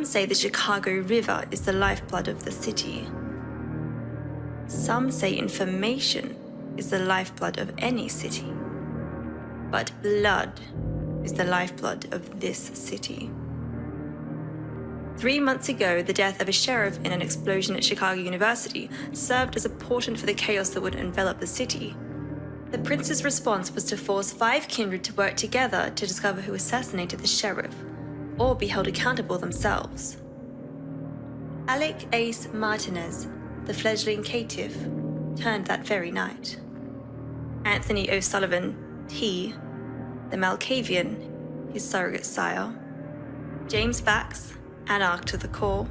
Some say the Chicago River is the lifeblood of the city. Some say information is the lifeblood of any city. But blood is the lifeblood of this city. 3 months ago, the death of a sheriff in an explosion at Chicago University served as a portent for the chaos that would envelop the city. The prince's response was to force 5 kindred to work together to discover who assassinated the sheriff, or be held accountable themselves. Alec Ace Martinez, the fledgling Caitif, turned that very night. Anthony O'Sullivan, T, the Malkavian, his surrogate sire. James Bax, anarch to the core.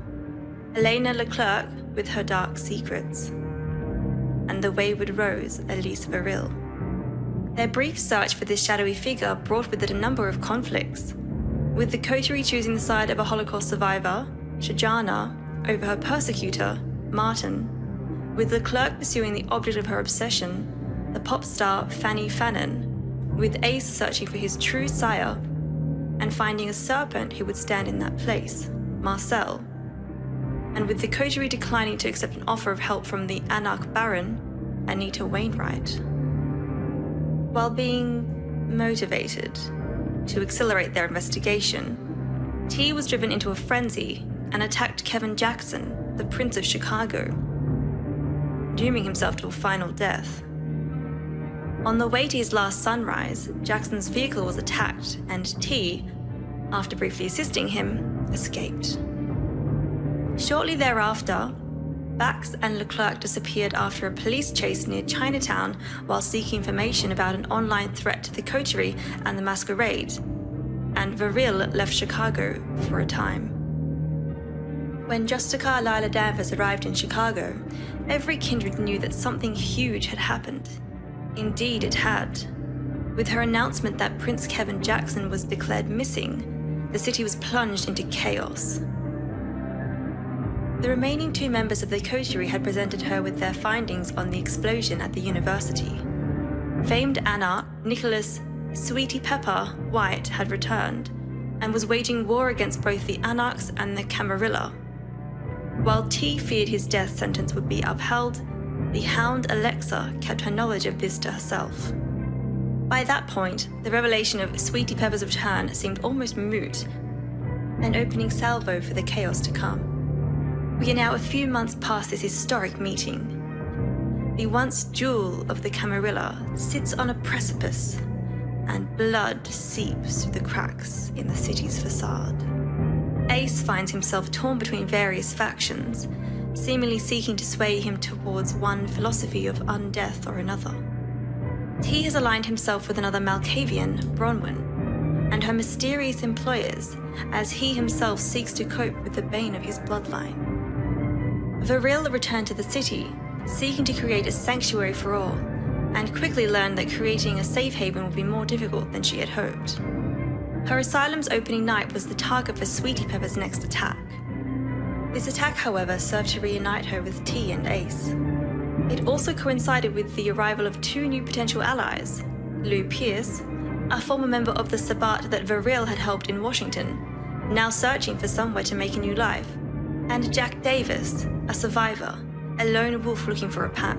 Elena Leclerc with her dark secrets. And the wayward rose, Elise Verrill. Their brief search for this shadowy figure brought with it a number of conflicts, with the coterie choosing the side of a Holocaust survivor, Shajana, over her persecutor, Martin, with Leclerc pursuing the object of her obsession, the pop star Fanny Fanon, with Ace searching for his true sire, and finding a serpent who would stand in that place, Marcel, and with the coterie declining to accept an offer of help from the anarch baron, Anita Wainwright. While being motivated to accelerate their investigation, T was driven into a frenzy and attacked Kevin Jackson, the Prince of Chicago, dooming himself to a final death. On the way to his last sunrise, Jackson's vehicle was attacked, and T, after briefly assisting him, escaped. Shortly thereafter, Bax and Leclerc disappeared after a police chase near Chinatown while seeking information about an online threat to the coterie and the Masquerade, and Verrill left Chicago for a time. When Justicar Lila Danvers arrived in Chicago, every kindred knew that something huge had happened. Indeed, it had. With her announcement that Prince Kevin Jackson was declared missing, the city was plunged into chaos. The remaining 2 members of the coterie had presented her with their findings on the explosion at the university. Famed anarch Nicholas Sweetie Pepper White had returned and was waging war against both the anarchs and the Camarilla. While T feared his death sentence would be upheld, the hound Alexa kept her knowledge of this to herself. By that point, the revelation of Sweetie Pepper's return seemed almost moot, an opening salvo for the chaos to come. We are now a few months past this historic meeting. The once jewel of the Camarilla sits on a precipice, and blood seeps through the cracks in the city's facade. Ace finds himself torn between various factions, seemingly seeking to sway him towards one philosophy of undeath or another. T has aligned himself with another Malkavian, Bronwyn, and her mysterious employers, as he himself seeks to cope with the bane of his bloodline. Verrill returned to the city, seeking to create a sanctuary for all, and quickly learned that creating a safe haven would be more difficult than she had hoped. Her asylum's opening night was the target for Sweetie Pepper's next attack. This attack, however, served to reunite her with T and Ace. It also coincided with the arrival of 2 new potential allies, Lou Pierce, a former member of the Sabbat that Verrill had helped in Washington, now searching for somewhere to make a new life, and Jack Davis, a survivor, a lone wolf looking for a pack.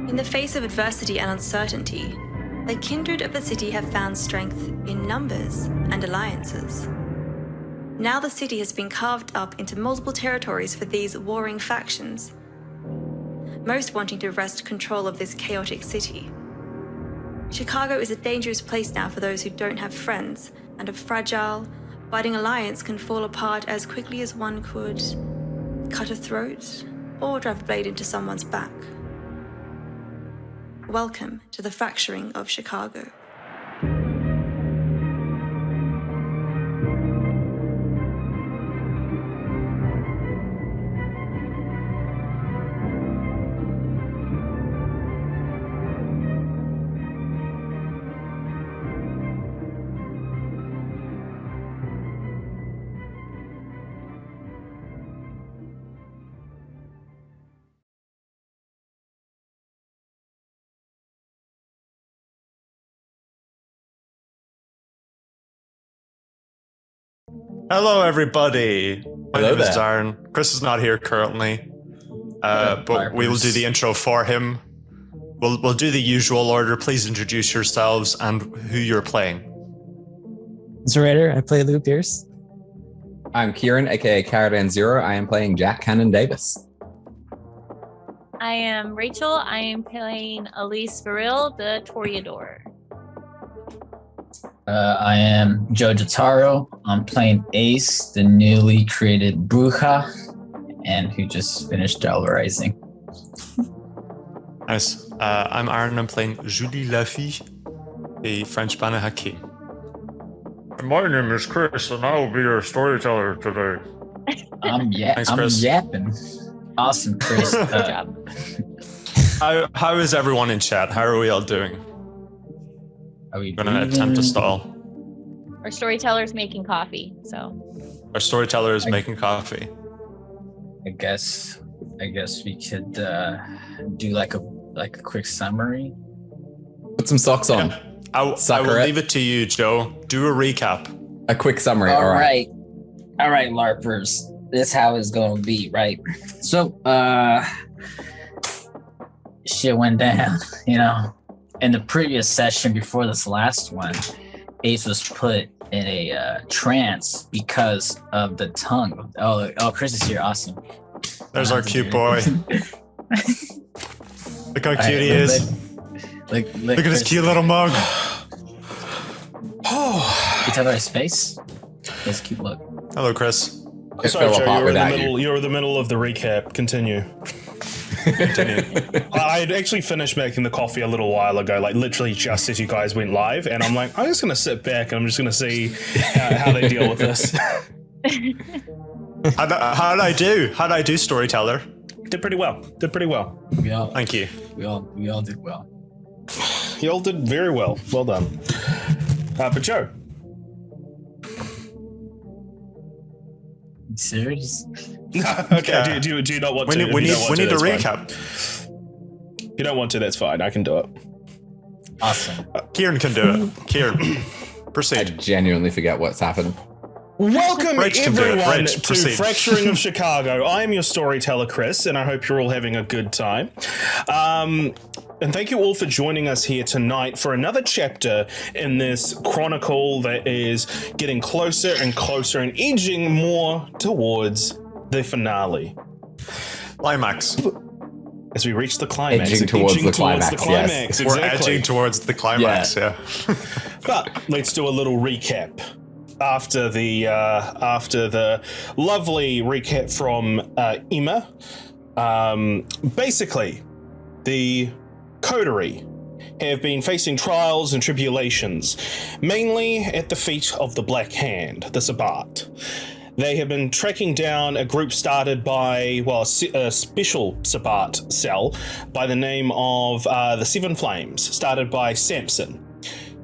In the face of adversity and uncertainty, the kindred of the city have found strength in numbers and alliances. Now the city has been carved up into multiple territories for these warring factions, most wanting to wrest control of this chaotic city. Chicago is a dangerous place now for those who don't have friends, and a fragile, budding alliance can fall apart as quickly as one could cut a throat or drive a blade into someone's back. Welcome to the fracturing of Chicago. Hello, everybody. My Hello name is there. Darren. Chris is not here currently, but we will do the intro for him. We'll do the usual order. Please introduce yourselves and who you're playing. Zerator, I play Lou Pierce. I'm Kieran, aka Caravan Zero. I am playing Jack Cannon Davis. I am Rachel. I am playing Elise Varil, the Toreador. I am Joe Jotaro. I'm playing Ace, the newly created Bruja, and who just finished Del Rising. Nice. I'm Aaron. I'm playing Julie Lafille, a French Bana Hakim. My name is Chris, and I will be your storyteller today. Thanks, I'm Chris. Yapping. Awesome, Chris. Good job. How is everyone in chat? How are we all doing? Are we I'm gonna attempt to stall. Our storyteller's making coffee, so. Our storyteller is making coffee. I guess we could do like a quick summary. Put some socks on. Yeah. I will Sucker it. leave it to you, Joe. Do a recap. A quick summary. All right, LARPers. This how it's gonna be, right? So, Shit went down, In the previous session before this last one, Ace was put in a trance because of the tongue. Oh, Chris is here. Awesome. There's our cute boy. Look how cute he is. Look Look at his cute little mug. You tell her his face. His cute look. Hello, Chris. It Sorry, fell Joe, apart you're in the without middle. You're in the middle of the recap. Continue. I had actually finished making the coffee a little while ago, like literally just as you guys went live, and I'm like, I'm just gonna sit back and I'm just gonna see how they deal with this. How'd I do? How'd I do, storyteller? Did pretty well. Thank you. We all did well. You all did very well. Well done. But Joe, You serious? okay. Yeah. Do you not want We to? need a that's fine. recap. If you don't want to, that's fine. I can do it. Awesome. Kieran can do it. Kieran, I proceed. genuinely forget what's happened. Welcome Rich can do it. everyone Rich, to proceed. Fracturing of Chicago. I am your storyteller, Chris, and I hope you're all having a good time. And thank you all for joining us here tonight for another chapter in this chronicle that is getting closer and closer and edging more towards the finale. Climax. As we reach the climax. Edging towards the climax, yes. We're exactly. edging towards the climax, yeah. But let's do a little recap. After the lovely recap from Emma, basically, the coterie have been facing trials and tribulations, mainly at the feet of the Black Hand, the Sabbat. They have been tracking down a group started by, a special Sabbat cell by the name of the Seven Flames, started by Samson.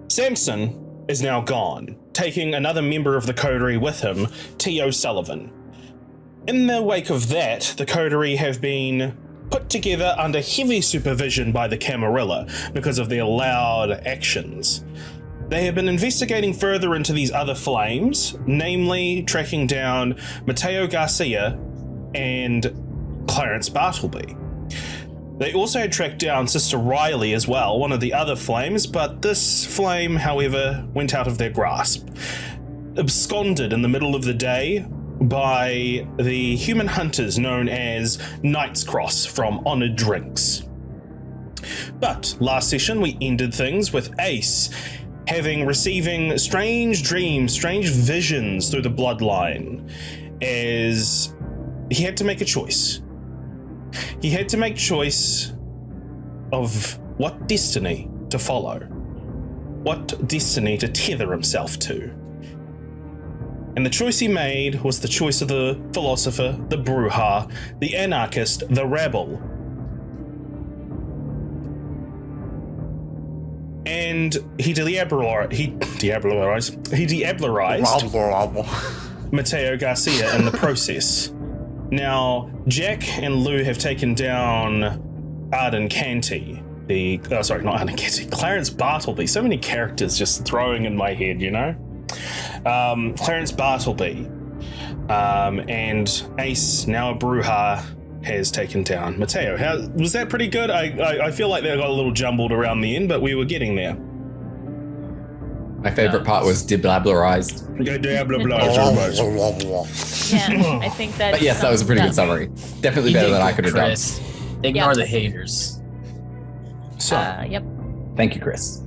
Samson is now gone, taking another member of the coterie with him, T. O'Sullivan. In the wake of that, the coterie have been put together under heavy supervision by the Camarilla because of their loud actions. They have been investigating further into these other flames, namely tracking down Mateo Garcia and Clarence Bartleby. They also had tracked down Sister Riley as well, one of the other flames, but this flame, however, went out of their grasp. Absconded in the middle of the day by the human hunters known as Knight's Cross from Honored Drinks. But last session we ended things with Ace receiving strange dreams, strange visions through the Bloodline, as he had to make a choice. He had to make choice of what destiny to follow, what destiny to tether himself to. And the choice he made was the choice of the philosopher, the Bruja, the anarchist, the rebel. And he diablerized Mateo Garcia in the process. Now, Jack and Lou have taken down Arden Canty, Clarence Bartleby. So many characters just throwing in my head, Clarence Bartleby, And Ace, now a Bruja, has taken down Mateo. How was that? Pretty good. I feel like they got a little jumbled around the end, but we were getting there. My favorite part was deblablerized. Yeah, I think that. But yes, that was a pretty good summary. Definitely better than I could have done. Chris. Ignore the haters. So, Yep. Thank you, Chris.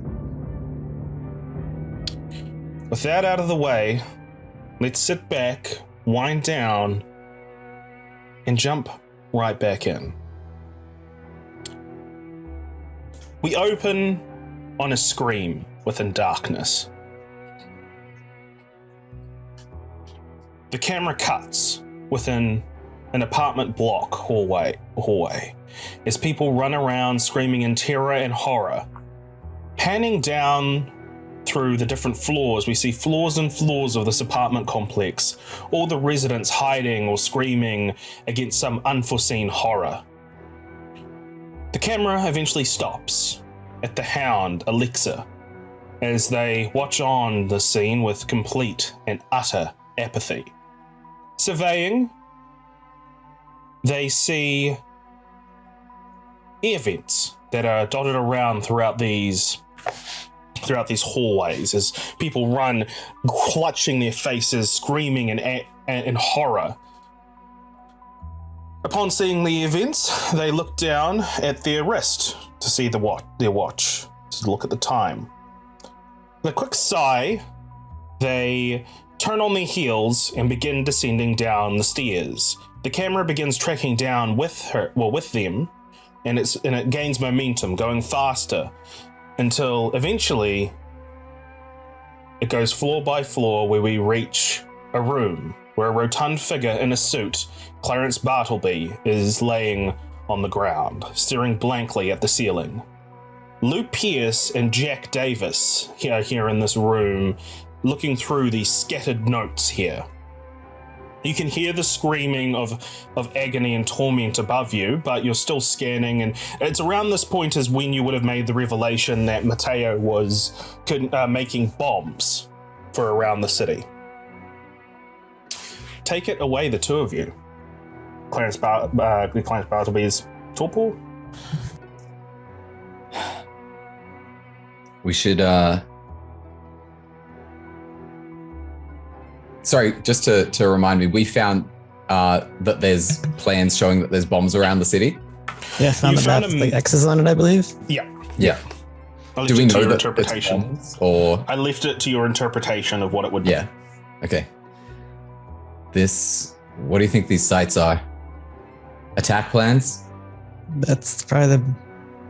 with that out of the way, let's sit back, wind down, and jump right back in. We open on a scream within darkness. The camera cuts within an apartment block hallway as people run around screaming in terror and horror. Panning down through the different floors, we see floors and floors of this apartment complex, all the residents hiding or screaming against some unforeseen horror. The camera eventually stops at the Hound, Alexa, as they watch on the scene with complete and utter apathy. Surveying, they see air vents that are dotted around throughout these hallways as people run, clutching their faces, screaming in horror. Upon seeing the events, they look down at their wrist to see their watch, to look at the time. With a quick sigh, they turn on their heels and begin descending down the stairs. The camera begins tracking down with them, and it gains momentum, going faster, until eventually it goes floor by floor, where we reach a room where a rotund figure in a suit, Clarence Bartleby, is laying on the ground, staring blankly at the ceiling. Lou Pierce and Jack Davis are here in this room, looking through these scattered notes here. You can hear the screaming of agony and torment above you, but you're still scanning, and it's around this point is when you would have made the revelation that Mateo was making bombs for around the city. Take it away, the two of you. Clarence Bartleby's torpor. We should, sorry, just to remind me, we found that there's plans showing that there's bombs around the city. Yeah, found the map with like X's on it, I believe. Yeah. Do we know that interpretation? It's bombs, or I left it to your interpretation of what it would be. yeah, okay. What do you think these sites are? Attack plans? That's probably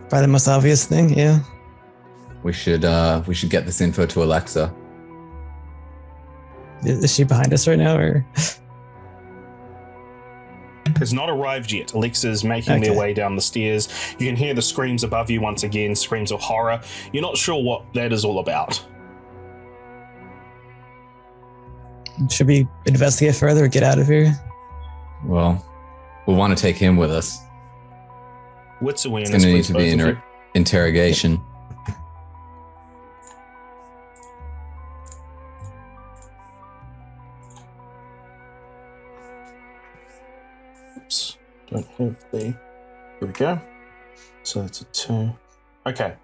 the most obvious thing. Yeah. We should get this info to Alexa. Is she behind us right now, or? Has not arrived yet. Alexa's making their way down the stairs. You can hear the screams above you once again, screams of horror. You're not sure what that is all about. Should we investigate further or get out of here? Well, we'll want to take him with us. Wits awareness. It's going to need to be an an interrogation. Oops. Don't have the... Here we go. So it's a 2. Okay.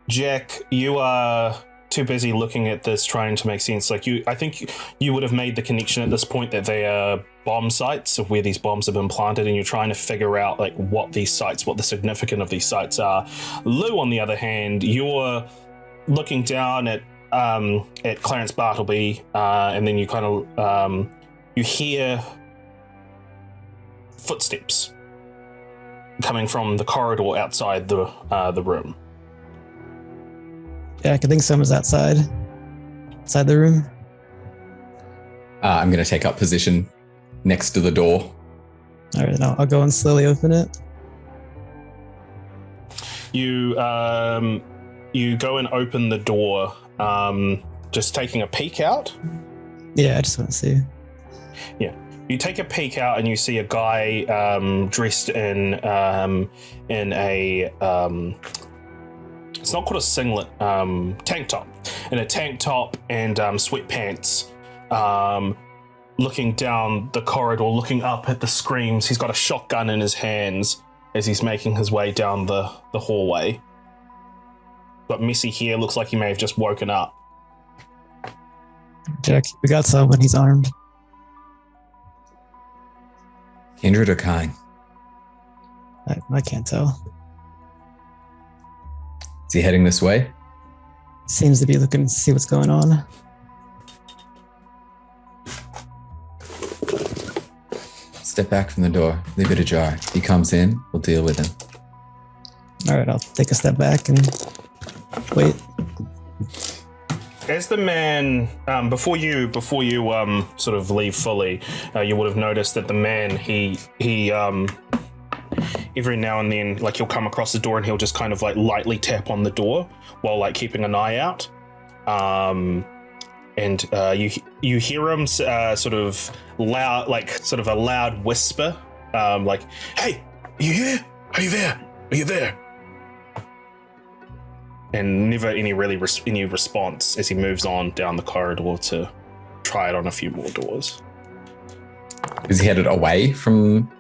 Jack, you are too busy looking at this, trying to make sense. I think you would have made the connection at this point that they are bomb sites of where these bombs have been planted, and you're trying to figure out what the significance of these sites are. Lou, on the other hand, you're looking down at Clarence Bartleby, and then you kind of you hear footsteps coming from the corridor outside the room. Yeah, I could think someone's outside the room. I'm going to take up position next to the door. All right, I'll go and slowly open it. You go and open the door, just taking a peek out. Yeah, I just want to see. Yeah. You take a peek out and you see a guy dressed in a it's not called a singlet, tank top. In a tank top and sweatpants, looking down the corridor, looking up at the screams. He's got a shotgun in his hands as he's making his way down the hallway. But Missy here looks like he may have just woken up. Jack, we got someone. He's armed. Kindred or kind? I can't tell. Is he heading this way? Seems to be looking to see what's going on. Step back from the door. Leave it ajar. If he comes in, we'll deal with him. All right, I'll take a step back and wait. As the man, before you sort of leave fully, you would have noticed that the man, he every now and then, like, he'll come across the door and he'll just kind of like lightly tap on the door while like keeping an eye out. And you hear him sort of loud, like sort of a loud whisper, like, "Hey, are you here? Are you there? Are you there?" And never any response as he moves on down the corridor to try it on a few more doors. Is he headed away from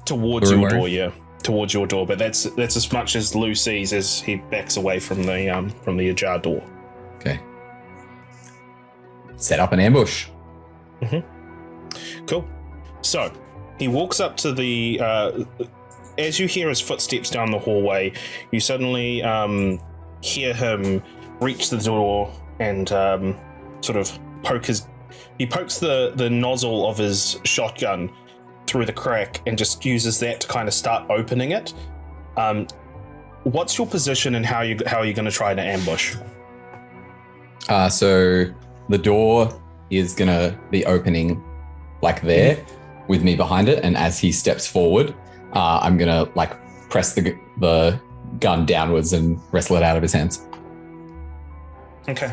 towards your door? Yeah, towards your door. But that's as much as Lou sees as he backs away from the ajar door. Okay. Set up an ambush. Mm-hmm. Cool. So he walks up to the. As you hear his footsteps down the hallway, you suddenly hear him reach the door and sort of he pokes the nozzle of his shotgun through the crack and just uses that to kind of start opening it. What's your position and how are you going to try to ambush? So the door is going to be opening like there with me behind it. And as he steps forward, I'm going to like press the gun downwards and wrestle it out of his hands. Okay.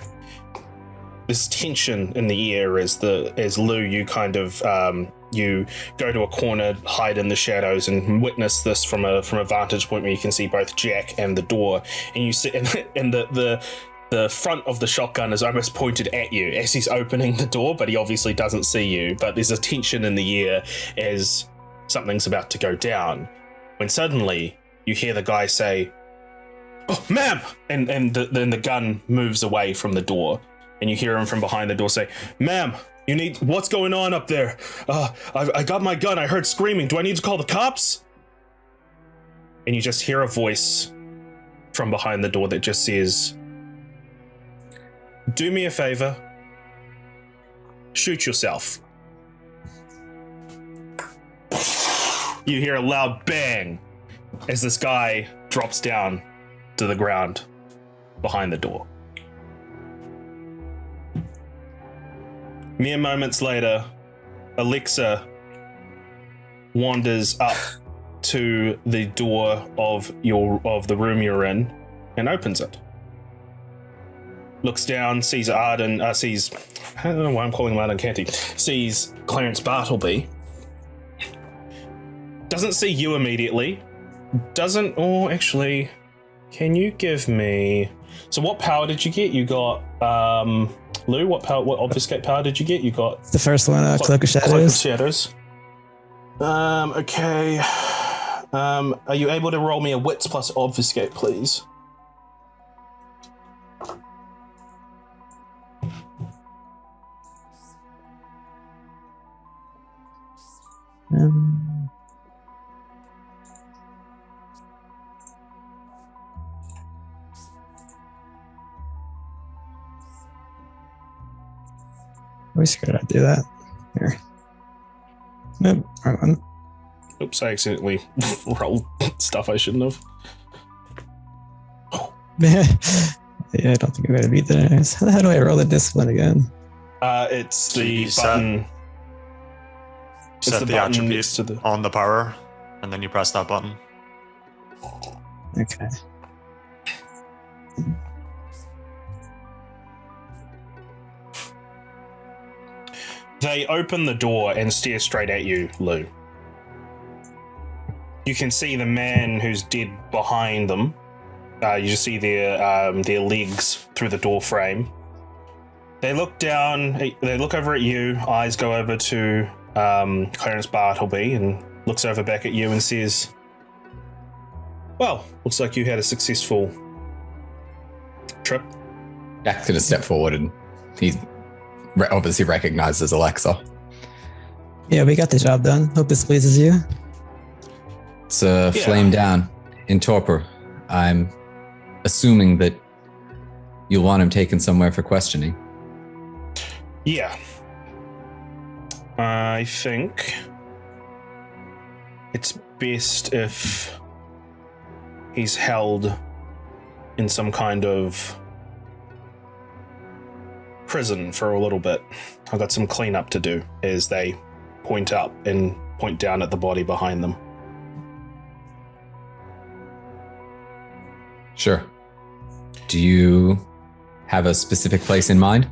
There's tension in the air as Lou, you kind of you go to a corner, hide in the shadows, and witness this from a vantage point where you can see both Jack and the door, and you see and the front of the shotgun is almost pointed at you as he's opening the door, but he obviously doesn't see you. But there's a tension in the air as something's about to go down, when suddenly you hear the guy say, "Oh, ma'am!" and then the gun moves away from the door, and you hear him from behind the door say, "Ma'am, what's going on up there? I got my gun. I heard screaming. Do I need to call the cops?" And you just hear a voice from behind the door that just says, "Do me a favor. Shoot yourself." You hear a loud bang as this guy drops down to the ground behind the door. Mere moments later, Alexa wanders up to the door of the room you're in and opens it. Looks down, sees Arden, I don't know why I'm calling him Arden Caitif, sees Clarence Bartleby. Doesn't see you immediately. Actually, can you give me... So what power did you get? You got, Lou, what obfuscate power did you get? You got... The first one, Cloak of Shadows. Cloak of Shadows. Okay. Are you able to roll me a wits plus obfuscate, please? I wish could I do that? Here. Nope, wrong one. Oops, I accidentally rolled stuff I shouldn't have. Yeah, I don't think I'm going to beat that. How do I roll the discipline again? It's the button. Set the attribute on the power, and then you press that button. Okay. They open the door and stare straight at you, Lou. You can see the man who's dead behind them. You just see their legs through the door frame. They look down, they look over at you, eyes go over to Clarence Bartleby and looks over back at you and says, well, looks like you had a successful trip. Jack's going to step forward and he obviously recognizes Alexa. Yeah, we got the job done. Hope this pleases you. It's a flame down in torpor. I'm assuming that you'll want him taken somewhere for questioning. Yeah. I think it's best if he's held in some kind of prison for a little bit. I've got some cleanup to do as they point up and point down at the body behind them. Sure. Do you have a specific place in mind?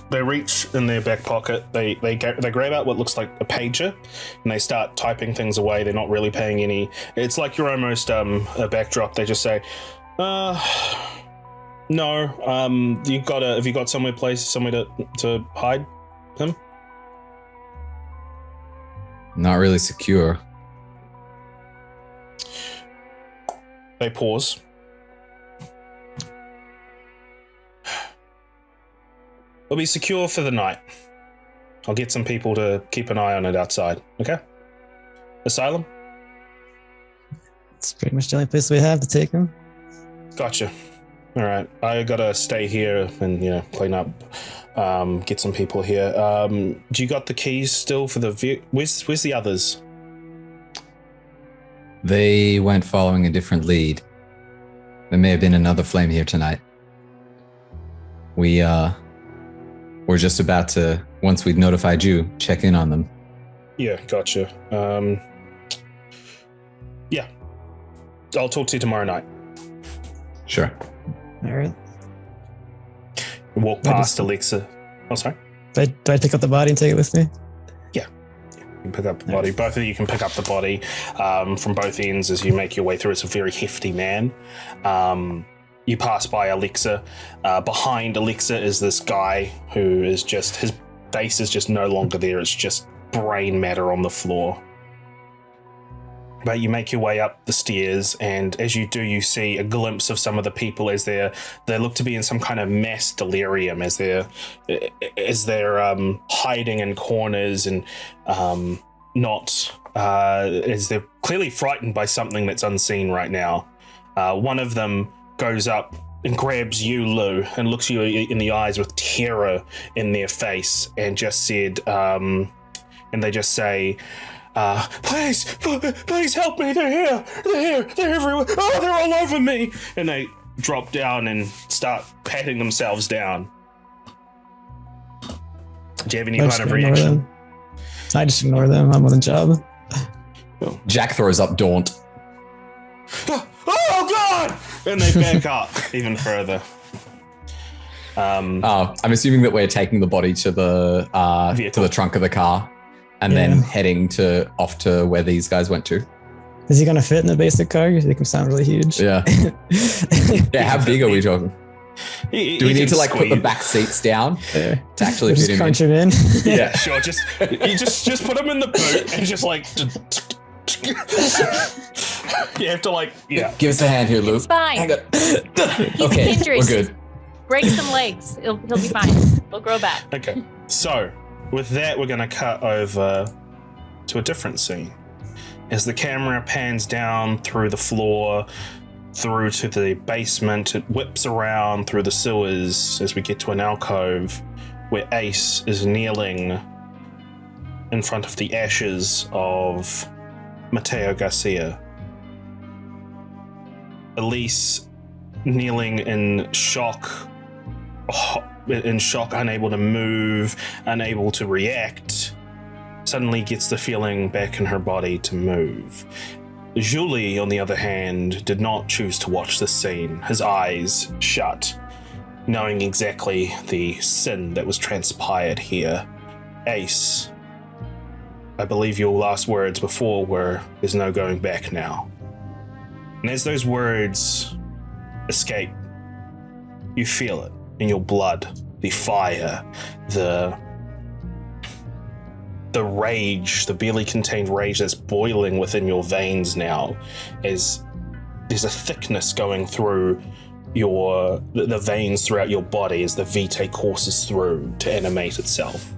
They reach in their back pocket. They grab out what looks like a pager, and they start typing things away. They're not really paying any. It's like you're almost a backdrop. They just say, "No. Have you got somewhere to hide him?" Not really secure. They pause. It'll be secure for the night. I'll get some people to keep an eye on it outside, okay? Asylum? It's pretty much the only place we have to take him. Gotcha. All right. I gotta stay here and, clean up, get some people here. Do you got the keys still for the where's the others? They went following a different lead. There may have been another flame here tonight. We're just about to, once we'd notified you, check in on them. Yeah, gotcha. Yeah. I'll talk to you tomorrow night. Sure. All right. Walk past Alexa. Oh, sorry. Do I pick up the body and take it with me? Yeah. You can pick up the body. Both of you can pick up the body from both ends as you make your way through. It's a very hefty man. You pass by Alexa. Behind Alexa is this guy who is just, his face is just no longer there. It's just brain matter on the floor. But you make your way up the stairs, and as you do, you see a glimpse of some of the people as they look to be in some kind of mass delirium as they're hiding in corners and as they're clearly frightened by something that's unseen right now. One of them goes up and grabs you, Lou, and looks you in the eyes with terror in their face, and just said, and they just say, please help me, they're here, they're everywhere, oh, they're all over me, and they drop down and start patting themselves down. Do you have any kind of reaction? I just ignore them, I'm on the job. Jack throws up Daunt. Oh God! And they back up even further. I'm assuming that we're taking the body to the trunk of the car and then heading off to where these guys went to. Is he gonna fit in the basic car? You make him sound really huge. Yeah. Yeah, how big are we talking? Do we need to put the back seats down to actually fit him crunch him in? Yeah, sure. Just put him in the boot and just you have to Give us a hand here, Lou. It's fine. Hang on. He's Okay, dangerous. we're good. Break some legs. He'll be fine. He'll grow back. Okay, so with that, we're going to cut over to a different scene. As the camera pans down through the floor, through to the basement, it whips around through the sewers as we get to an alcove where Ace is kneeling in front of the ashes of Mateo Garcia. Elise, kneeling in shock, unable to move, unable to react, suddenly gets the feeling back in her body to move. Julie, on the other hand, did not choose to watch the scene, his eyes shut, knowing exactly the sin that was transpired here. Ace, I believe your last words before were, "There's no going back now." And as those words escape, you feel it in your blood. the fire, the rage, the barely contained rage that's boiling within your veins now, as there's a thickness going through the veins throughout your body as the vitae courses through to animate itself.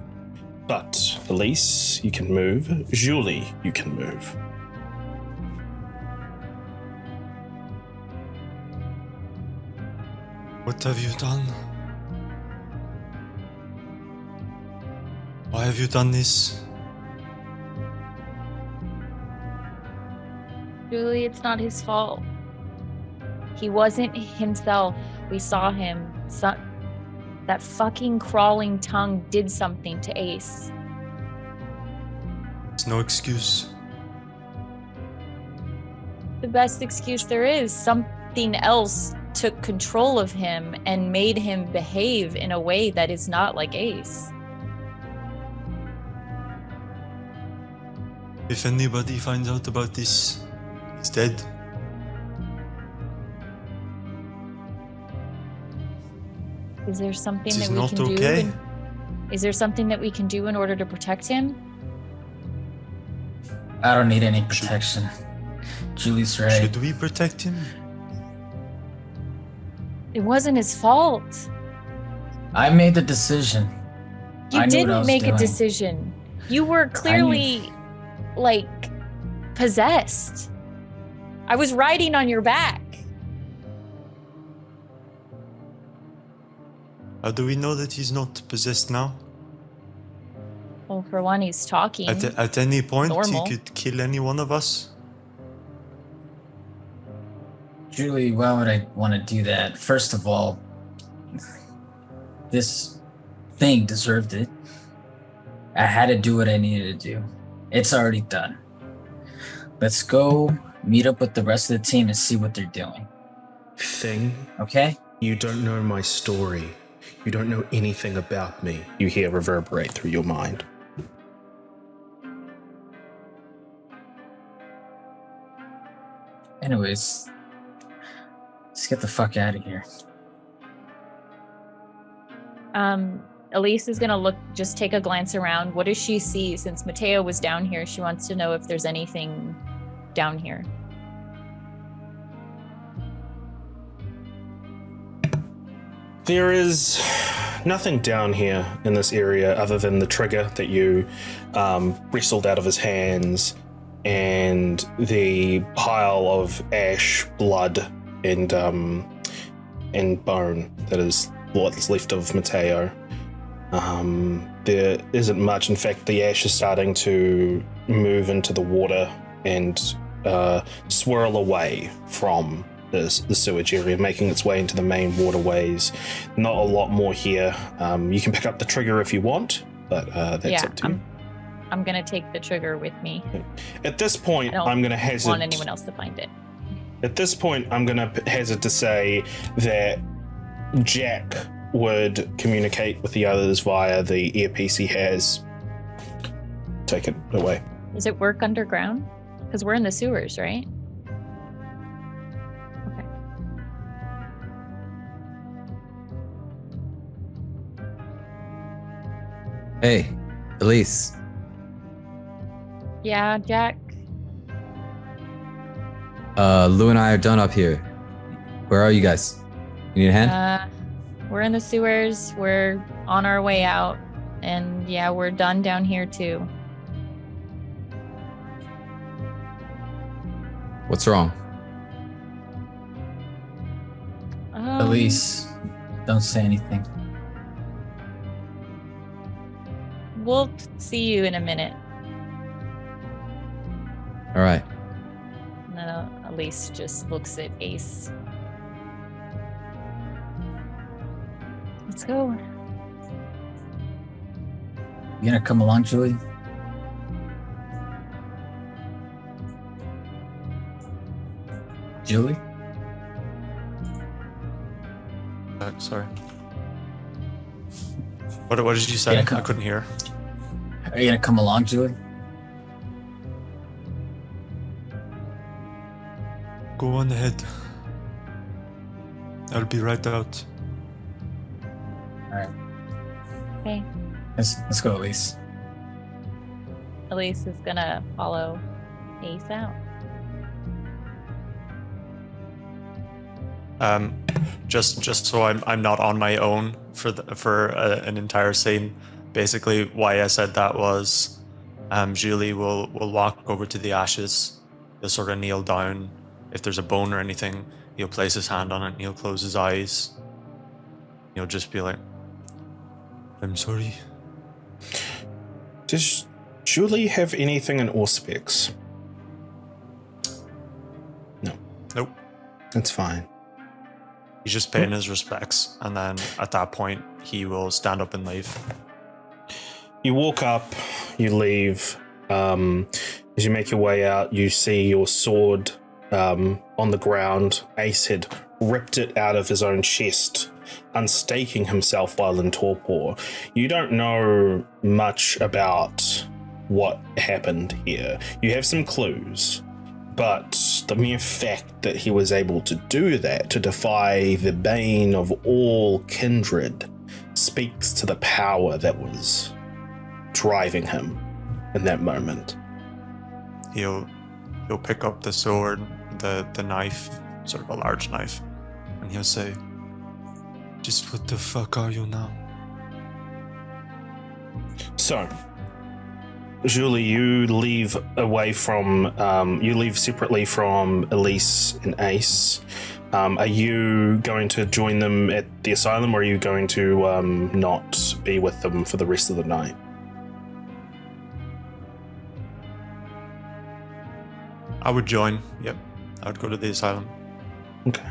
But Elise, you can move. Julie, you can move. What have you done? Why have you done this? Julie, it's not his fault. He wasn't himself. We saw him. That fucking crawling tongue did something to Ace. It's no excuse. The best excuse there is. Something else took control of him and made him behave in a way that is not like Ace. If anybody finds out about this, he's dead. Is there something This that is we not can do? okay. Is there something that we can do in order to protect him? I don't need any protection. Julie's right. Should we protect him? It wasn't his fault. I made the decision. You I knew what I didn't was make a doing. decision. You were clearly, like, possessed. I was riding on your back. How do we know that he's not possessed now? Well, for one, he's talking. At any point, Normal. he could kill any one of us. Julie, why would I want to do that? First of all, this thing deserved it. I had to do what I needed to do. It's already done. Let's go meet up with the rest of the team and see what they're doing. Thing, Okay? you don't know my story. You don't know anything about me. You hear reverberate through your mind. Anyways, let's get the fuck out of here. Elise is gonna just take a glance around. What does she see? Since Mateo was down here, she wants to know if there's anything down here. There is nothing down here in this area other than the trigger that you wrestled out of his hands and the pile of ash, blood, and bone that is what's left of Mateo. There isn't much. In fact, the ash is starting to move into the water and swirl away from the sewage area, making its way into the main waterways. Not a lot more here. You can pick up the trigger if you want, but that's up to you. I'm gonna take the trigger with me. At this point, I don't I'm going to hazard. want anyone else to find it. At this point, I'm going to hazard to say that Jack would communicate with the others via the earpiece he has. Take it away. Does it work underground? Because we're in the sewers, right? Okay. Hey, Elise. Yeah, Jack. Lou and I are done up here. Where are you guys? You need a hand? We're in the sewers. We're on our way out. And yeah, we're done down here too. What's wrong? Elise, don't say anything. We'll see you in a minute. All right. And then Elise just looks at Ace. Let's go. You gonna come along, Julie? Julie? Sorry. What did you say? Yeah, I couldn't hear. Are you gonna come along, Julie? Go on ahead. I'll be right out. All right. Okay. Let's go, Elise. Elise is gonna follow Ace out. Just so I'm not on my own for an entire scene. Basically, why I said that was, Julie will walk over to the ashes. He'll sort of kneel down. If there's a bone or anything, he'll place his hand on it and he'll close his eyes. He'll just be like, "I'm sorry." Does Julie have anything in Auspex? No. Nope. That's fine. He's just paying his respects, and then at that point, he will stand up and leave. You walk up, you leave. As you make your way out, you see your sword on the ground. Ace had ripped it out of his own chest, unstaking himself while in torpor. You don't know much about what happened here. You have some clues, but the mere fact that he was able to do that, to defy the bane of all kindred, speaks to the power that was driving him in that moment. He'll pick up the sword, the knife, sort of a large knife, and he'll say, "Just what the fuck are you now?" So, Julie, you leave away from, you leave separately from Elise and Ace. Are you going to join them at the asylum, or are you going to not be with them for the rest of the night? I would join. Yep, I would go to the asylum. Okay.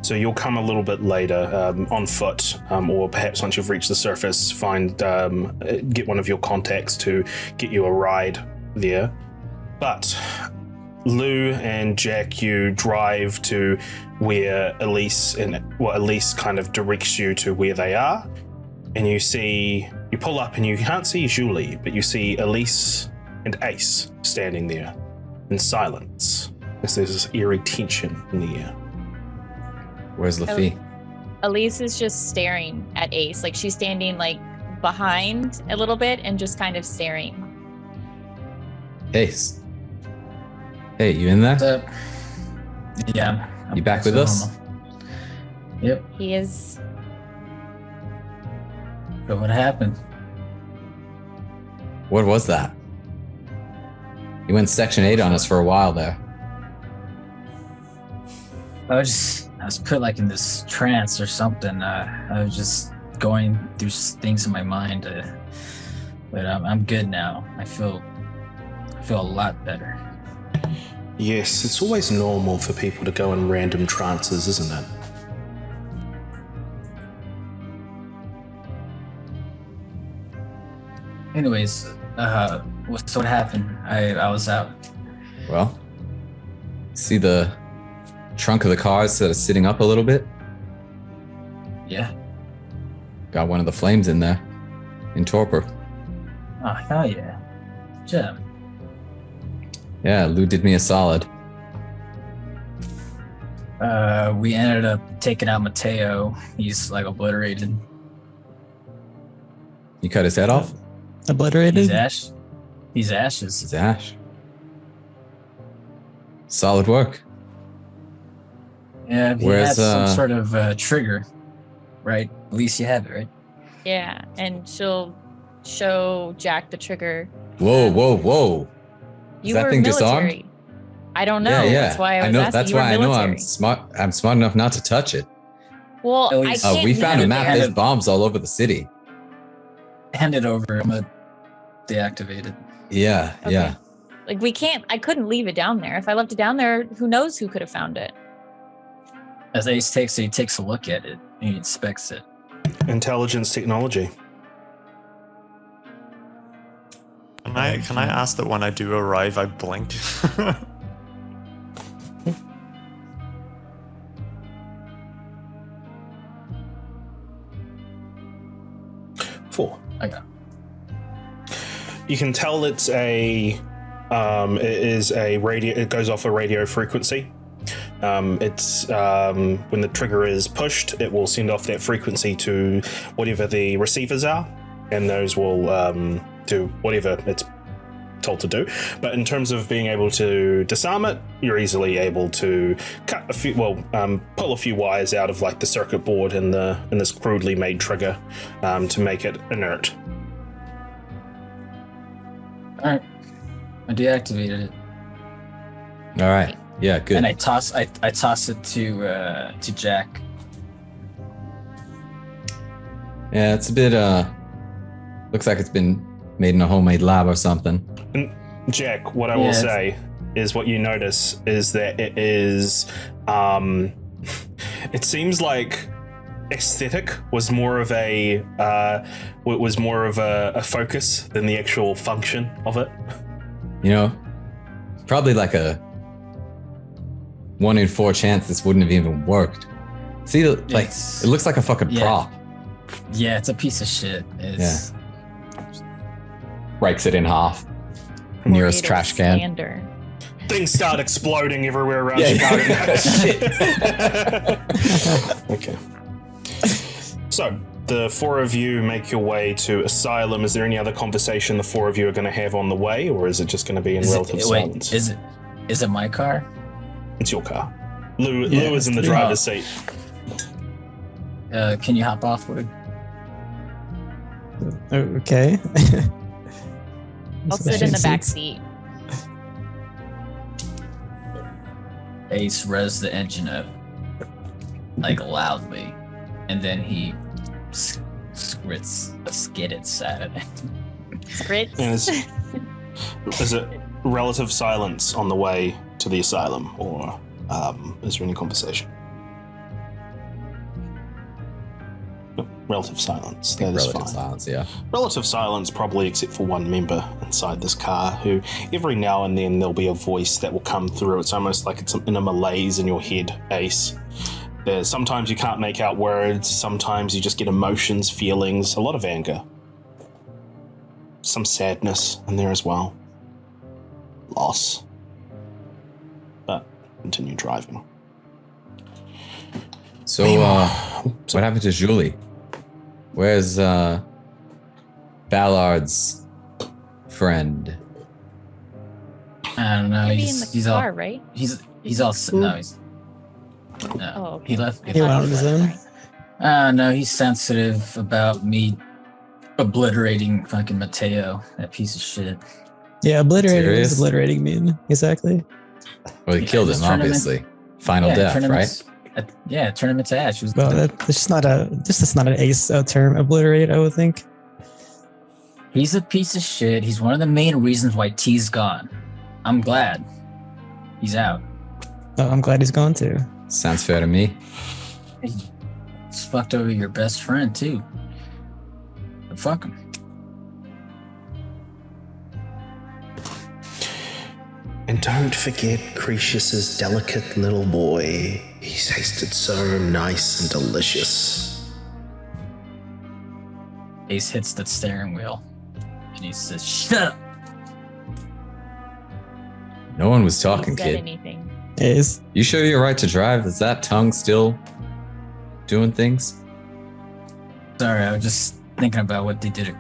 So you'll come a little bit later on foot, or perhaps once you've reached the surface, get one of your contacts to get you a ride there. But Lou and Jack, you drive to where Elise kind of directs you to where they are, and you pull up and you can't see Julie, but you see Elise and Ace standing there in silence, as there's this eerie tension in the air. Where's Laffy? Elise is just staring at Ace. Like she's standing like behind a little bit and just kind of staring. Ace. Hey, you in there? What's up? Yeah. You back with us? Yep. He is. So what happened? What was that? You went Section 8 on us for a while there. I was put like in this trance or something. I was just going through things in my mind, but I'm good now. I feel a lot better. Yes, it's always normal for people to go in random trances, isn't it? Anyways, so what happened? I was out. Well, see the trunk of the cars that are sitting up a little bit? Yeah. Got one of the flames in there, in torpor. Oh, hell yeah. Jim. Yeah, Lou did me a solid. We ended up taking out Mateo. He's like obliterated. You cut his head off? Obliterated? He's ashes. It's ash. Solid work. Yeah, he Where's, had some sort of trigger, right? At least you have it, right? Yeah, and she'll show Jack the trigger. Whoa. You that were thing military. disarmed? I don't know. Yeah. That's why I was know. asking. That's You were why I know military. I'm smart enough not to touch it. Well, Oh, I yes. can't. We found a leave it map. there. There's bombs all over the city. Hand it over. I'm gonna deactivate it. Yeah, Okay. yeah. Like we can't. I couldn't leave it down there. If I left it down there, who knows who could have found it? As Ace takes it, he takes a look at it. He inspects it. Intelligence technology. Can I ask that when I do arrive, I blink? 4. Okay. You can tell it is a radio. It goes off a radio frequency. It's when the trigger is pushed, it will send off that frequency to whatever the receivers are, and those will do whatever it's told to do. But in terms of being able to disarm it, you're easily able to cut a few, pull a few wires out of like the circuit board in this crudely made trigger to make it inert. All right, I deactivated it. All right. Yeah, good. And I toss it to Jack. Yeah, it's a bit looks like it's been made in a homemade lab or something. And Jack, what I will say is what you notice is that it is it seems like aesthetic was more of a focus than the actual function of it. You know, probably like a 1 in 4 chance this wouldn't have even worked. See, like it looks like a fucking prop. Yeah, it's a piece of shit. It's breaks it in half. Nearest trash can. Slander. Things start exploding everywhere around Chicago. Okay. So, the 4 of you make your way to Asylum. Is there any other conversation the 4 of you are going to have on the way, or is it just going to be in relative silence? Is it my car? It's your car. Lou is in the driver's seat. Can you hop off, Wood? Okay. I'll sit in the back seat. Ace revs the engine up, like loudly, and then he skiddits out of it. Scrits. And is it relative silence on the way to the asylum, or is there any conversation? No, relative silence. That is Relative fine. silence, yeah. Relative silence, probably, except for one member inside this car, who every now and then there'll be a voice that will come through. It's almost like it's in a malaise in your head, Ace. Sometimes you can't make out words. Sometimes you just get emotions, feelings, a lot of anger. Some sadness in there as well. Loss. But continue driving. So, what happened to Julie? Where's Ballard's friend? I don't know. Maybe in the He's car, all right? he's all no. He's no. Oh, okay. He left. He went on his own. No, he's sensitive about me obliterating fucking Mateo, that piece of shit. Yeah, obliterating Serious? is obliterating mean. Exactly. Well, he killed him, just turn him in- obviously. Final death, right? Tournament to ash. Well, that's just not an ace term. Obliterate, I would think. He's a piece of shit. He's one of the main reasons why T's gone. I'm glad he's out. Oh, I'm glad he's gone too. Sounds fair to me. He's fucked over your best friend too. But fuck him. And don't forget Cretius's delicate little boy. He tasted so nice and delicious. Ace hits the steering wheel, and he says, "Shut up." No one was He talking, said kid. anything. Ace. You sure you're right to drive? Is that tongue still doing things? Sorry, I was just thinking about what they did at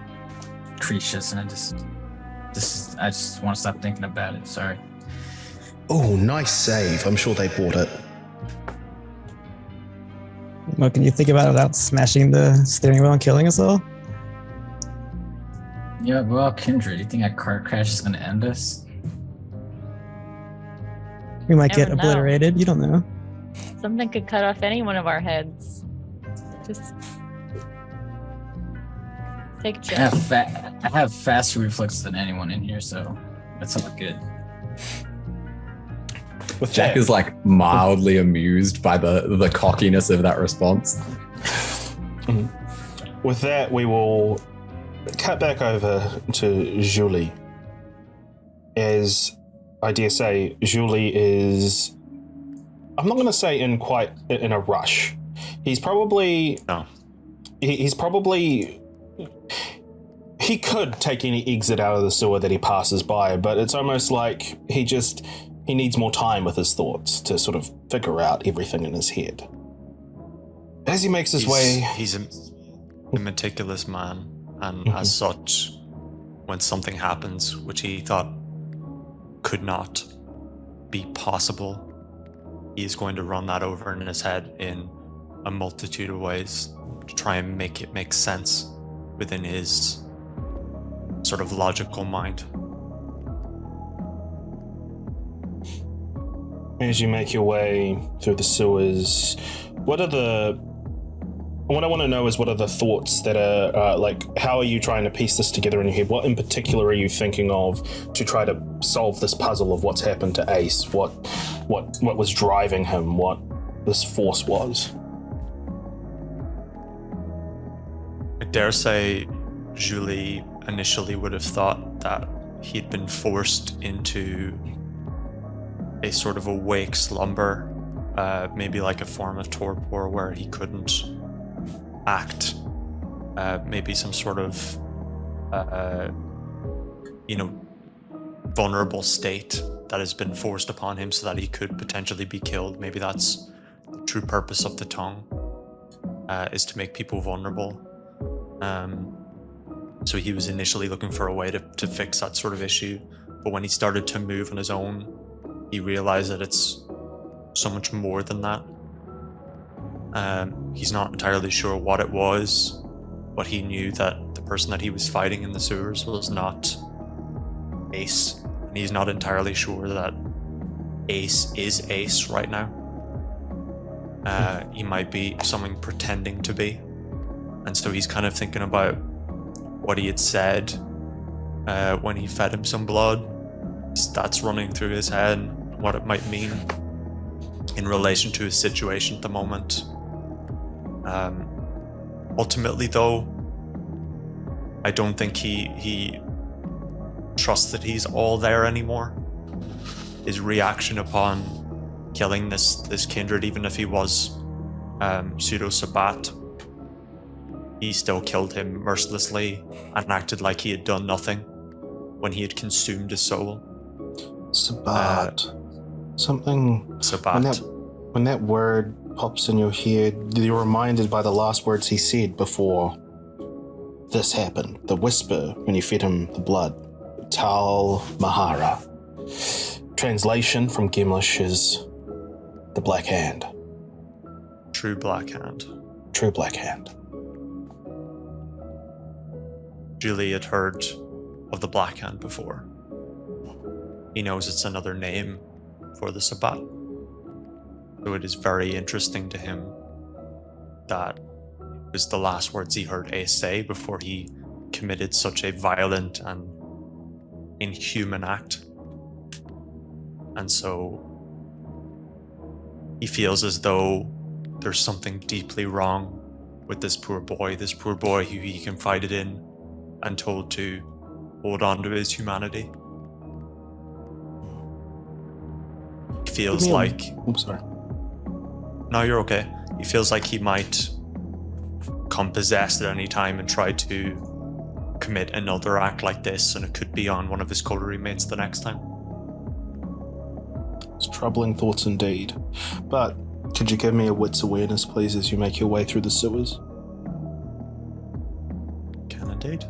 Cretius, and I just want to stop thinking about it. Sorry. Oh, nice save. I'm sure they bought it. What can you think about it without smashing the steering wheel and killing us all? Yeah, well, Kindred, do you think a car crash is going to end us? We might get Never know. obliterated. You don't know. Something could cut off any one of our heads. Just take a I chill. have faster reflexes than anyone in here, so that's all good. With Jack that, is like mildly amused by the cockiness of that response. with that, we will cut back over to Julie. As I dare say, Julie is, I'm not going to say in a rush. He's probably, No. He's probably, he could take any exit out of the sewer that he passes by, but it's almost like he he needs more time with his thoughts to sort of figure out everything in his head. As he makes his way... He's a meticulous man, and as such, when something happens which he thought could not be possible, he is going to run that over in his head in a multitude of ways to try and make it make sense within his sort of logical mind. As you make your way through the sewers, what I want to know is what are the thoughts that are, how are you trying to piece this together in your head? What in particular are you thinking of to try to solve this puzzle of what's happened to Ace? What was driving him? What this force was? I dare say Julie initially would have thought that he'd been forced into a sort of awake slumber, maybe like a form of torpor where he couldn't act, maybe some sort of vulnerable state that has been forced upon him so that he could potentially be killed. Maybe that's the true purpose of the tongue, is to make people vulnerable. So he was initially looking for a way to fix that sort of issue, but when he started to move on his own, he realized that it's so much more than that. He's not entirely sure what it was, but he knew that the person that he was fighting in the sewers was not Ace, and he's not entirely sure that Ace is Ace right now. He might be someone pretending to be, and so he's kind of thinking about what he had said when he fed him some blood. That's running through his head, what it might mean in relation to his situation at the moment. Ultimately, though, I don't think he trusts that he's all there anymore. His reaction upon killing this kindred, even if he was pseudo-Sabat, he still killed him mercilessly and acted like he had done nothing when he had consumed his soul. Sabat. Sabat. When that word pops in your head, you're reminded by the last words he said before this happened. The whisper when you fed him the blood. Tal Mahara. Translation from Gimlish is the Black Hand. True Black Hand. True Black Hand. Julie had heard of the Black Hand before. He knows it's another name for the Sabat. So it is very interesting to him that it was the last words he heard Ace say before he committed such a violent and inhuman act. And so he feels as though there's something deeply wrong with this poor boy who he confided in and told to hold on to his humanity. He feels like... I'm sorry. No, you're okay. He feels like he might come possessed at any time and try to commit another act like this, and it could be on one of his coterie mates the next time. It's troubling thoughts indeed. But could you give me a wits awareness, please, as you make your way through the sewers? Can indeed.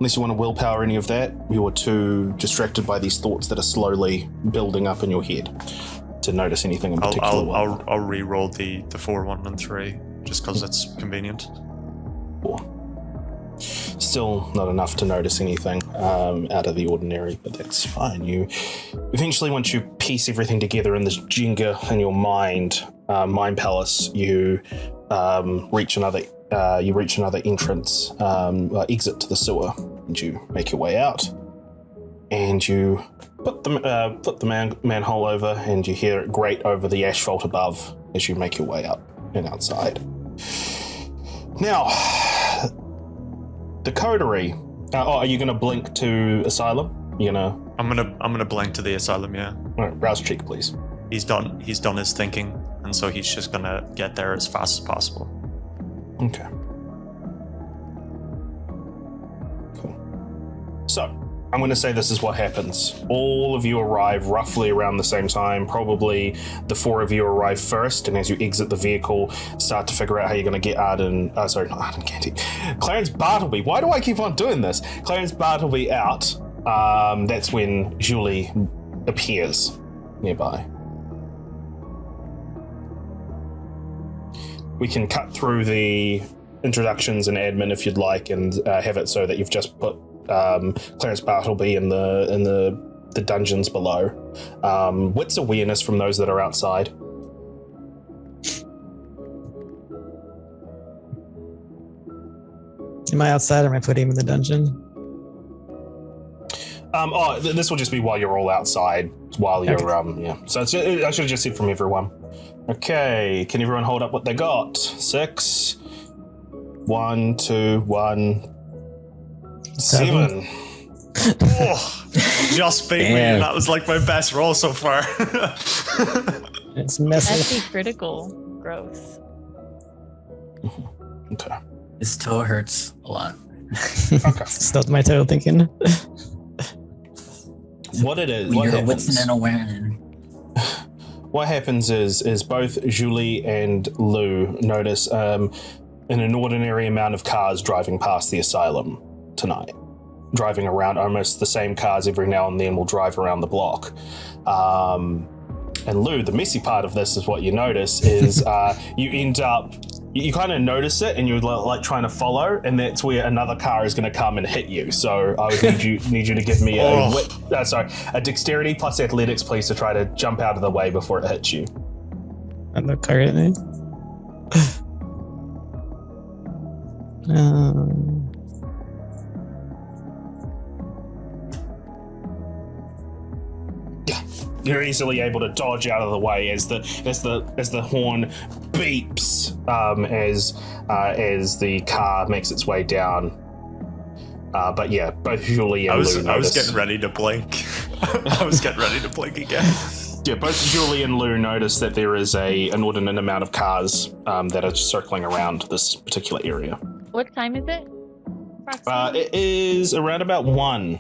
Unless you want to willpower any of that, you are too distracted by these thoughts that are slowly building up in your head to notice anything in particular. I'll re-roll the 4, 1, and 3 just because it's convenient. 4. Still not enough to notice anything out of the ordinary, but that's fine. You eventually, once you piece everything together in this Jenga in your mind palace, you reach another entrance, exit to the sewer, and you make your way out, and you flip the manhole over, and you hear it grate over the asphalt above as you make your way out and outside. Now, the coterie. Are you going to blink to Asylum? I'm gonna blink to the Asylum. Yeah. All right, browse check, please. He's done his thinking, and so he's just gonna get there as fast as possible. Okay. So, I'm going to say this is what happens. All of you arrive roughly around the same time. Probably the 4 of you arrive first, and as you exit the vehicle, start to figure out how you're going to get Clarence Bartleby. Why do I keep on doing this? Clarence Bartleby out. That's when Julie appears nearby. We can cut through the introductions and admin if you'd like, and have it so that you've just put Clarence Bartleby in the dungeons below. What's awareness from those that are outside? Am I outside or am I putting him in the dungeon? This will just be while you're all outside, while you're, yeah. So I should have just said from everyone. Okay, can everyone hold up what they got? 6, 1, 2, 1, 7. Oh, just beat me, and that was like my best roll so far. It's messy. That's the critical growth. Okay. His toe hurts a lot. Okay. Stubbed my toe thinking. What it is, When what you're happens, within an awareness. what happens is both Julie and Lou notice an inordinary amount of cars driving past the asylum tonight. Driving around, almost the same cars every now and then will drive around the block. And Lou, the messy part of this is what you notice is you end up, you kind of notice it and you're like trying to follow, and that's where another car is going to come and hit you. So I would need you to give me a dexterity plus athletics, please, to try to jump out of the way before it hits you. And the car hit me. You're easily able to dodge out of the way as the horn beeps as the car makes its way down. But yeah, both Julie and Lou notice. I was getting ready to blink. I was getting ready to blink again. Yeah, both Julie and Lou notice that there is an inordinate amount of cars that are circling around this particular area. What time is it? It is around about 1.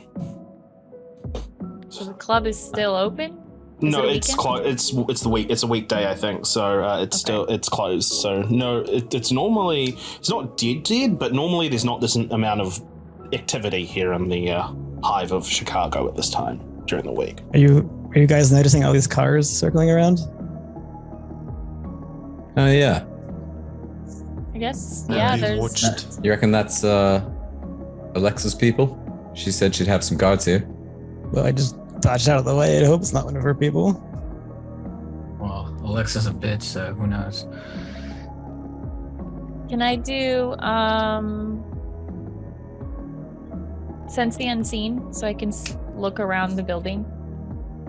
So the club is still open? No, it's closed. It's a weekday, I think. So it's closed. So no, it's not dead, but normally there's not this amount of activity here in the hive of Chicago at this time during the week. Are you guys noticing all these cars circling around? Oh yeah. I guess. Yeah, there's. You reckon that's Alexa's people? She said she'd have some guards here. Well, I just dodged out of the way. I hope it's not one of her people. Well, Alexa's a bitch, so who knows? Can I do sense the unseen so I can look around the building,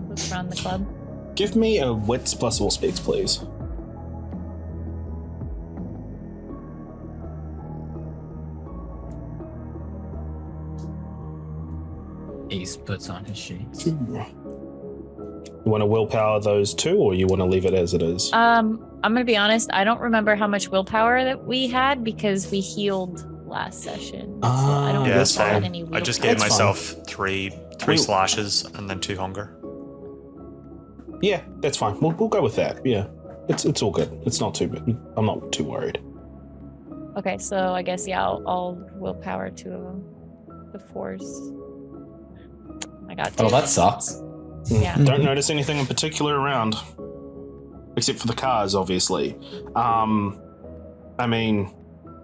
look around the club? Give me a wits plus all speaks, please. Ace puts on his shades. You want to willpower those 2, or you want to leave it as it is? I'm gonna be honest. I don't remember how much willpower that we had because we healed last session. So I don't Yeah, think that's I had fine. any willpower. I just gave That's myself three slashes and then 2 hunger. Yeah, that's fine. We'll go with that. Yeah, it's all good. It's not too bad. I'm not too worried. Okay, so I guess I'll willpower 2 of them. The 4s. I got 2. Oh, that sucks. Yeah. Don't notice anything in particular around, except for the cars, obviously. I mean,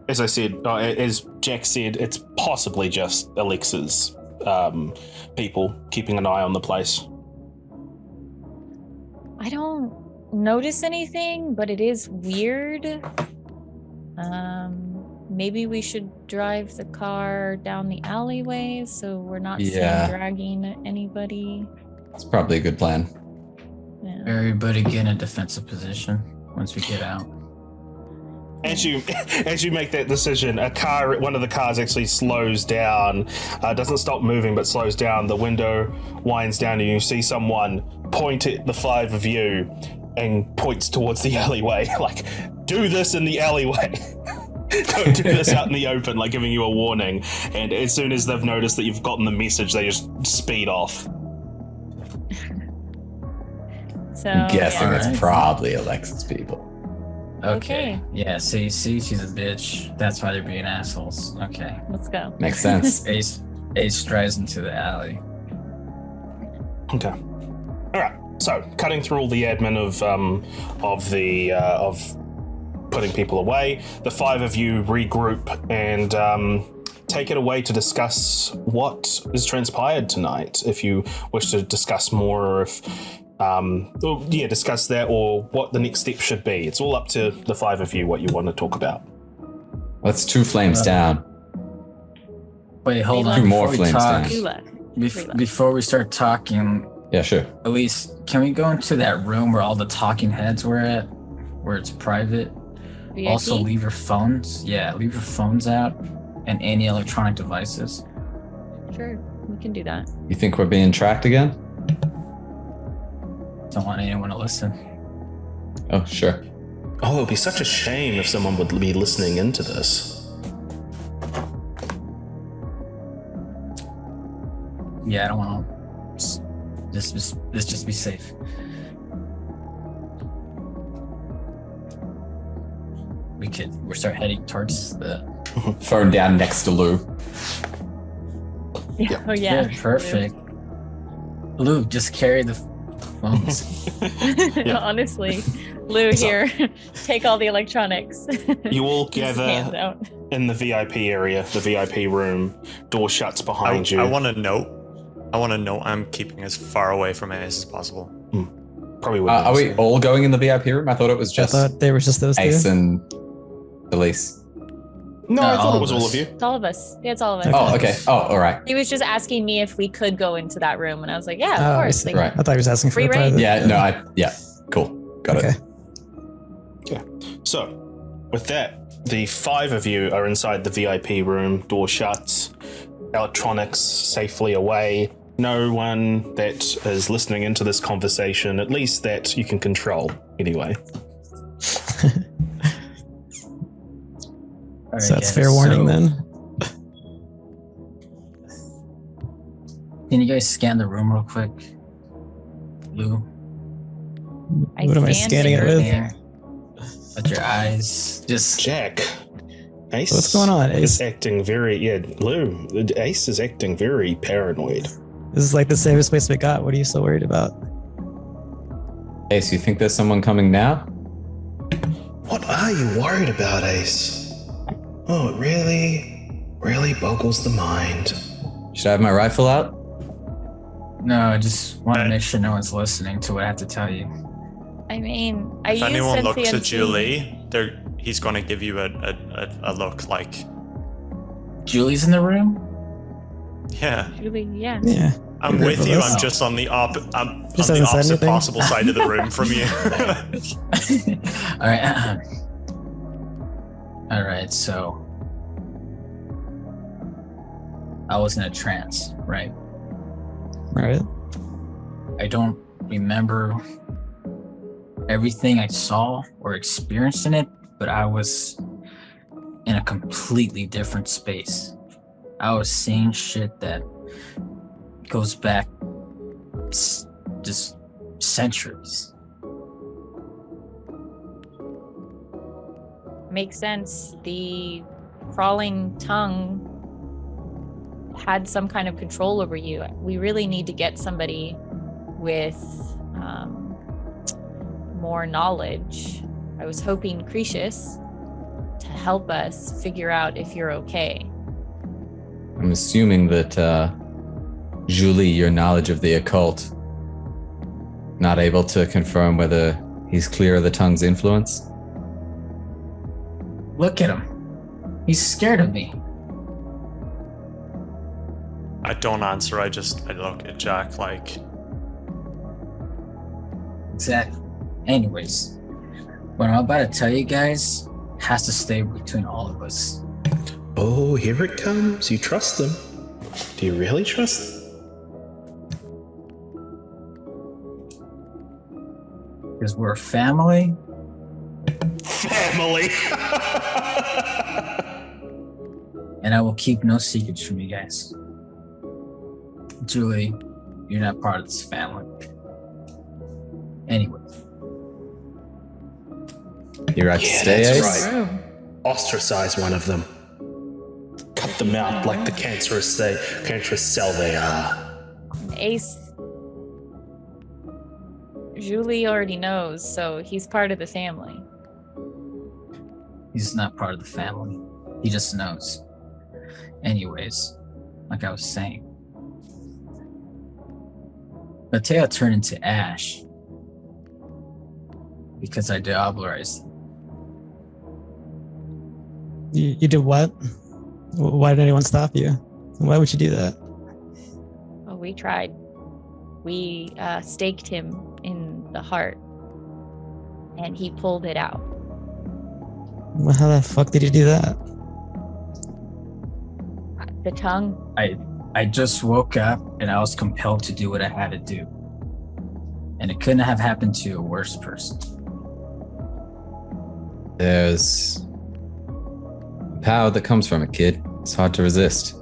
as I said, as Jack said, it's possibly just Alexa's people keeping an eye on the place. I don't notice anything, but it is weird. Maybe we should drive the car down the alleyway so we're not dragging anybody. It's probably a good plan. Yeah. Everybody get in a defensive position once we get out. As you make that decision, one of the cars actually slows down, doesn't stop moving, but slows down. The window winds down and you see someone point at the 5 of you and points towards the alleyway, like, do this in the alleyway. Don't do this out in the open, like giving you a warning. And as soon as they've noticed that you've gotten the message, they just speed off. So I'm guessing yeah. it's probably Alexis people. Okay. Yeah, see, she's a bitch. That's why they're being assholes. Okay. let's go. Makes sense. Ace strides into the alley. Okay. All right. So, cutting through all the admin of putting people away, the five of you regroup and take it away to discuss what is transpired tonight. If you wish to discuss more, or if discuss that, or what the next step should be. It's all up to the five of you what you want to talk about. Let's 2 flames down. Wait, hold Three on. left. More Before we flames talk, down. Two left. Three left. Before we start talking, Yeah, sure. Elise, can we go into that room where all the talking heads were at, where it's private? VIP? Also, leave your phones. Yeah, leave your phones out and any electronic devices. Sure, we can do that. You think we're being tracked again? Don't want anyone to listen. Oh, sure. Oh, it would be such a shame if someone would be listening into this. Yeah, I don't want to. Let's just be safe. We'll start heading towards the. Phone down next to Lou. Yeah. Oh yeah. Perfect. Lou, just carry the phones. Yeah. Honestly, Lou So- here, take all the electronics. You all Just hands gather out. in the VIP area, the VIP room. Door shuts behind you. I want to note I'm keeping as far away from Ace as possible. Probably would. Are we all going in the VIP room? I thought it was just I thought they were just those Ace two. and Elise. No, I No, thought all it was of all us. of you. It's all of us. Yeah, it's all of us. Oh, okay. Oh, all right. He was just asking me if we could go into that room, and I was like, yeah, Oh, of I course. see. Like, Right. I thought he was asking for Free the reign. private. Yeah, cool. Got Okay. it. So, with that, the five of you are inside the VIP room. Door shuts. Electronics safely away. No one that is listening into this conversation, at least that you can control, anyway. All So right, that's guys, fair warning so then. Can you guys scan the room real quick? Lou, What am I stand scanning it there. with? there. With your eyes. Just Jack. Ace What's going on, Ace? is acting very... Yeah, Lou. Ace is acting very paranoid. This is like the safest place we got. What are you so worried about? Ace, you think there's someone coming now? What are you worried about, Ace? Oh, it really boggles the mind. Should I have my rifle out? no, I just want to make sure no one's listening to what I have to tell you. I mean, I If use anyone looks at sentience. Julie, he's going to give you a look like, Julie's in the room? yeah, Julie, yeah. Yeah. I'm You're with with you. us? I'm just on the I'm Just on the hasn't said opposite anything? possible side of the room from you. All right. All right, so I was in a trance, right? Right. I don't remember everything I saw or experienced in it, but I was in a completely different space. I was seeing shit that goes back just centuries. Makes sense. The crawling tongue had some kind of control over you. We really need to get somebody with more knowledge. I was hoping Cretius to help us figure out if you're okay. I'm assuming that, Julie, your knowledge of the occult, not able to confirm whether he's clear of the tongue's influence? Look at him. He's scared of me. I don't answer. I look at Jack like, Exactly. Anyways, what I'm about to tell you guys has to stay between all of us. Oh, here it comes. You trust them. Do you really trust them? Because we're a family family. And I will keep no secrets from you guys. Julie, you're not part of this family. Anyway. You're right to Yeah, stay, that's Ace? right. Room. Ostracize one of them. Cut them out like the cancerous cell they are. Ace. Julie already knows, so he's part of the family. He's not part of the family. He just knows. Anyways, like I was saying. Mateo turned into ash because I diablerized him. You did what? Why did anyone stop you? Why would you do that? Well, we tried. We staked him in the heart, and he pulled it out. Well, how the fuck did you do that? The tongue. I just woke up and I was compelled to do what I had to do. And it couldn't have happened to a worse person. There's power that comes from it, kid. It's hard to resist.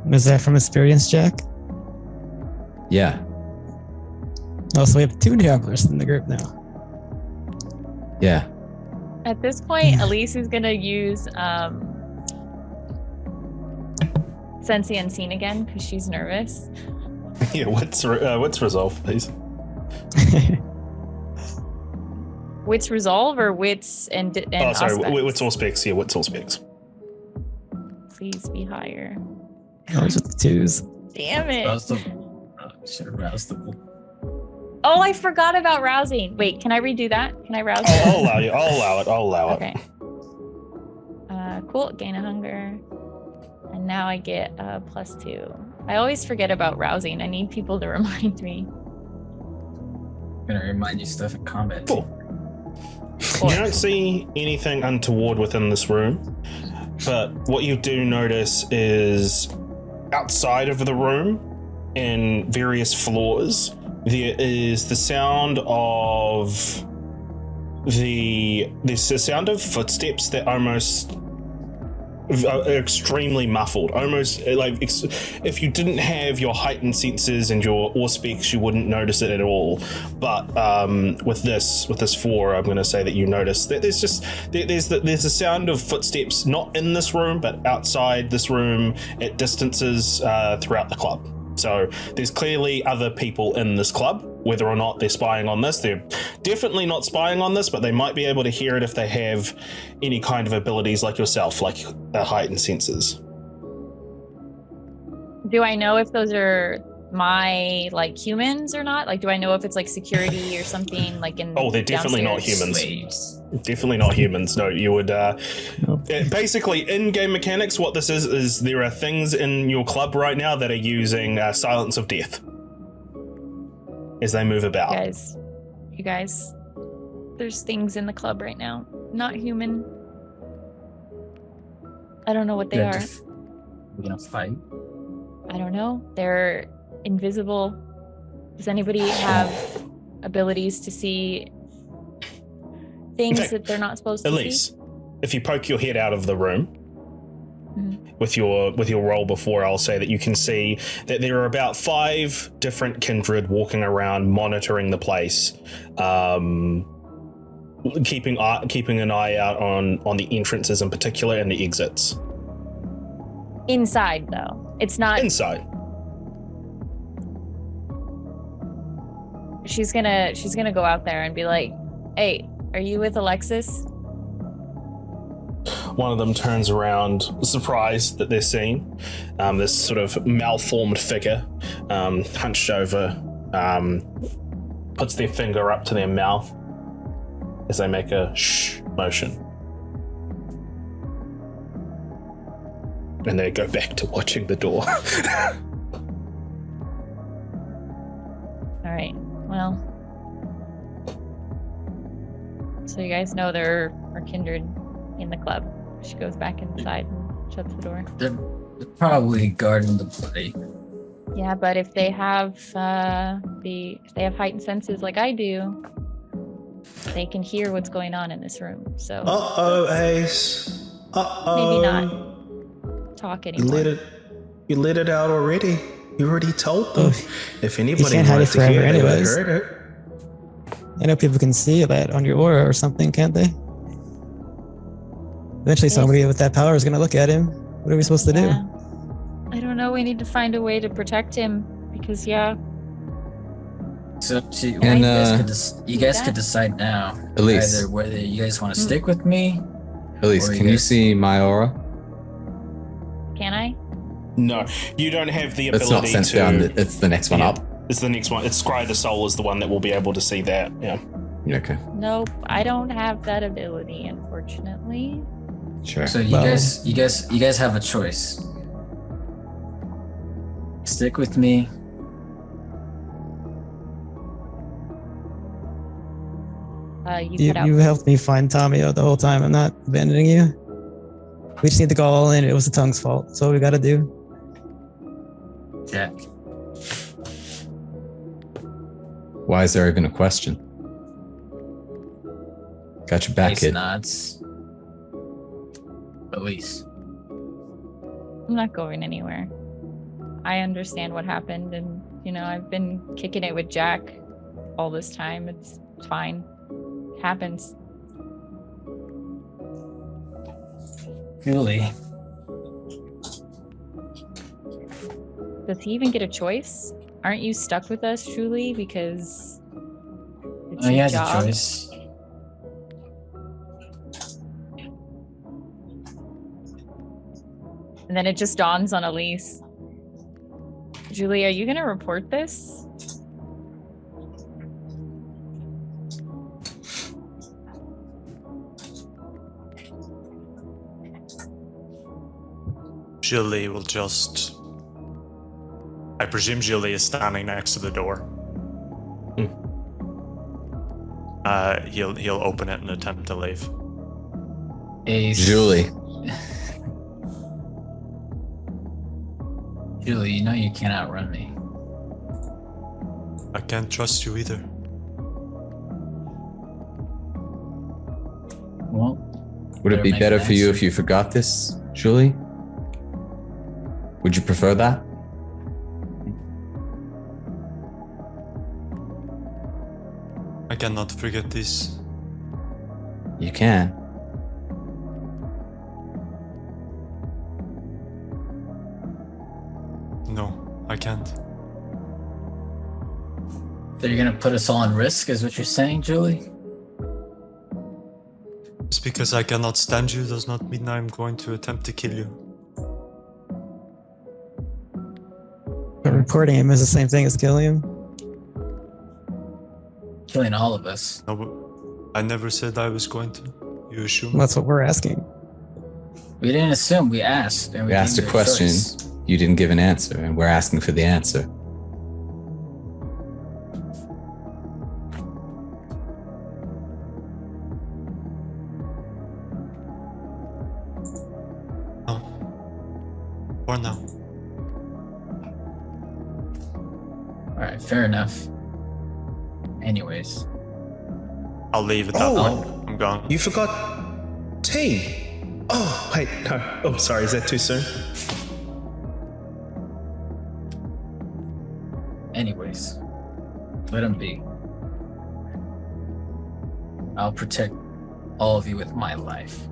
Was that from experience, Jack? Yeah. Oh, so we have 2 gamblers in the group now. Yeah. At this point, Elise is gonna use Sense the Unseen again because she's nervous. Yeah, what's resolve, please? Wits resolve or wits and Oh, sorry, aspects? what's all specs? Yeah, what's all specs? Please be higher. Oh, it's just the 2s. Damn it! Should have roused the Oh, I forgot about rousing. Wait, can I redo that? Can I rouse? I'll allow you. I'll allow it. I'll allow it. Okay. Cool. Gain a hunger. And now I get +2. I always forget about rousing. I need people to remind me. I'm gonna remind you stuff in combat. Cool. You don't see anything untoward within this room, but what you do notice is outside of the room, in various floors, there is the sound of there's the sound of footsteps that almost are extremely muffled, almost like if you didn't have your heightened senses and your auspex, you wouldn't notice it at all. But with this 4, I'm going to say that you notice that there's a sound of footsteps not in this room but outside this room at distances throughout the club. So there's clearly other people in this club. Whether or not they're spying on this, they're definitely not spying on this, but they might be able to hear it if they have any kind of abilities like yourself, like heightened senses. Do I know if those are my humans or not? Like, do I know if it's like security or something like in? Oh, they're definitely not downstairs? humans. Definitely not humans. No, you would. Basically, in-game mechanics, what this is there are things in your club right now that are using silence of death as they move about. You guys, there's things in the club right now. Not human. I don't know what they are. We're gonna fight. I don't know. They're invisible. Does anybody have abilities to see things that they're not supposed to Elise, see? if you poke your head out of the room, Mhm. with your roll before, I'll say that you can see that there are about 5 different kindred walking around monitoring the place, keeping an eye out on the entrances in particular and the exits. Inside, though. It's not. Inside. She's gonna go out there and be like, "Hey, are you with Alexis?" One of them turns around, surprised that they're seen. This sort of malformed figure, hunched over, puts their finger up to their mouth as they make a shh motion. And they go back to watching the door. All right. Well, so you guys know there are kindred in the club. She goes back inside and shuts the door. They're probably guarding the body. Yeah, but if they have heightened senses like I do, They can hear what's going on in this room. So Uh-oh, Ace. Uh-oh. maybe not talk You anymore. let it out already. You already told them. If anybody can't hide wanted it to hear, forever they would anyways. heard it. I know people can see that on your aura or something, can't they? Eventually, Yes. somebody with that power is going to look at him. What are we supposed to do? Yeah. I don't know. We need to find a way to protect him because, yeah. So to you, And, you guys could decide now Elise. either whether you guys want to stick with me. Elise, Or you can you guys- see my aura? Can I? No, you don't have the It's not ability sent to. down. It's the next one Yeah. up. It's the next one. It's Scry the Soul is the one that will be able to see that. Yeah. Okay, Nope. I don't have that ability, unfortunately. sure. So you Well- guys have a choice. Stick with me. You cut out. You helped me find Tamio the whole time. I'm not abandoning you. We just need to go all in. It was the tongue's fault. That's all we got to do. Jack. Why is there even a question? Got your back, Ace kid. nods. Elise. I'm not going anywhere. I understand what happened, and I've been kicking it with Jack all this time. It's fine. It happens. Julie. Does he even get a choice? Aren't you stuck with us, truly? Because it's He your has job. a choice. And then it just dawns on Elise. Julie, are you going to report this? Julie will just. I presume Julie is standing next to the door. He'll open it and attempt to leave. Ace. Julie. Julie, you know you can't outrun me. I can't trust you either. Well, Would it better be make better an for you answer. if you forgot this, Julie? Would you prefer that? I cannot forget this. You can. No, I can't. So you're gonna put us all in risk, is what you're saying, Julie? Just because I cannot stand you does not mean I'm going to attempt to kill you. But reporting him is the same thing as killing him. Killing all of us. No, but I never said I was going to. You assume? That's what we're asking. We didn't assume, we asked. And We asked a gave you question, choice. you didn't give an answer, and we're asking for the answer. No. For now. Alright, fair enough. Anyways. I'll leave at that Oh. point. I'm gone. You forgot T. Oh, wait, no. Oh, sorry, is that too soon? Anyways. Let him be. I'll protect all of you with my life.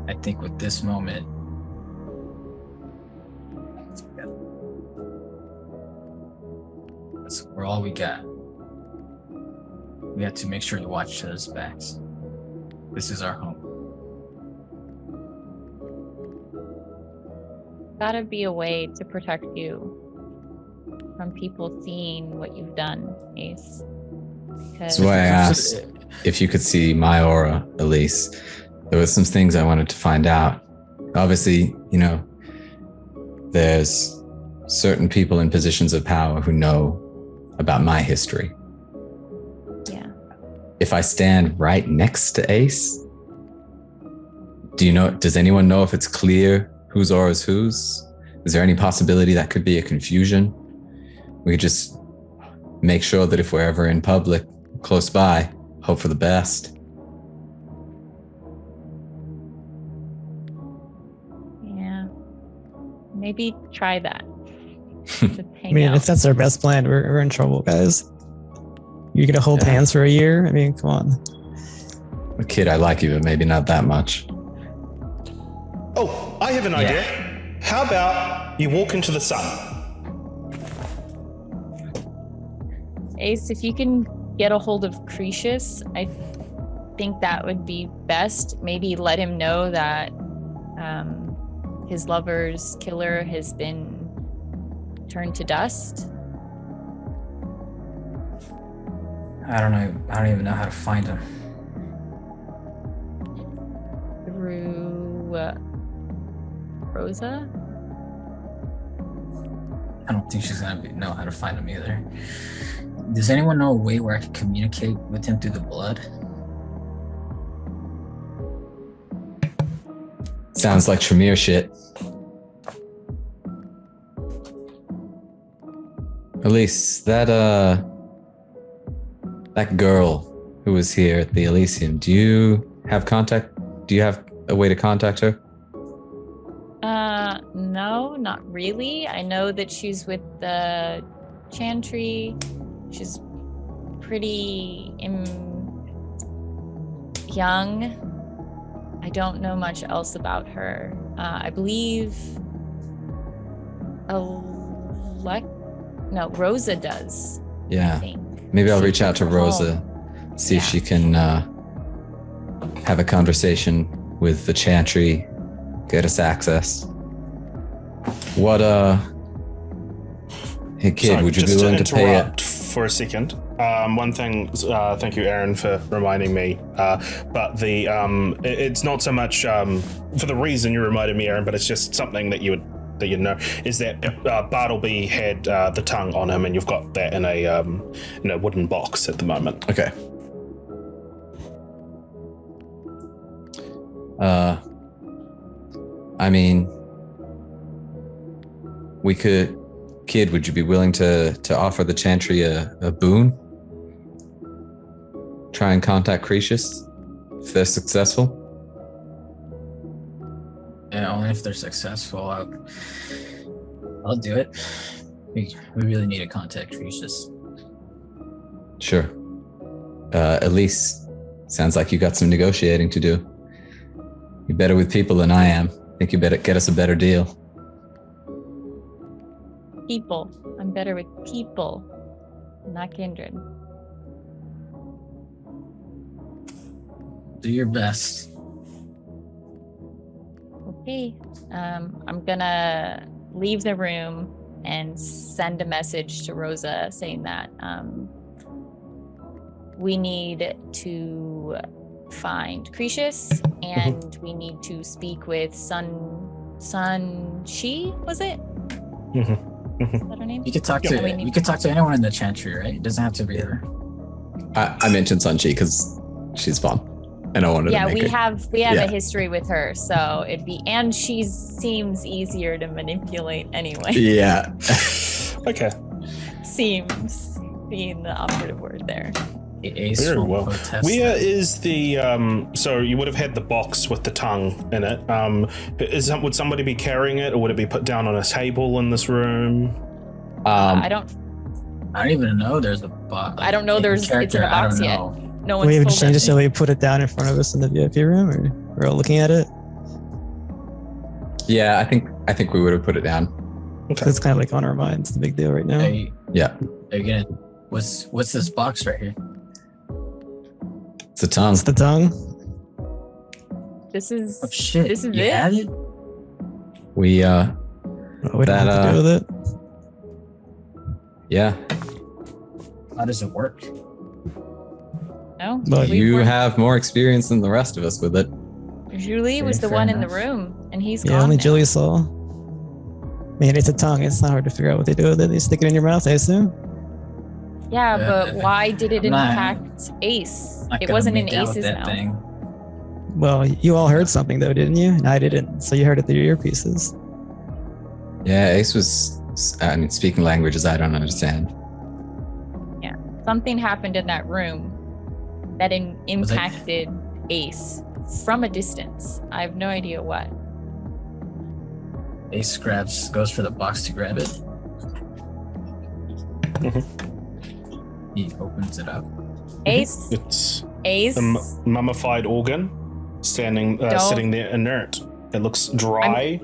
I think with this moment, we're all we got. We have to make sure to watch each other's backs. This is our home. Gotta be a way to protect you from people seeing what you've done, Ace. Because That's why I asked if you could see my aura, Elise. There were some things I wanted to find out. Obviously, there's certain people in positions of power who know about my history. yeah. If I stand right next to Ace, does anyone know if it's clear whose aura is whose? Is there any possibility that could be a confusion? We could just make sure that if we're ever in public close by, hope for the best. Yeah. Maybe try that. I mean, if that's our best plan, we're in trouble, guys. You're gonna hold hands for a year? I mean, come on. Kid, I like you, but maybe not that much. Oh, I have an idea. How about you walk into the sun? Ace, if you can get a hold of Cretius, I think that would be best. Maybe let him know that his lover's killer has been turned to dust. I don't know. I don't even know how to find him. Through Rosa? I don't think she's gonna know how to find him either. Does anyone know a way where I can communicate with him through the blood? Sounds like Tremere shit. Elise, that girl who was here at the Elysium, do you have a way to contact her? No, not really. I know that she's with the Chantry. She's pretty young. I don't know much else about her. I believe Rosa does. Yeah. I think. Maybe I'll reach out to Rosa, see if she can have a conversation with the Chantry, get us access. What, hey kid, Sorry, would you be just willing to pay interrupt for a second? One thing, thank you, Aaron, for reminding me. But it's not so much for the reason you reminded me, Aaron, but it's just something that you know, is that Bartleby had the tongue on him, and you've got that in a wooden box at the moment. Okay. I mean, we could, kid, would you be willing to offer the Chantry a boon? Try and contact Cretius if they're successful? Yeah, only if they're successful. I'll do it. We really need to contact Cretius. Sure. Elise, sounds like you got some negotiating to do. You're better with people than I am. Think you better get us a better deal. People. I'm better with people, not kindred. Do your best. Okay. I'm gonna leave the room and send a message to Rosa saying that we need to find Cretius and we need to speak with Sun Shi, was it? Is that her name? You could talk to anyone in the Chantry, right? It doesn't have to be her. I mentioned Sunchi because she's fun, and I wanted to make we it. have a history with her, so it'd be, and she seems easier to manipulate anyway. Yeah. Okay. Seems being the operative word there. Ace Very will well. protest Where that. is the so you would have had the box with the tongue in it. Would somebody be carrying it, or would it be put down on a table in this room? I don't even know there's a box. I don't know it's in a box yet. No one's We would told change it us. so we put it down in front of us in the VIP room, or we're all looking at it. Yeah, I think we would have put it down. Okay. It's kind of like on our minds. It's a big deal right now. Yeah. Are you gonna? What's this box right here? It's a tongue. It's the tongue. This is Oh shit! This is you it? had it? We We don't That, have to do with it. yeah. How does it work? No. But You have more experience than the rest of us with it. Julie was the Fair one enough. in the room, and he's Yeah, gone. only now. Julie saw. Man, it's a tongue. It's not hard to figure out what they do with it. They stick it in your mouth, I assume. Yeah, but why did it I'm not- impact Ace? Not It gonna wasn't in make out with Ace's that mouth. thing. Well, you all heard something though, didn't you? And I didn't. So you heard it through your earpieces. Yeah, Ace was speaking languages I don't understand. Something happened in that room. that impacted Ace from a distance. I have no idea what. Ace goes for the box to grab it. He opens it up. Ace. It's Ace. a mummified organ sitting there inert. It looks dry.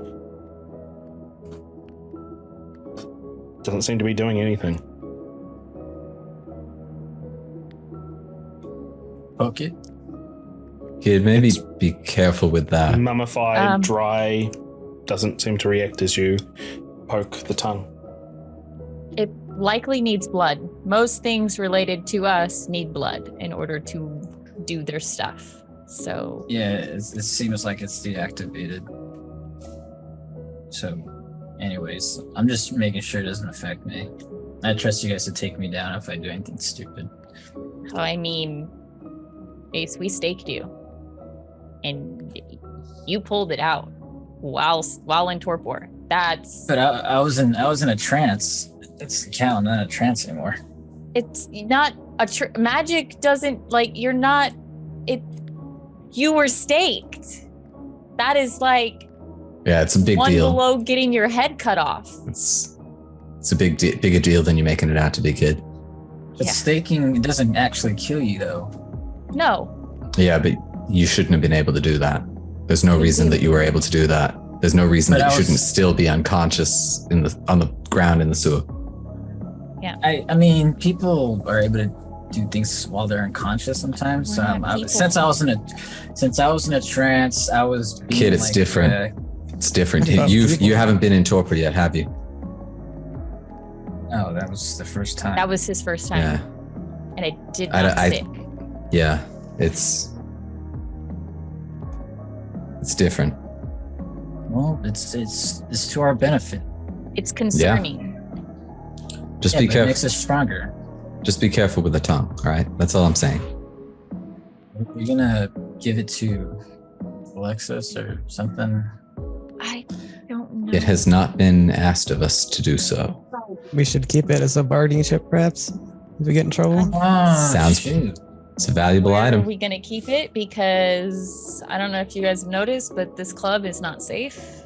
Doesn't seem to be doing anything. Poke it. Kid, maybe be careful with that. Mummified, dry, doesn't seem to react as you poke the tongue. It likely needs blood. Most things related to us need blood in order to do their stuff. So Yeah, it seems like it's deactivated. So, anyways, I'm just making sure it doesn't affect me. I trust you guys to take me down if I do anything stupid. I mean, Ace, we staked you, and you pulled it out while in torpor. That's. But I was in a trance. It's count. I'm not in a trance anymore. It's not a magic doesn't like you're not. It. You were staked. That is like. Yeah, it's a big one deal. below getting your head cut off. It's a bigger deal than you're making it out to be, kid. But Yeah. staking doesn't actually kill you, though. No. Yeah, but you shouldn't have been able to do that. There's no reason that you were able to do that. There's no reason But that I you was- shouldn't still be unconscious on the ground in the sewer. I mean, people are able to do things while they're unconscious sometimes. We're not people. Since I was in a trance, I was being Kid, it's different. It's different. You haven't been in torpor yet, have you? No, that was the first time. That was his first time, Yeah. and it did not stick. Yeah. It's different. Well, it's to our benefit. It's concerning. Just Yeah, be but it careful. makes us stronger. Just be careful with the tongue, all right? That's all I'm saying. We're gonna give it to Alexis or something. I don't know. It has not been asked of us to do so. We should keep it as a bargaining chip, perhaps, if we get in trouble. Sounds- shoot. It's a valuable Where item. are we gonna keep it? Because I don't know if you guys have noticed, but this club is not safe.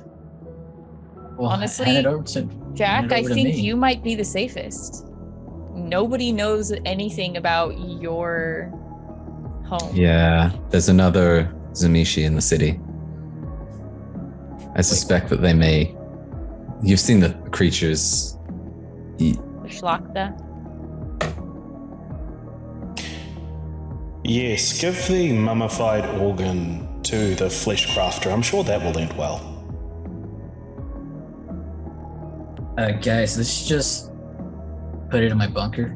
Well, Honestly, hand it over to Jack, hand it I over to think me. you might be the safest. Nobody knows anything about your home. Yeah, there's another Zamishi in the city. I suspect that they may. You've seen the creatures. The Shlachta. Yes, give the mummified organ to the flesh crafter. I'm sure that will end well. Guys, let's just put it in my bunker.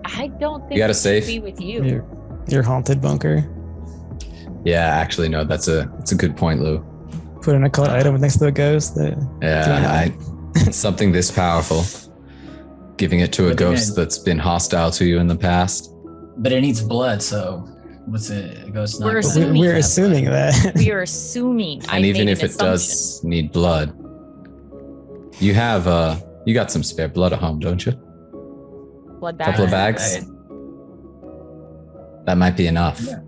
I don't think You got a it should safe? be with you. Your haunted bunker. Yeah, actually, no. That's a good point, Lou. Put in a cult item next to a ghost. Yeah, something this powerful. Giving it to a But then- ghost that's been hostile to you in the past. But it needs blood, so what's it? A ghost not We're blood. assuming We're that. assuming that. We are assuming. I And even made if an it does need blood, you have you got some spare blood at home, don't you? blood Couple of bags. bags. That might be enough. Yeah.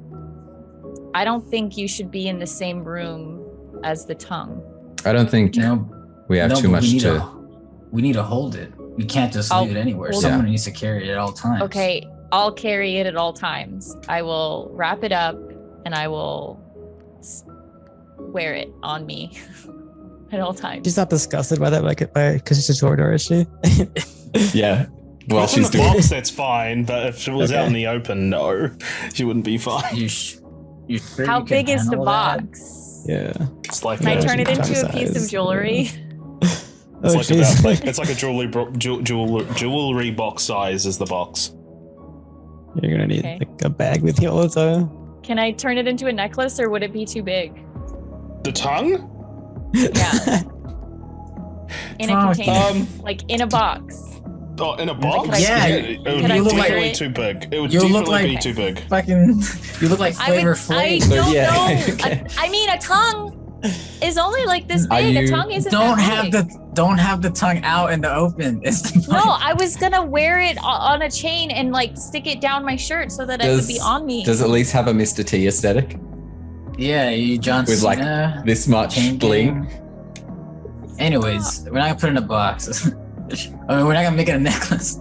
I don't think you should be in the same room as the tongue. I don't think No, we have no, too but much to. we need to hold it. We can't just I'll leave it anywhere. hold Someone it. needs to carry it at all times. Okay, I'll carry it at all times. I will wrap it up and I will wear it on me at all times. She's not disgusted by that, because she's a Jordor, is she? Yeah. Well, If it's in she's the doing. box, that's fine. But if it was out Okay. in the open, no, she wouldn't be fine. You sure How you can big is the handle that? box? Yeah. It's like Can I Yeah, turn it she's into a piece of size. jewelry? It's Oh, like jeez. it's like a jewelry box size is the box. You're gonna need Okay. like a bag with you all the time. Can I turn it into a necklace or would it be too big? The tongue? Yeah. In a Fuck. container. Like in a box. Oh, in a box? Could I- Yeah, it would could I be figure definitely it? too big. It would You'll look definitely be like- too big. Fucking, you look like I Flavor would, I Flav. don't Yeah, know. okay. I mean a tongue. is only like this Are big. A you- tongue isn't Don't that have big. don't have the tongue out in the open. It's the No, point. I was gonna wear it on a chain and like stick it down my shirt so that it could be on me. Does at least have a Mr. T aesthetic Yeah, you John with like Cena. this much chain bling? gang. Anyways, we're not gonna put it in a box. I mean, we're not gonna make it a necklace.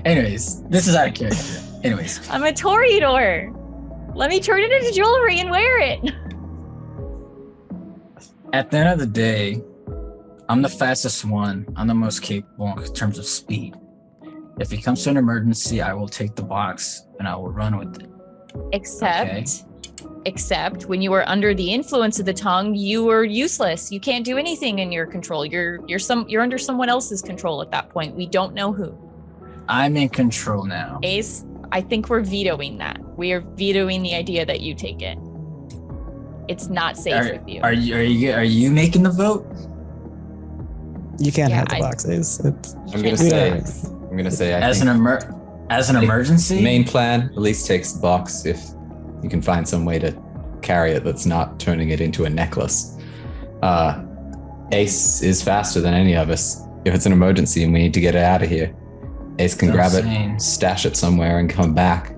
Anyways, this is out of character. Anyways, I'm a Toreador. Let me turn it into jewelry and wear it. at the end of the day, I'm the fastest one. I'm the most capable in terms of speed. If it comes to an emergency, I will take the box and I will run with it. Except when you were under the influence of the tongue, you were useless. You can't do anything in your control. You're under someone else's control at that point. We don't know who. I'm in control now. Ace, I think we're vetoing that. We are vetoing the idea that you take it. It's not safe with you. Are you making the vote? You can't Yeah, have the box, Ace. It's, I'm gonna say I As think an emergency? main plan at least takes the box if you can find some way to carry it that's not turning it into a necklace. Ace is faster than any of us. If it's an emergency and we need to get it out of here, Ace can grab Insane. it, stash it somewhere, and come back.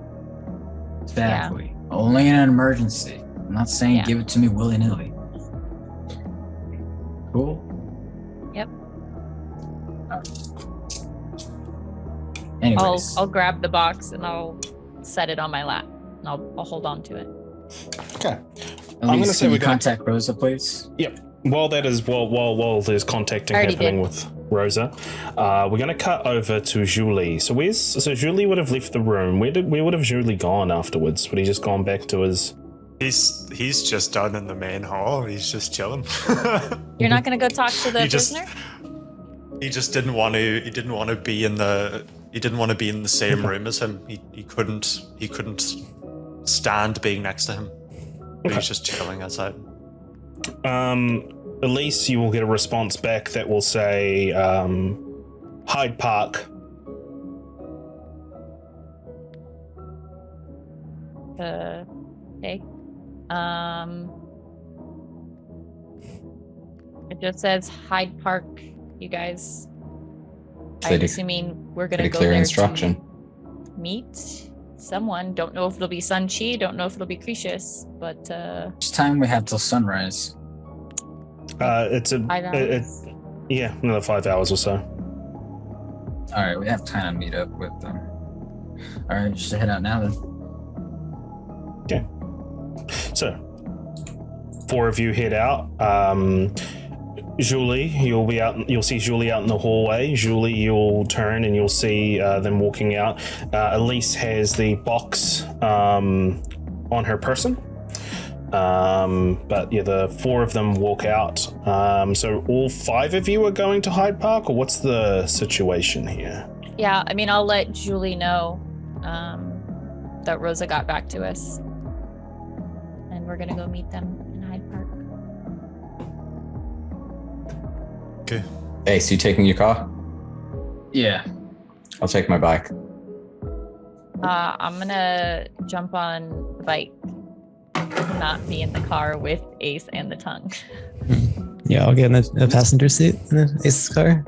Exactly. Only in an emergency. I'm not saying Yeah. give it to me willy-nilly. Cool. Yep. Anyways, I'll grab the box and I'll set it on my lap and I'll hold on to it. Okay. I'm gonna say we're gonna- contact Rosa, please. Yep. While there's contacting Already happening did. with Rosa, we're gonna cut over to Julie. So Julie would have left the room. Where would have Julie gone afterwards? Would he just gone back to his? He's just down in the main hall. He's just chilling. You're not gonna go talk to the He just- prisoner? He just didn't want to. He didn't want to be in the. He didn't want to be in the same room as him. He couldn't. He couldn't stand being next to him. But Okay. he's just chilling outside. At least you will get a response back that will say Hyde Park. Okay. It just says Hyde Park, you guys. I'm Pretty- assuming we're gonna Pretty go clear there instruction. to meet someone. Don't know if it'll be Sun Chi, don't know if it'll be Cretius, but It's time we have till sunrise. It's a. 5 hours. Yeah, another 5 hours or so. All right, we have time to meet up with them. All right, just head out now then. So, 4 of you head out. Julie, you'll be out. You'll see Julie out in the hallway. Julie, you'll turn and you'll see them walking out. Elise has the box on her person. But yeah, the 4 of them walk out. So all 5 of you are going to Hyde Park, or what's the situation here? yeah, I mean I'll let Julie know that Rosa got back to us. And we're gonna go meet them in Hyde Park. Okay. Ace, you taking your car? Yeah. I'll take my bike. I'm gonna jump on the bike, not be in the car with Ace and the tongue. yeah, I'll get in the passenger seat in the Ace's car.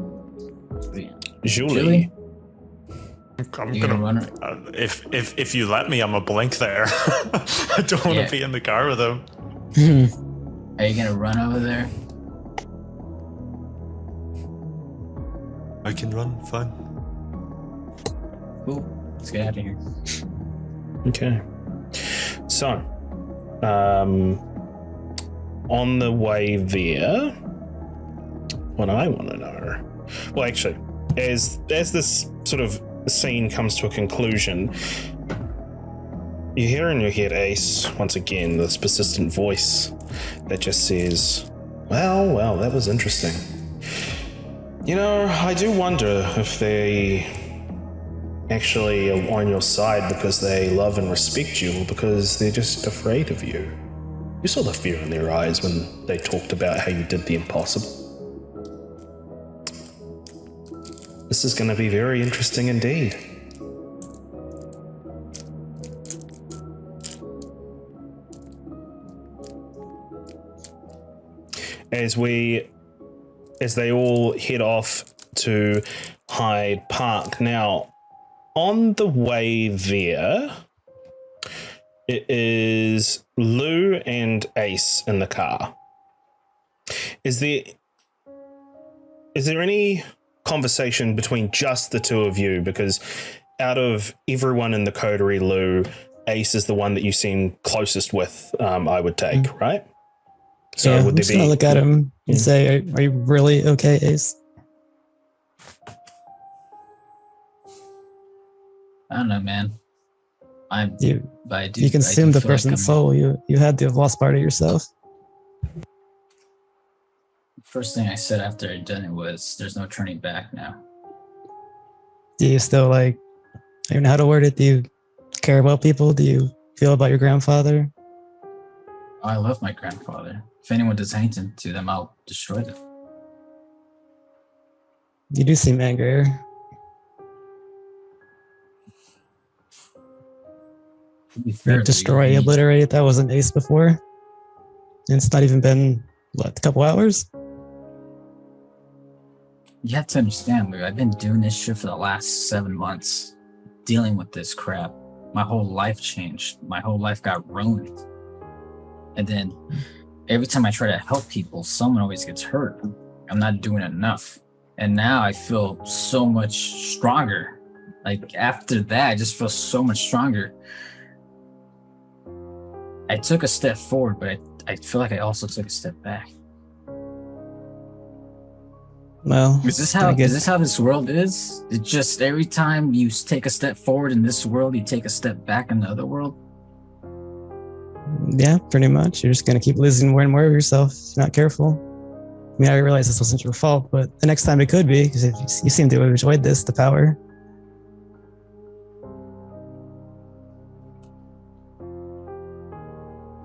Julie. I'm You gonna. gonna If you let me, I'm a blink there. I don't want to Yeah. be in the car with him. Are you gonna run over there? I can run. Fine. Cool. Let's get out of here. Okay. So, on the way there, what I want to know. Well, actually, as this sort of scene comes to a conclusion, you hear in your head, Ace, once again, this persistent voice that just says, well, that was interesting. You know, I do wonder if they actually are on your side because they love and respect you, or because they're just afraid of you. You saw the fear in their eyes when they talked about how you did the impossible. This is going to be very interesting indeed. as they all head off to Hyde Park. Now, on the way there, it is Lou and Ace in the car. Is there any conversation between just the two of you? Because out of everyone in the coterie, Lou, Ace is the one that you seem closest with, I would take, right? So yeah, would I'm there just gonna look at him and say, are you really okay, Ace? I don't know, man. You consumed the feel like person's soul. You had to have lost part of yourself. First thing I said after I'd done it was, "There's no turning back now." Do you still I don't know how to word it. Do you care about people? Do you feel about your grandfather? Oh, I love my grandfather. If anyone does anything to them, I'll destroy them. You do seem angry. Destroy, obliterate. That wasn't Ace before. And it's not even been, a couple hours? You have to understand, Lou, I've been doing this shit for the last 7 months, dealing with this crap. My whole life changed. My whole life got ruined. And then every time I try to help people, someone always gets hurt. I'm not doing enough. And now I feel so much stronger. After that, I just feel so much stronger. I took a step forward, but I feel like I also took a step back. Well, is this how this world is? It's just every time you take a step forward in this world, you take a step back in the other world? Yeah, pretty much. You're just going to keep losing more and more of yourself if you're not careful. I mean, I realize this wasn't your fault, but the next time it could be, because you seem to have enjoyed the power.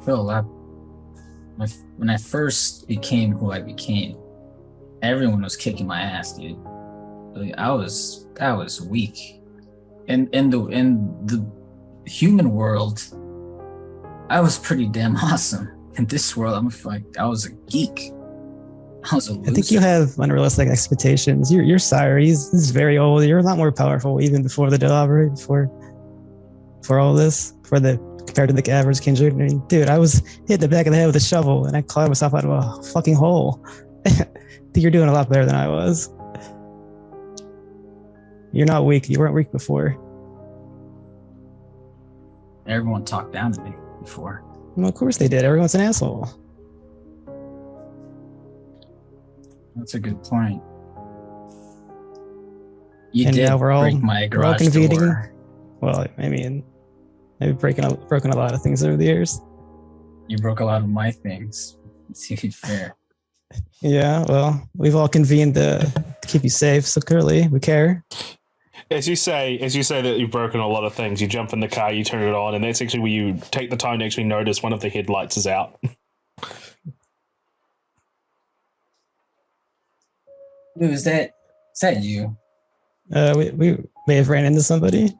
Phil, when I first became who I became, everyone was kicking my ass, dude. I was weak. In the human world, I was pretty damn awesome. In this world, I was a geek. I was a loser. I think you have unrealistic expectations. Your sire, he's very old. You're a lot more powerful even before the delivery, before all this, compared to the average Kindred. I mean, dude, I was hit in the back of the head with a shovel and I clawed myself out of a fucking hole. I think you're doing a lot better than I was. You're not weak. You weren't weak before. Everyone talked down to me before. Well, of course they did. Everyone's an asshole. That's a good point. You and did now we're all break my garage door. Well, I mean, I've broken a lot of things over the years. You broke a lot of my things. To be fair. Yeah, well, we've all convened to keep you safe, so clearly we care. As you say that you've broken a lot of things, you jump in the car, you turn it on, and that's actually where you take the time to actually notice one of the headlights is out. Is that you? We may have ran into somebody.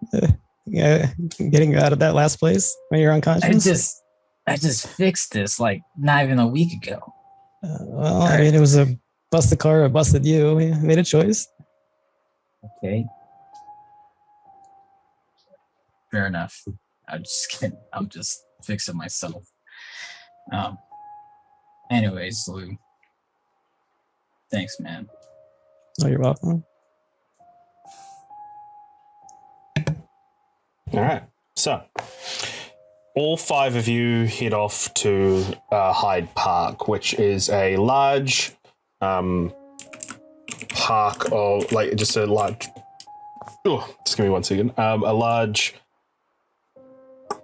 Getting out of that last place when you're unconscious. I just fixed this not even a week ago. Well, I mean, it was a busted car, or busted you. We made a choice. Okay. Fair enough. I'm just kidding. I'll just fix it myself. Anyways, Lou. Thanks, man. Oh, you're welcome. All right. So, all 5 of you head off to Hyde Park, which is a large park of just a large. Oh, just give me 1 second. A large. Give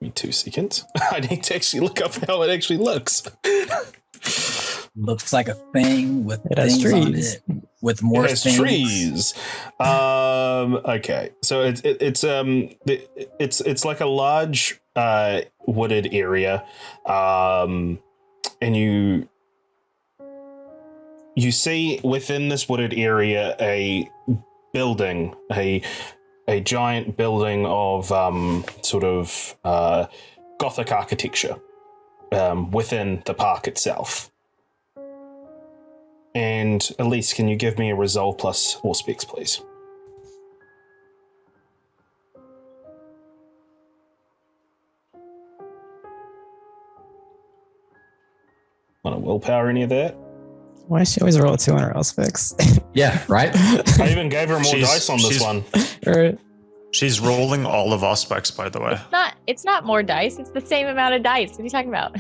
me 2 seconds. I need to actually look up how it actually looks. Looks like a thing with things trees on it. With more it has things. trees. Okay, so it's like a large wooded area, and you see within this wooded area a building, a giant building of sort of Gothic architecture within the park itself. And Elise, can you give me a resolve plus or specs, please? Want to willpower any of that? Why does she always roll a 2 on her Auspex? Yeah, right? I even gave her more She's- dice on this she's- one. Right. She's rolling all of Auspex, by the way. It's not more dice. It's the same amount of dice. What are you talking about?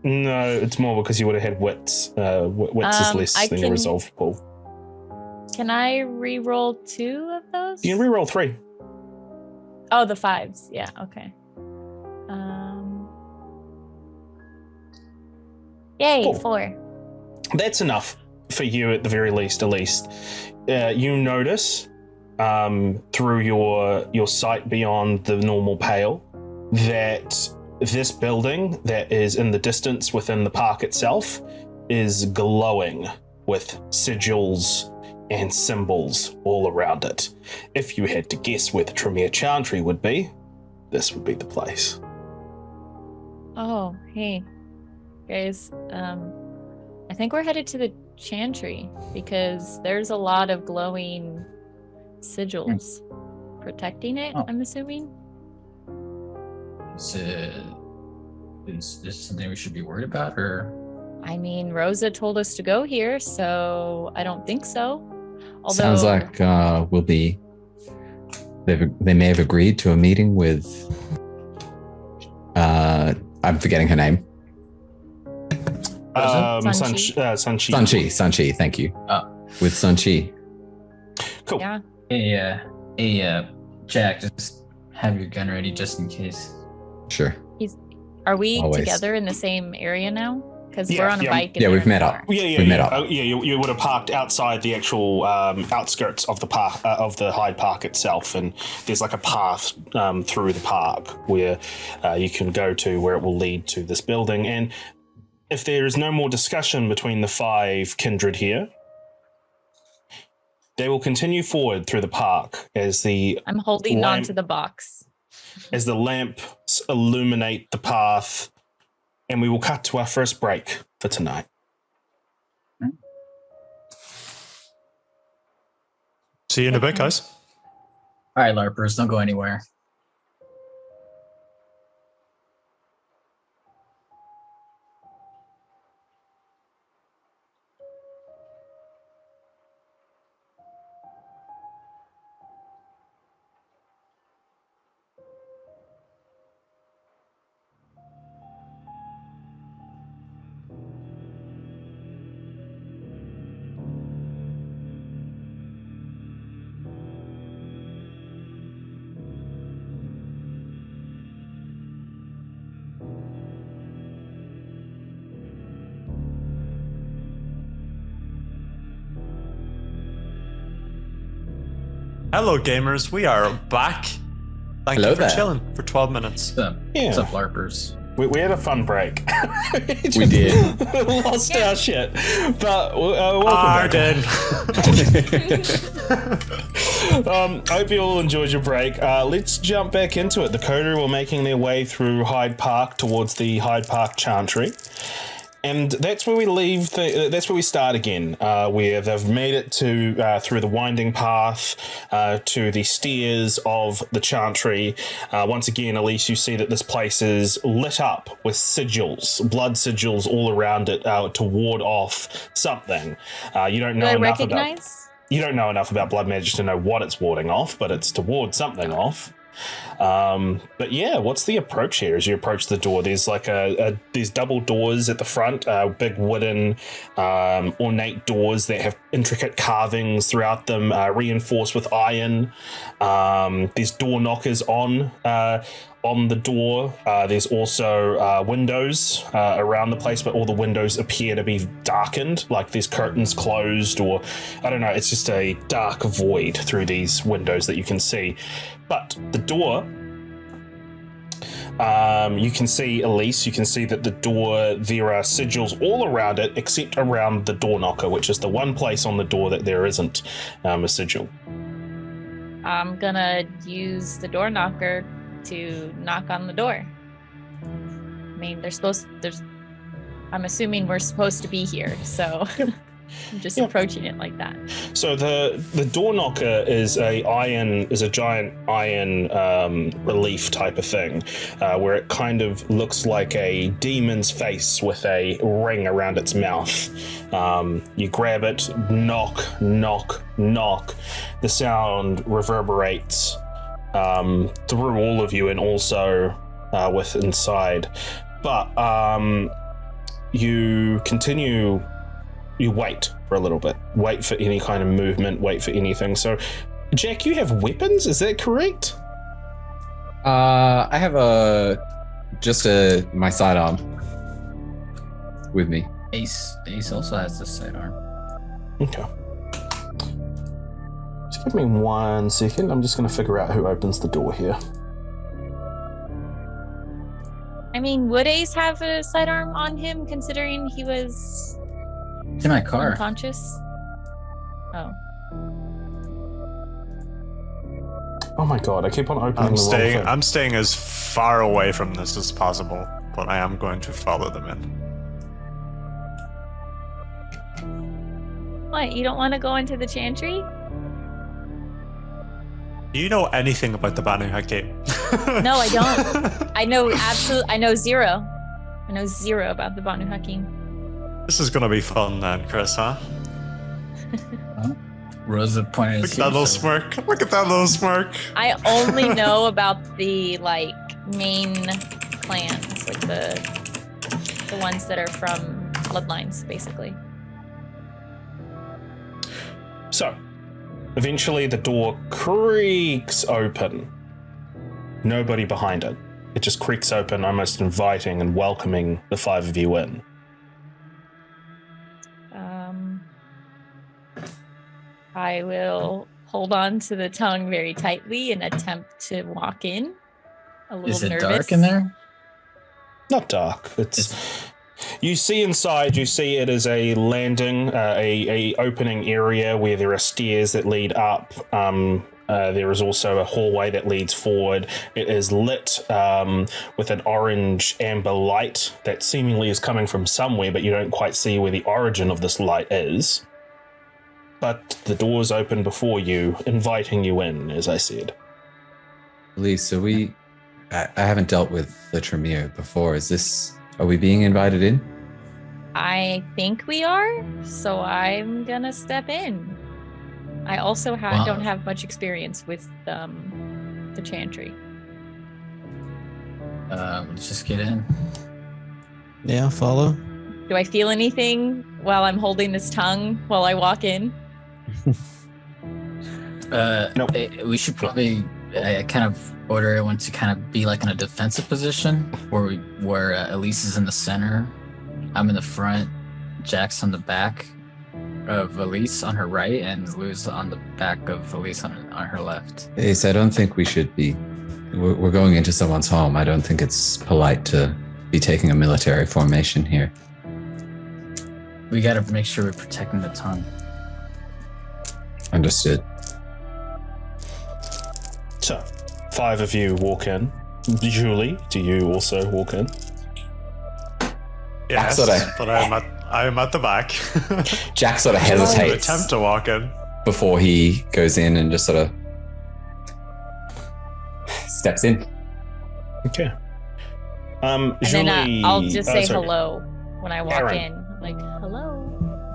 No, it's more because you would have had wits. Wits is less I than your can- resolve pool. Can I re-roll 2 of those? You can reroll 3. Oh, the 5s. Yeah. Okay. Yay, Cool. 4. That's enough for you at the very least, you notice through your sight beyond the normal pale that this building that is in the distance within the park itself is glowing with sigils and symbols all around it. If you had to guess where the Tremere Chantry would be, this would be the place. Oh, hey, guys. I think we're headed to the Chantry because there's a lot of glowing sigils protecting it. Oh. I'm assuming. Is this something we should be worried about, or? I mean, Rosa told us to go here, so I don't think so. Although, Sounds like we'll be. They may have agreed to a meeting with. I'm forgetting her name. Sanchi. Sanchi. Sanchi. Thank you. With Sanchi. Cool. Yeah. Hey, Jack, just have your gun ready just in case. Sure. Are we Always. together in the same area now? Because Yeah, we're on a yeah. bike. and Yeah, they're we've in a met up. car. Yeah, We met up. You would have parked outside the actual outskirts of the park, of the Hyde Park itself, and there's like a path through the park where you can go to where it will lead to this building. And if there is no more discussion between the 5 kindred here, they will continue forward through the park as the I'm holding on lamp- to the box. as the lamps illuminate the path, and we will cut to our first break for tonight. See you in a bit, guys. All right, LARPers, don't go anywhere. Hello, gamers. We are back. Thank Hello you for there. chilling for 12 minutes. What's up? Yeah. What's up, LARPers? We had a fun break. We did. Lost our shit. But welcome back. I hope you all enjoyed your break. Let's jump back into it. The coterie were making their way through Hyde Park towards the Hyde Park Chantry. And that's where we leave. That's where we start again, where they've made it to through the winding path to the stairs of the Chantry. Once again, Elise, you see that this place is lit up with sigils, blood sigils all around it to ward off something. You don't know Do I enough recognize? about. You don't know enough about blood magic to know what it's warding off, but it's to ward something off. But yeah, what's the approach here as you approach the door? There's like there's double doors at the front, big wooden ornate doors that have intricate carvings throughout them, reinforced with iron. There's door knockers on the door. There's also windows around the place, but all the windows appear to be darkened, like there's curtains closed, or I don't know, it's just a dark void through these windows that you can see. But the door, you can see, Elise, you can see that the door, there are sigils all around it, except around the door knocker, which is the one place on the door that there isn't a sigil. I'm gonna use the door knocker to knock on the door. I mean, I'm assuming we're supposed to be here, so I'm just approaching it like that. So the door knocker is a giant iron relief type of thing, where it kind of looks like a demon's face with a ring around its mouth. You grab it, knock, knock, knock. The sound reverberates through all of you and also with inside. But you continue. You wait for a little bit. Wait for any kind of movement. Wait for anything. So, Jack, you have weapons. Is that correct? I have my sidearm with me. Ace also has the sidearm. Okay. Just give me 1 second. I'm just going to figure out who opens the door here. I mean, would Ace have a sidearm on him, considering he was It's in my car. unconscious? Oh. Oh my god! I keep on opening the wrong thing. I'm staying as far away from this as possible, but I am going to follow them in. What, you don't want to go into the chantry? Do you know anything about the Banu Hakim? No, I don't. I know zero. I know zero about the Banu Hakim. This is gonna be fun then, Chris, huh? Rosa pointed Look at that little smirk. Look at that little smirk. I only know about the main clans, like the ones that are from Bloodlines, basically. So, eventually the door creaks open. Nobody behind it. It just creaks open, almost inviting and welcoming the 5 of you in. I will hold on to the tongue very tightly and attempt to walk in. A little Is it nervous. dark in there? Not dark. You see inside. You see it is a landing, a opening area where there are stairs that lead up. There is also a hallway that leads forward. It is lit with an orange amber light that seemingly is coming from somewhere, but you don't quite see where the origin of this light is. But the doors open before you, inviting you in, as I said. Lisa, I haven't dealt with the Tremere before. Are we being invited in? I think we are, so I'm gonna step in. I also don't have much experience with the chantry. Let's just get in. Yeah, follow. Do I feel anything while I'm holding this tongue while I walk in? Nope. We should probably kind of order everyone to kind of be like in a defensive position where Elise is in the center, I'm in the front, Jack's on the back of Elise on her right, and Lou's on the back of Elise on her left. Ace, I don't think we should be. We're going into someone's home. I don't think it's polite to be taking a military formation here. We got to make sure we're protecting the tongue. Understood. So, 5 of you walk in. Julie, do you also walk in? Yes, but I'm at the back. Jack sort of I hesitates attempt to walk in. before he goes in and just sort of steps in. Okay. And Julie, then I'll just say sorry. hello when I walk Aaron. in. Like, hello.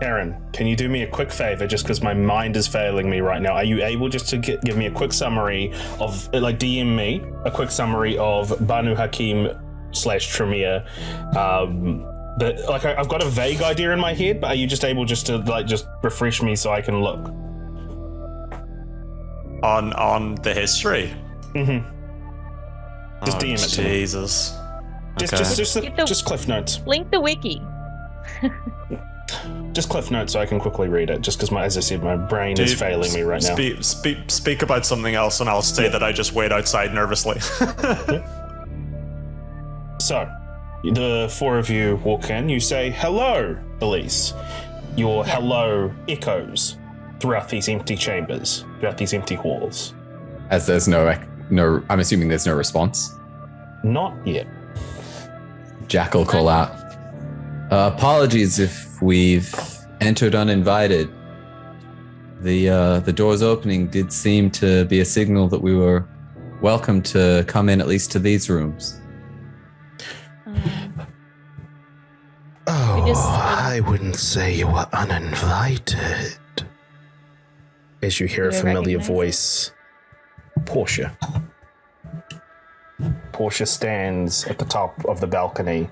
Aaron, can you do me a quick favor just because my mind is failing me right now? Are you able just to give me a quick summary of, DM me a quick summary of Banu Hakim / Tremere? I've got a vague idea in my head, but are you just able just to just refresh me so I can look? On the history? Mm-hmm. Just DM it to me. Jesus. Okay. Just Cliff Notes. Link the wiki. Just Cliff Notes so I can quickly read it, just because, as I said, my brain is failing me right now. Speak about something else, and I'll say that I just wait outside nervously. So, the 4 of you walk in. You say, hello, Elise. Your hello echoes throughout these empty chambers, throughout these empty halls. As there's no, I'm assuming there's no response. Not yet. Jack will call out. Apologies if we've entered uninvited. The doors opening did seem to be a signal that we were welcome to come in at least to these rooms. I wouldn't say you were uninvited. As you hear a Do I familiar recognize voice, Portia. Portia stands at the top of the balcony,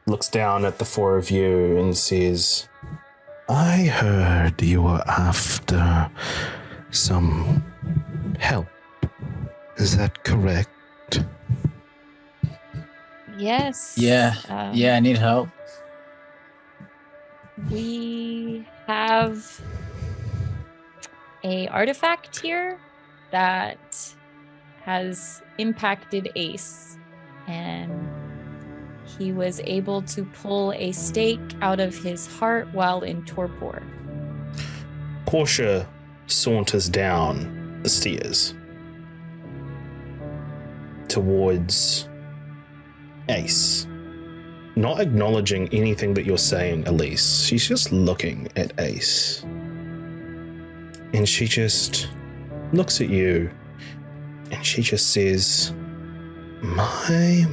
looks down at the four of you and says, I heard you were after some help. Is that correct? Yes. Yeah. Um, Yeah, I need help. We have a artifact here that has impacted Ace, and he was able to pull a stake out of his heart while in torpor. Portia saunters down the stairs towards Ace, not acknowledging anything that you're saying, Elise. She's just looking at Ace. And she just looks at you and she just says, My.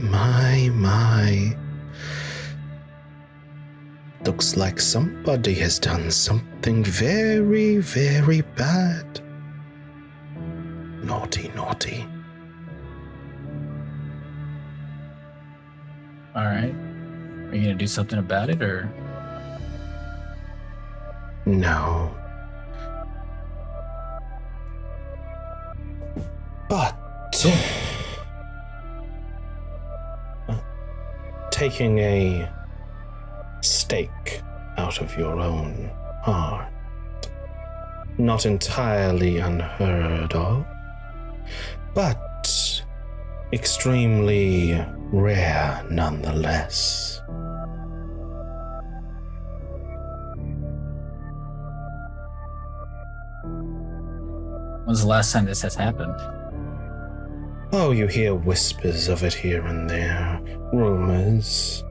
Looks like somebody has done something very, very bad. Naughty. All right. Are you gonna do something about it, or? No. But taking a stake out of your own heart, not entirely unheard of, but extremely rare nonetheless. When's the last time this has happened? Oh, you hear whispers of it here and there, rumors,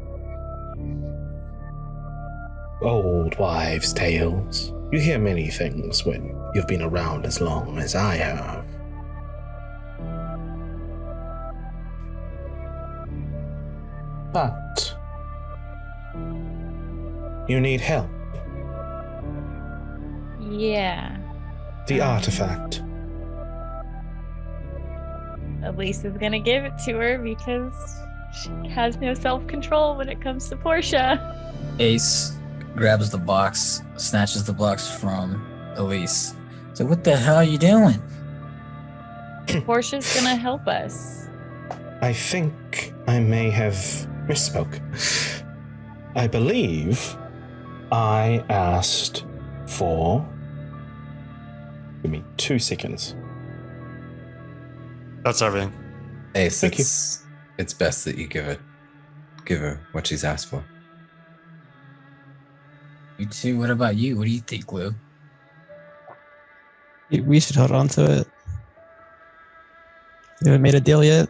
old wives' tales. You hear many things when you've been around as long as I have. But you need help. Yeah. The artifact. Elise is gonna give it to her because she has no self-control when it comes to Portia. Ace grabs the box, snatches the box from Elise. So what the hell are you doing? Portia's gonna help us. I think I may have misspoke. I believe I asked for... Give me 2 seconds. That's everything. Ace, Thank you. it's best that you give her what she's asked for. You too. What about you? What do you think, Lou? We should hold on to it. You haven't made a deal yet?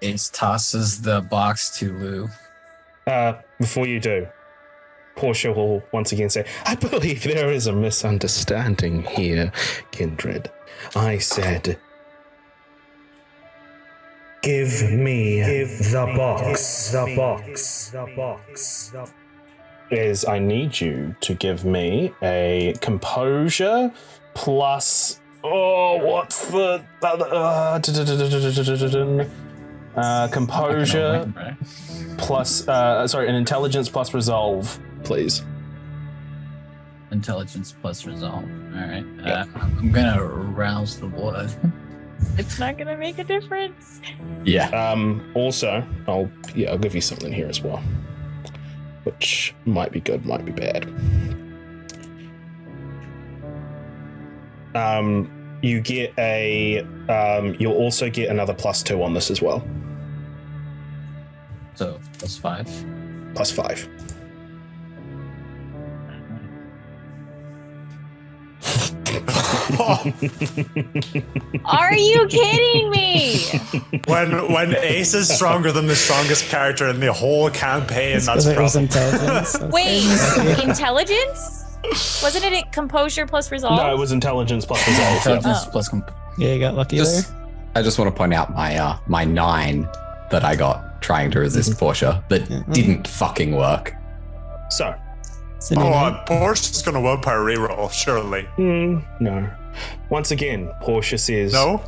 Ace tosses the box to Lou. Before you do, Portia will once again say, I believe there is a misunderstanding here, Kindred. I said, give me the box. Is I need you to give me a composure plus... Oh, what's the... composure plus... an intelligence plus resolve, please. Intelligence plus resolve. All right. I'm gonna rouse the blood. It's not gonna make a difference. Yeah. Also, I'll give you something here as well, which might be good, might be bad. You get a you'll also get another +2 on this as well. So +5. +5. Are you kidding me? When Ace is stronger than the strongest character in the whole campaign, It's that's 'cause it was probably intelligence. That's Wait, crazy. intelligence? Wasn't it composure plus resolve? No, it was intelligence plus resolve. Intelligence Oh. plus Yeah, you got lucky there. I just want to point out my 9 that I got trying to resist Portia that didn't fucking work. So, So you know, Portia's gonna willpower reroll, surely. no. Once again, Portia says... No?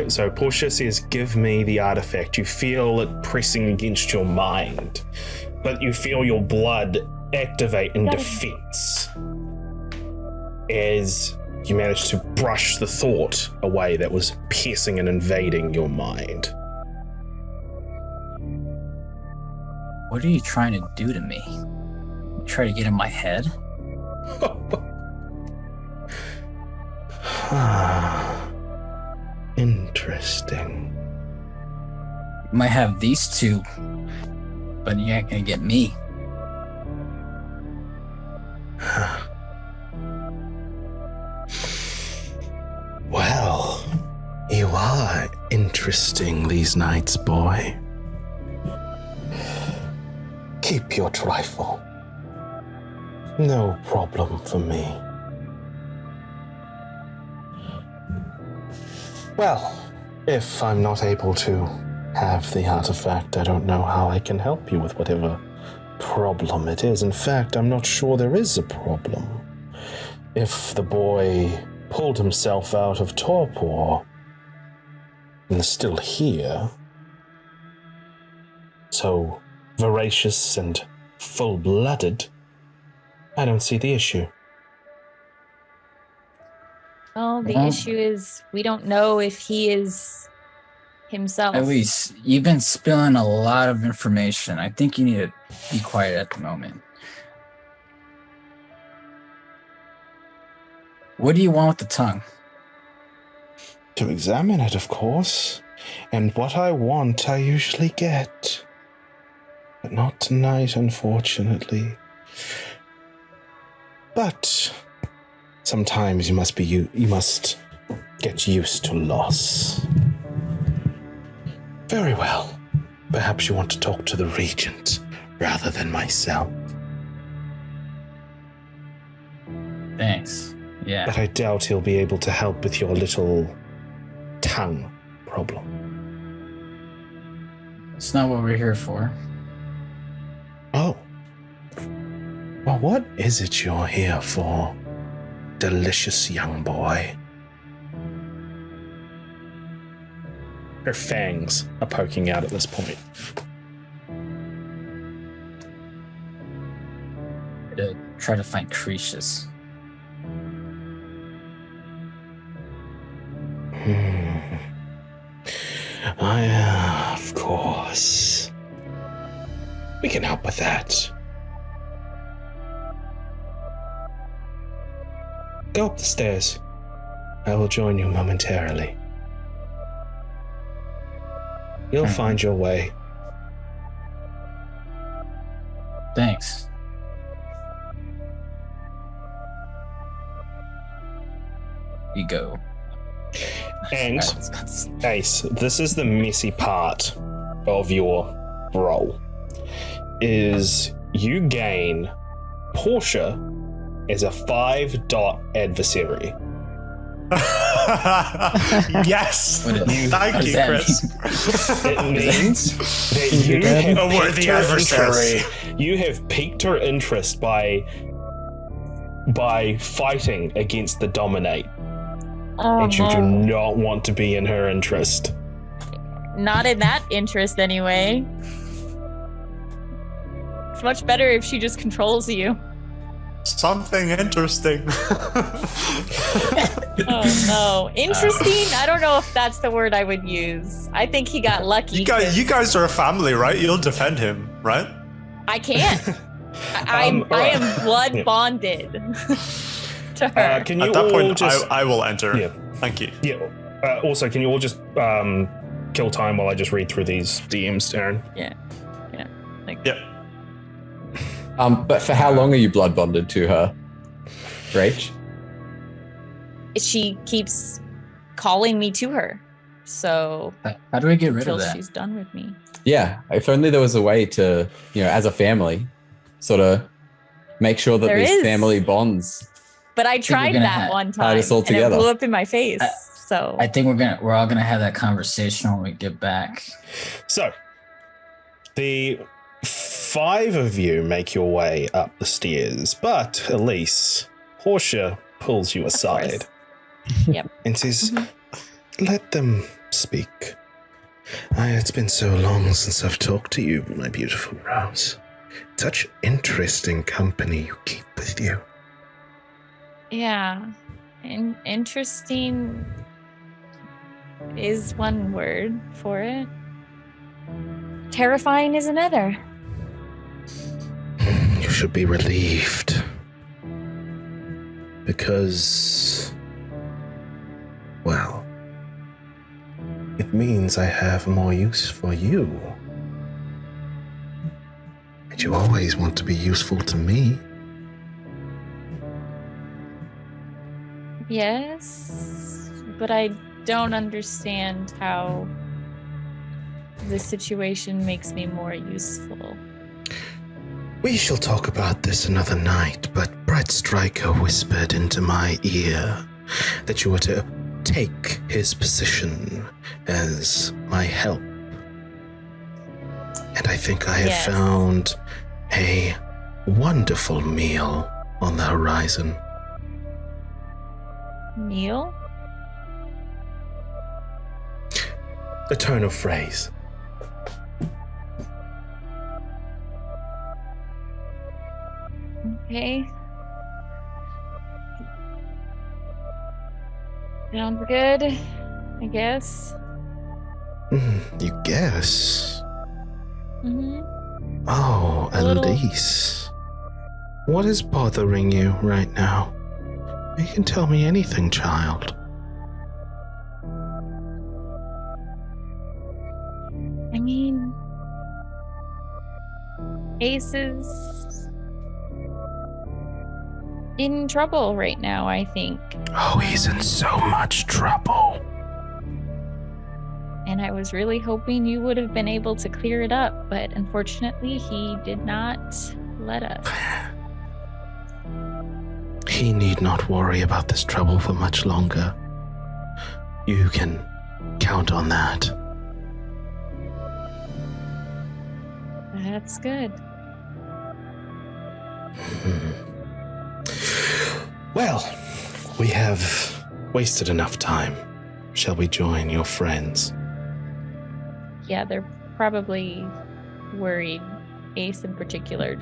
So Portia says, give me the artifact. You feel it pressing against your mind, but you feel your blood activate in defense as you manage to brush the thought away that was piercing and invading your mind. What are you trying to do to me? Try to get in my head? Interesting. You might have these two, but you ain't gonna get me. Well, you are interesting these nights, boy. Keep your trifle. No problem for me. Well, if I'm not able to have the artifact, I don't know how I can help you with whatever problem it is. In fact, I'm not sure there is a problem. If the boy pulled himself out of torpor and is still here, so voracious and full-blooded, I don't see the issue. Oh, the Well- issue is we don't know if he is himself. At least you've been spilling a lot of information. I think you need to be quiet at the moment. What do you want with the tongue? To examine it, of course. And what I want, I usually get. But not tonight, unfortunately. But sometimes you must get used to loss. Very well. Perhaps you want to talk to the Regent rather than myself. Thanks. Yeah. But I doubt he'll be able to help with your little tongue problem. It's not what we're here for. Oh. Well, what is it you're here for, delicious young boy? Her fangs are poking out at this point. To try to find Cretius. Of course. We can help with that. Go up the stairs. I will join you momentarily. You'll find your way. Thanks. You go. And Ace, this is the messy part of your role. Is you gain Portia as a 5-dot adversary. Yes! What is- Thank what you, does that Chris. It means that you have A worthy piqued her adversary. interest. You have piqued her interest by fighting against the dominate, Oh, and you do no. not want to be in her interest. Not in that interest, anyway. It's much better if she just controls you. Something interesting. Oh no. Interesting? I don't know if that's the word I would use. I think he got lucky. you guys are a family, right? You'll defend him, right? I can't. I am blood Yeah. bonded to her. Can you At that all point, just I will enter. Yeah. Thank you. yeah? Also, can you all just kill time while I just read through these DMs, Aaron? Yeah. But for how long are you blood bonded to her, Rach? she keeps calling me to her. So How do we get rid until of that? she's done with me. Yeah, if only there was a way to, as a family, sort of make sure that There these is. family bonds. But I we're tried gonna that one tie time this all and it together. blew up in my face. So I think we're all gonna have that conversation when we get back. So, the 5 of you make your way up the stairs, but Elise, Portia pulls you aside Yep. and says, "Let them speak. It's been so long since I've talked to you, my beautiful Rose. Such interesting company you keep with you." Yeah. And interesting is one word for it. Terrifying is another. You should be relieved. Because, well, it means I have more use for you. And you always want to be useful to me. Yes, but I don't understand how this situation makes me more useful. We shall talk about this another night, but Bright Striker whispered into my ear that you were to take his position as my help. And I think I have Yes. found a wonderful meal on the horizon. Neil? A turn of phrase. Okay. Sounds good, I guess. You guess? Mm-hmm. Oh, A little. Elise. What is bothering you right now? You can tell me anything, child. I mean, Ace is in trouble right now, I think. Oh, he's in so much trouble. And I was really hoping you would have been able to clear it up, but unfortunately, he did not let us. He need not worry about this trouble for much longer. You can count on that. That's good. Well, we have wasted enough time. Shall we join your friends? Yeah, they're probably worried. Ace in particular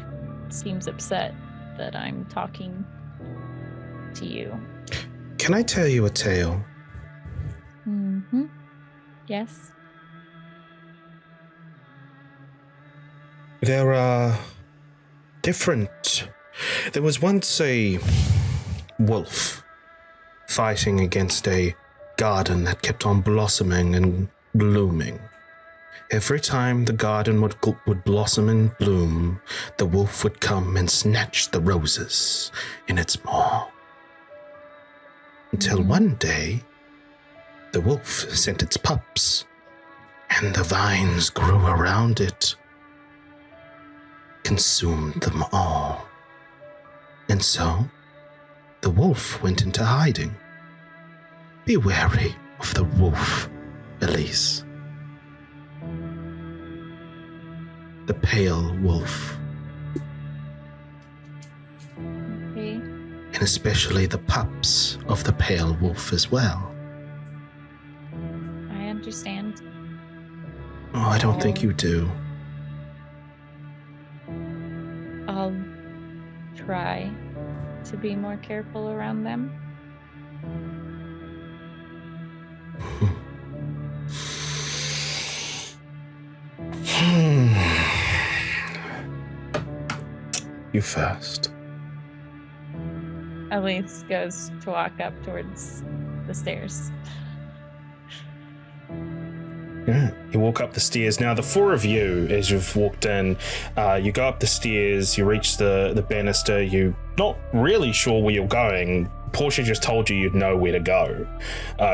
seems upset that I'm talking to you. Can I tell you a tale? Mm-hmm. Yes. There are different. There was once a wolf fighting against a garden that kept on blossoming and blooming. Every time the garden would blossom and bloom, the wolf would come and snatch the roses in its maw. Until one day, the wolf sent its pups, and the vines grew around it, consumed them all. And so, the wolf went into hiding. Be wary of the wolf, Elise. The pale wolf. Okay. And especially the pups of the pale wolf as well. I understand. Oh, I don't think you do. I'll try to be more careful around them. You first. Elise goes to walk up towards the stairs. Yeah. You walk up the stairs. Now, the 4 of you, as you've walked in, you go up the stairs, you reach the banister, you're not really sure where you're going, Portia just told you you'd know where to go.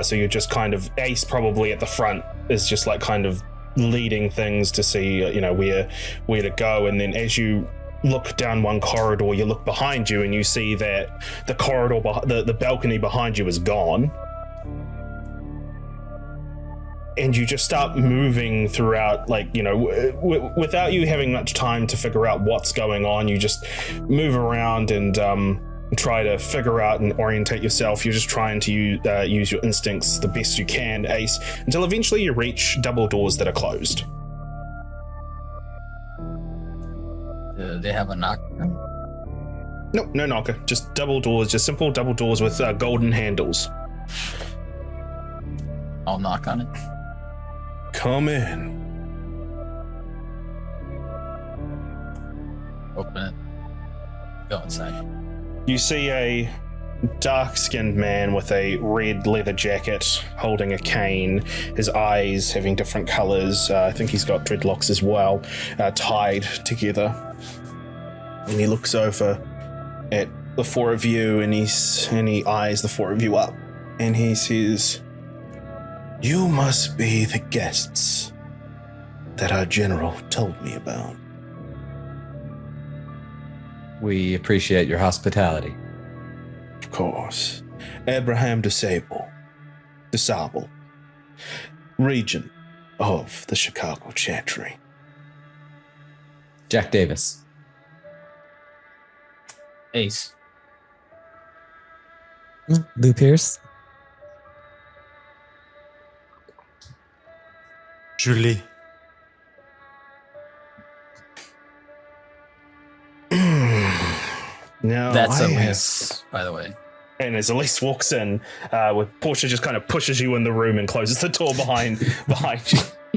So you're just kind of, Ace probably at the front is just like kind of leading things to see, where to go. And then as you look down one corridor, you look behind you and you see that the corridor, the balcony behind you is gone. And you just start moving throughout, without you having much time to figure out what's going on. You just move around and try to figure out and orientate yourself. You're just trying to use your instincts the best you can, Ace, until eventually you reach double doors that are closed. Do they have a knock? No, no knocker. Just double doors. Just simple double doors with golden handles. I'll knock on it. Come in. Open it. Go inside. You see a dark-skinned man with a red leather jacket holding a cane, his eyes having different colors. I think he's got dreadlocks as well, tied together. And he looks over at the four of you and he eyes the four of you up and he says, "You must be the guests that our general told me about." We appreciate your hospitality. Of course. Abraham DeSable, regent of the Chicago Chantry. Jack Davis. Ace. Lou Pierce. Julie. No, That's Elise, by the way. And as Elise walks in, with Portia just kind of pushes you in the room and closes the door behind you.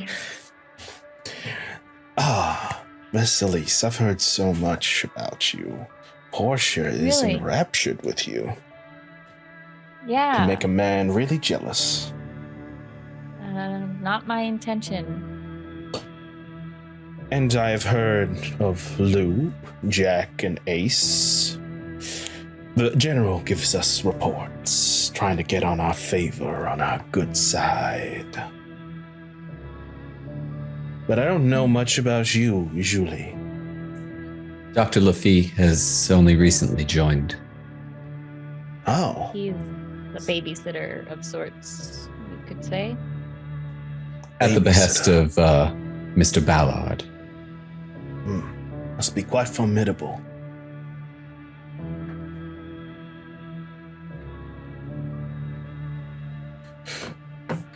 Miss Elise, I've heard so much about you. Portia is Really? enraptured with you. Yeah. You make a man really jealous. Not my intention. And I have heard of Lou, Jack, and Ace. The general gives us reports, trying to get on our favor, on our good side. But I don't know much about you, Julie. Dr. Lafitte has only recently joined. Oh. He's the babysitter of sorts, you could say. At the behest of Mr. Ballard. Must be quite formidable.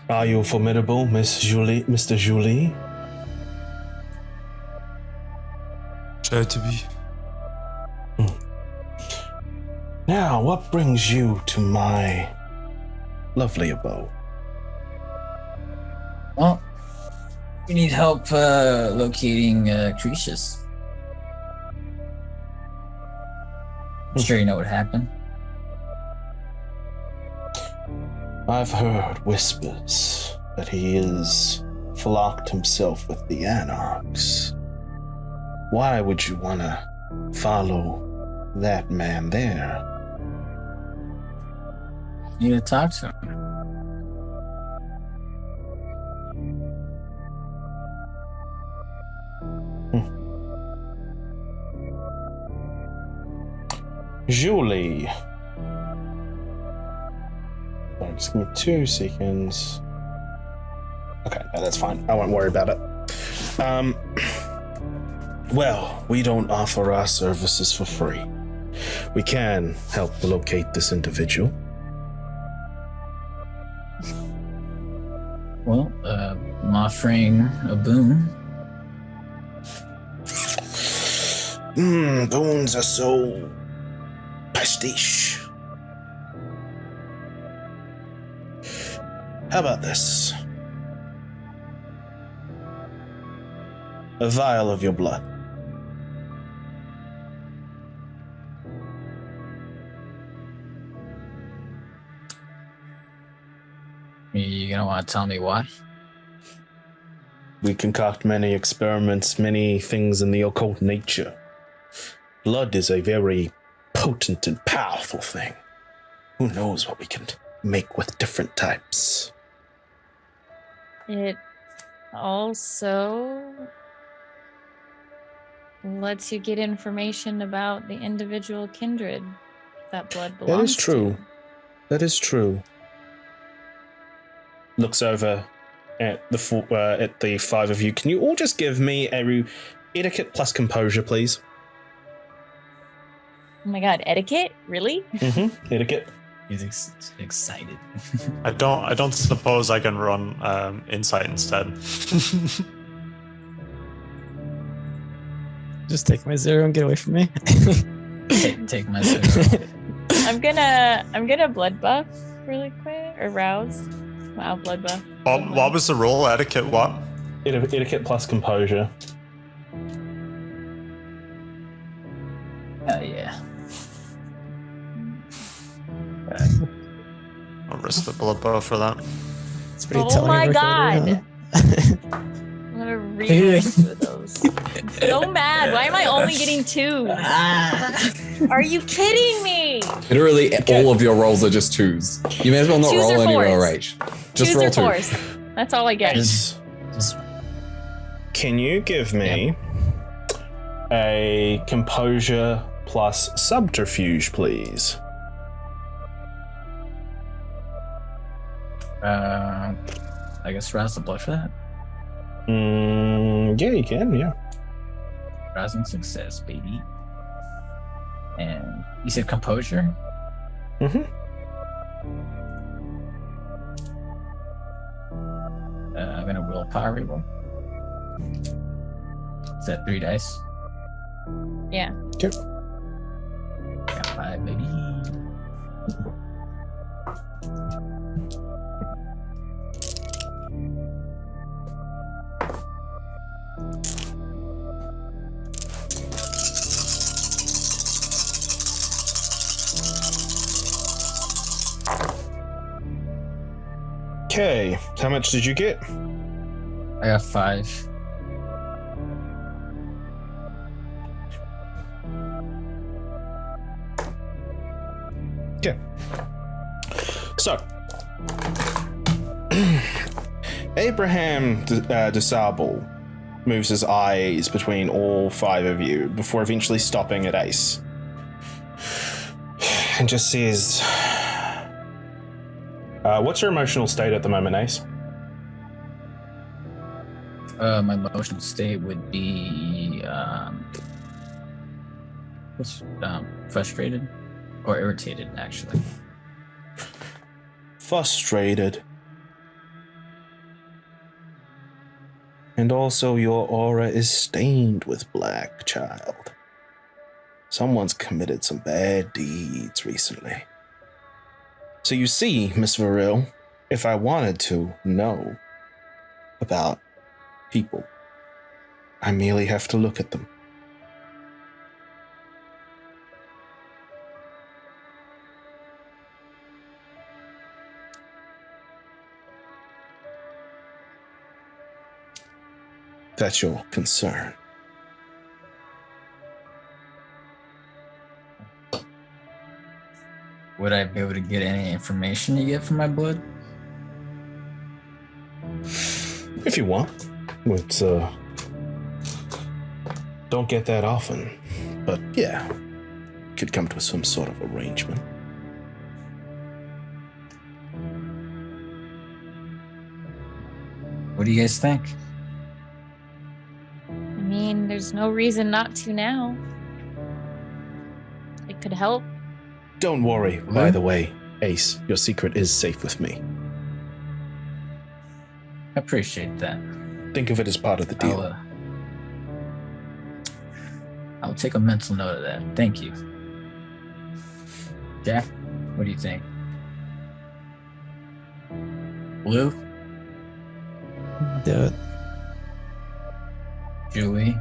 Are you formidable, Mr. Julie? Try to be. Now, what brings you to my lovely abode? Well, we need help locating Cretius. I'm sure you know what happened. I've heard whispers that he is flocked himself with the anarchs. Why would you want to follow that man there? You need to talk to him. Julie. Sorry, just give me 2 seconds. Okay, no, that's fine. I won't worry about it. Well, we don't offer our services for free. We can help locate this individual. Well, I'm offering a boon. Boons are so pastiche. How about this? A vial of your blood. You gonna want to tell me why? We concoct many experiments, many things in the occult nature. Blood is a very potent and powerful thing. Who knows what we can make with different types. It also lets you get information about the individual kindred that blood belongs That is true. to. That is true. Looks over at the five of you. Can you all just give me a etiquette plus composure, please? Oh my god, etiquette? Really? Mm-hmm. Etiquette. He's excited. I don't suppose I can run insight instead. Just take my 0 and get away from me. Take my 0. I'm gonna blood buff really quick or rouse. Wow, blood buff. What was the role? Etiquette what? Etiquette plus composure. Yeah. I'll risk the blood bow for that. It's pretty Oh telling my of a god. critter, I'm gonna read those. I'm so mad. Why am I only getting 2s? Are you kidding me? Literally, all of your rolls are just 2s. You may as well not 2s roll or any 4s. RH. Just 2s roll or 2. 4s. That's all I get. Just Can you give me a composure plus subterfuge, please? I guess rouse the blood for that. Yeah, you can. Yeah. Rousing success, baby. And you said composure? Mm-hmm. I'm gonna willpower reroll. Is that 3 dice? Yeah. Okay. Got 5, baby. Okay. How much did you get? I got 5. Okay. So, Abraham DeSable moves his eyes between all 5 of you before eventually stopping at Ace. And just says, what's your emotional state at the moment, Ace? My emotional state would be frustrated or irritated, actually. Frustrated. And also your aura is stained with black, child. Someone's committed some bad deeds recently. So you see, Miss Varil, if I wanted to know about people, I merely have to look at them. That's your concern. Would I be able to get any information you get from my blood? If you want. It's, don't get that often. But yeah, could come to some sort of arrangement. What do you guys think? I mean, there's no reason not to now. It could help. Don't worry, by the way, Ace, your secret is safe with me. I appreciate that. Think of it as part of the deal. I'll take a mental note of that. Thank you. Jack, what do you think? Blue? Do it. Julie?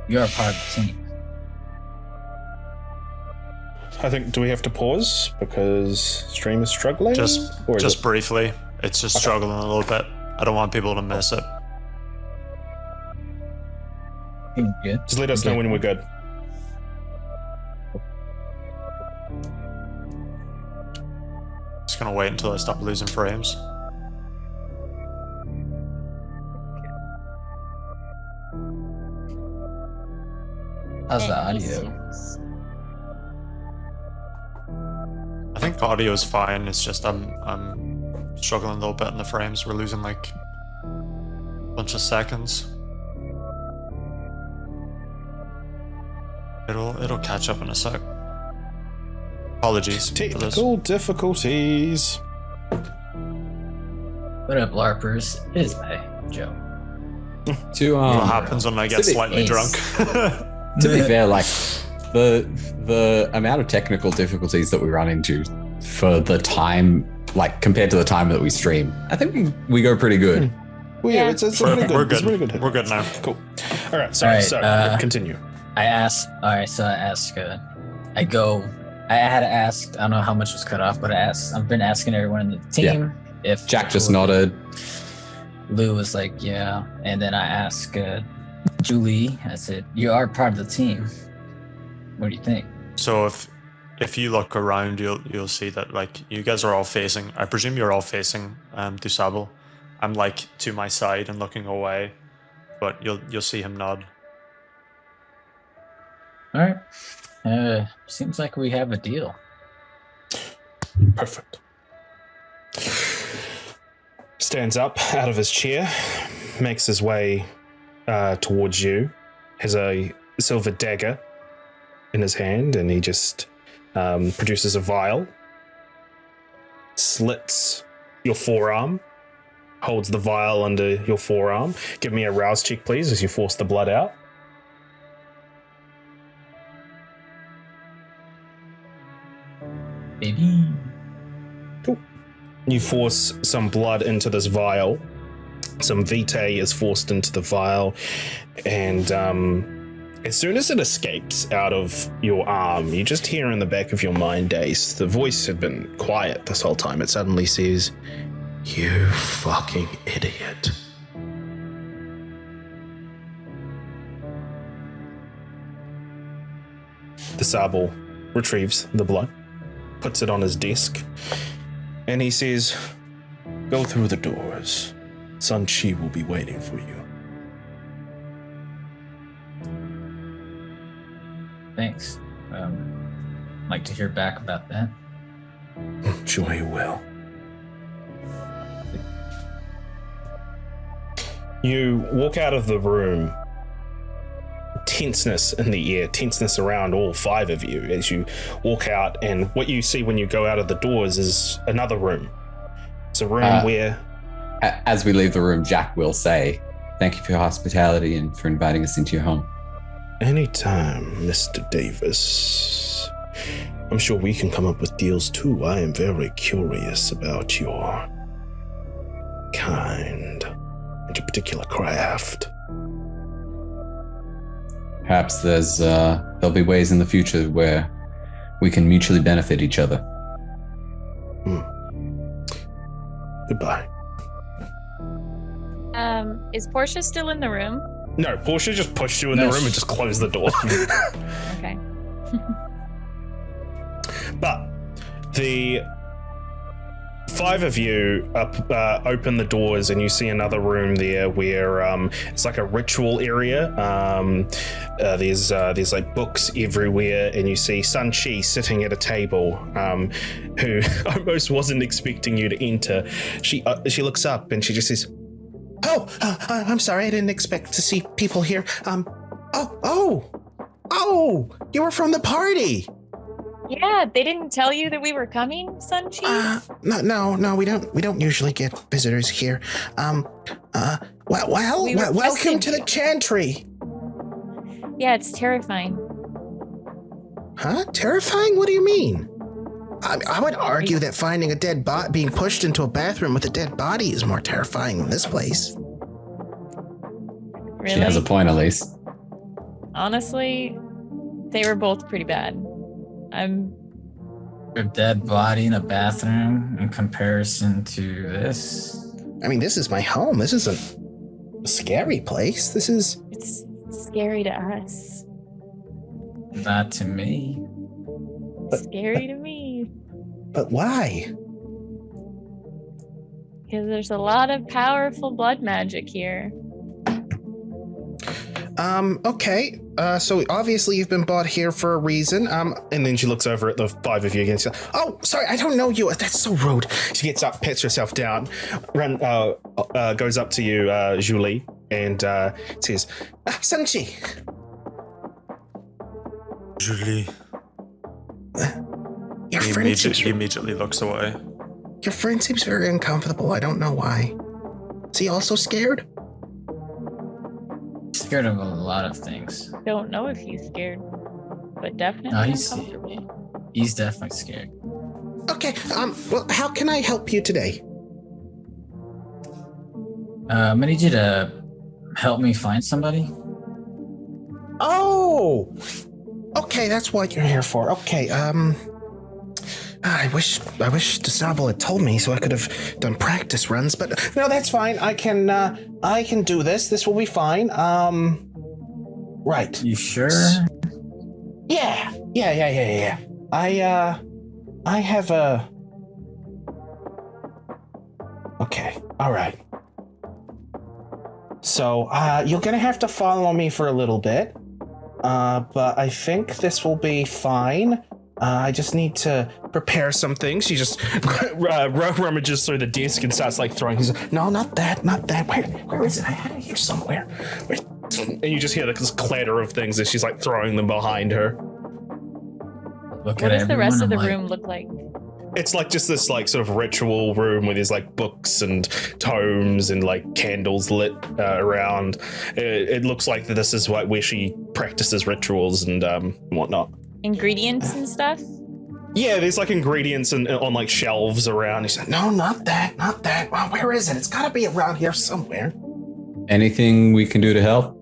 You're a part of the team. I think, do we have to pause because stream is struggling? Just briefly. It's just struggling a little bit. I don't want people to miss it. Good. Just let us know when we're good. just gonna wait until I stop losing frames. How's the Any audio? issues? I think audio is fine. It's just I'm struggling a little bit in the frames. We're losing like a bunch of seconds. It'll catch up in a sec. Apologies for this. Technical difficulties. What up, LARPers? It is me, Joe. To What happens when I get to be- slightly drunk? to be fair, like the amount of technical difficulties that we run into for the time, like compared to the time that we stream, I think we go pretty good. Well, yeah, Yeah. it's really good. We're It's good. really good. We're good now. Cool. All right. Sorry. All Sorry. right, Continue. I asked. All right, so I asked. I go. I had asked. I don't know how much was cut off, but I asked. I've been asking everyone in the team if Jack just nodded. Lou was like, "Yeah," and then I asked Julie. I said, "You are part of the team. What do you think?" So if you look around, you'll see that like you guys are all facing. I presume you're all facing Dusable. I'm like to my side and looking away, but you'll see him nod. All right. Seems like we have a deal. Perfect. Stands up out of his chair, makes his way towards you, has a silver dagger in his hand, and he just produces a vial, slits your forearm, holds the vial under your forearm. Give me a rouse check, please, as you force the blood out. Baby. You force some blood into this vial. Some vitae is forced into the vial, and as soon as it escapes out of your arm, you just hear in the back of your mind, Ace, the voice had been quiet this whole time. It suddenly says, "You fucking idiot." The Sable retrieves the blood, puts it on his desk, and he says, "Go through the doors. Sun Chi will be waiting for you." Thanks. Like to hear back about that. Sure you will. You walk out of the room. Tenseness in the air, tenseness around all five of you as you walk out, and what you see when you go out of the doors is another room. It's a room where... As we leave the room, Jack will say, "Thank you for your hospitality and for inviting us into your home." Anytime, Mr. Davis. I'm sure we can come up with deals too. I am very curious about your kind and your particular craft. Perhaps there'll be ways in the future where we can mutually benefit each other. Goodbye. Is Portia still in the room? No, Portia just pushed you in No, the room and just closed the door. Okay. But the five of you open the doors, and you see another room there where it's like a ritual area. There's like books everywhere, and you see Sun Chi sitting at a table, who almost wasn't expecting you to enter. She looks up and she just says, "Oh, I'm sorry, I didn't expect to see people here. Oh, you were from the party." Yeah, they didn't tell you that we were coming, Sunchi? No, we don't usually get visitors here. We welcome requested to the you. chantry. Yeah, it's terrifying. Huh? Terrifying? What do you mean? I would argue that finding a dead body, being pushed into a bathroom with a dead body, is more terrifying than this place. Really? She has a point, at least. Honestly, they were both pretty bad. A dead body in a bathroom in comparison to this. I mean, this is my home. This isn't a scary place. This is... It's scary to us. Not to me. But- Scary to me. But why? Because there's a lot of powerful blood magic here. Okay. So obviously you've been brought here for a reason. And then she looks over at the five of you again. She's like, oh, sorry, I don't know you. That's so rude. She gets up, pets herself down, goes up to you, Julie, and says, Sanchi. Julie. Your He friend seems immediately looks away. Your friend seems very uncomfortable. I don't know why. Is he also scared? Scared of a lot of things. Don't know if he's scared, but definitely No, he's uncomfortable. he's definitely scared. Okay, well, how can I help you today? I need you to help me find somebody. Oh! Okay, that's what you're here for. Okay, I wish DeSable had told me so I could have done practice runs, but no, that's fine. I can do this. This will be fine. Right. You sure? Yeah. I have a... Okay, all right. So, you're gonna have to follow me for a little bit, but I think this will be fine. I just need to prepare some things. She just rummages through the desk and starts like throwing. He's like, no, not that. Where is it? I had it here somewhere. And you just hear like this clatter of things as she's like throwing them behind her. Look What at does the rest of the everyone, I'm room look like? It's like just this like sort of ritual room where there's like books and tomes and like candles lit around. It looks like this is where she practices rituals and whatnot. Ingredients and stuff? Yeah, there's like ingredients on like shelves around. He said, no, not that. Well, where is it? It's gotta be around here somewhere. Anything we can do to help?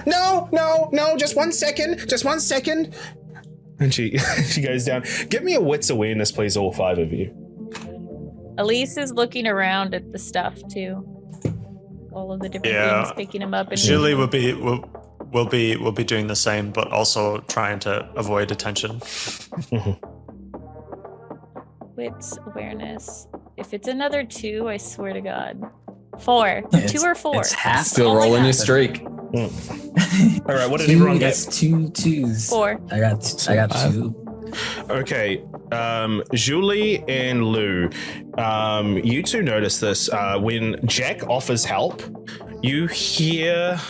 No, just one second. And she goes down. Give me a wits awareness, please, all five of you. Elise is looking around at the stuff too. All of the different Yeah. things, picking them up and Julie will be doing the same, but also trying to avoid attention. Wits awareness. If it's another 2, I swear to God. 4. 2 or 4. It's half. Still Oh my rolling God. your streak. All right, what did everyone get? That's 2 2s. 4. I got 2. Okay, Julie and Lou, you two notice this. When Jack offers help, you hear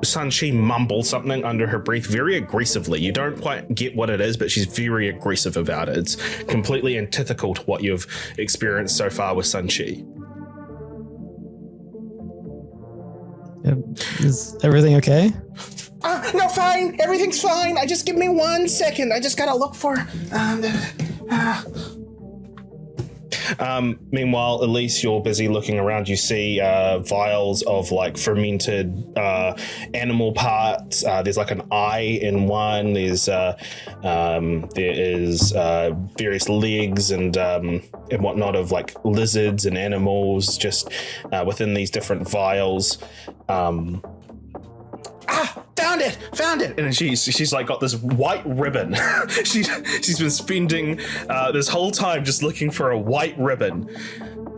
Sanchi mumble something under her breath very aggressively. You don't quite get what it is, but she's very aggressive about it. It's completely antithetical to what you've experienced so far with Sanchi. Is everything okay? No, fine. Everything's fine. Just give me 1 second. I just gotta look for... Meanwhile, Elise, you're busy looking around. You see vials of like fermented animal parts. There's like an eye in one. There is various legs and whatnot of like lizards and animals just within these different vials. Found it! And she's like got this white ribbon. she's been spending this whole time just looking for a white ribbon.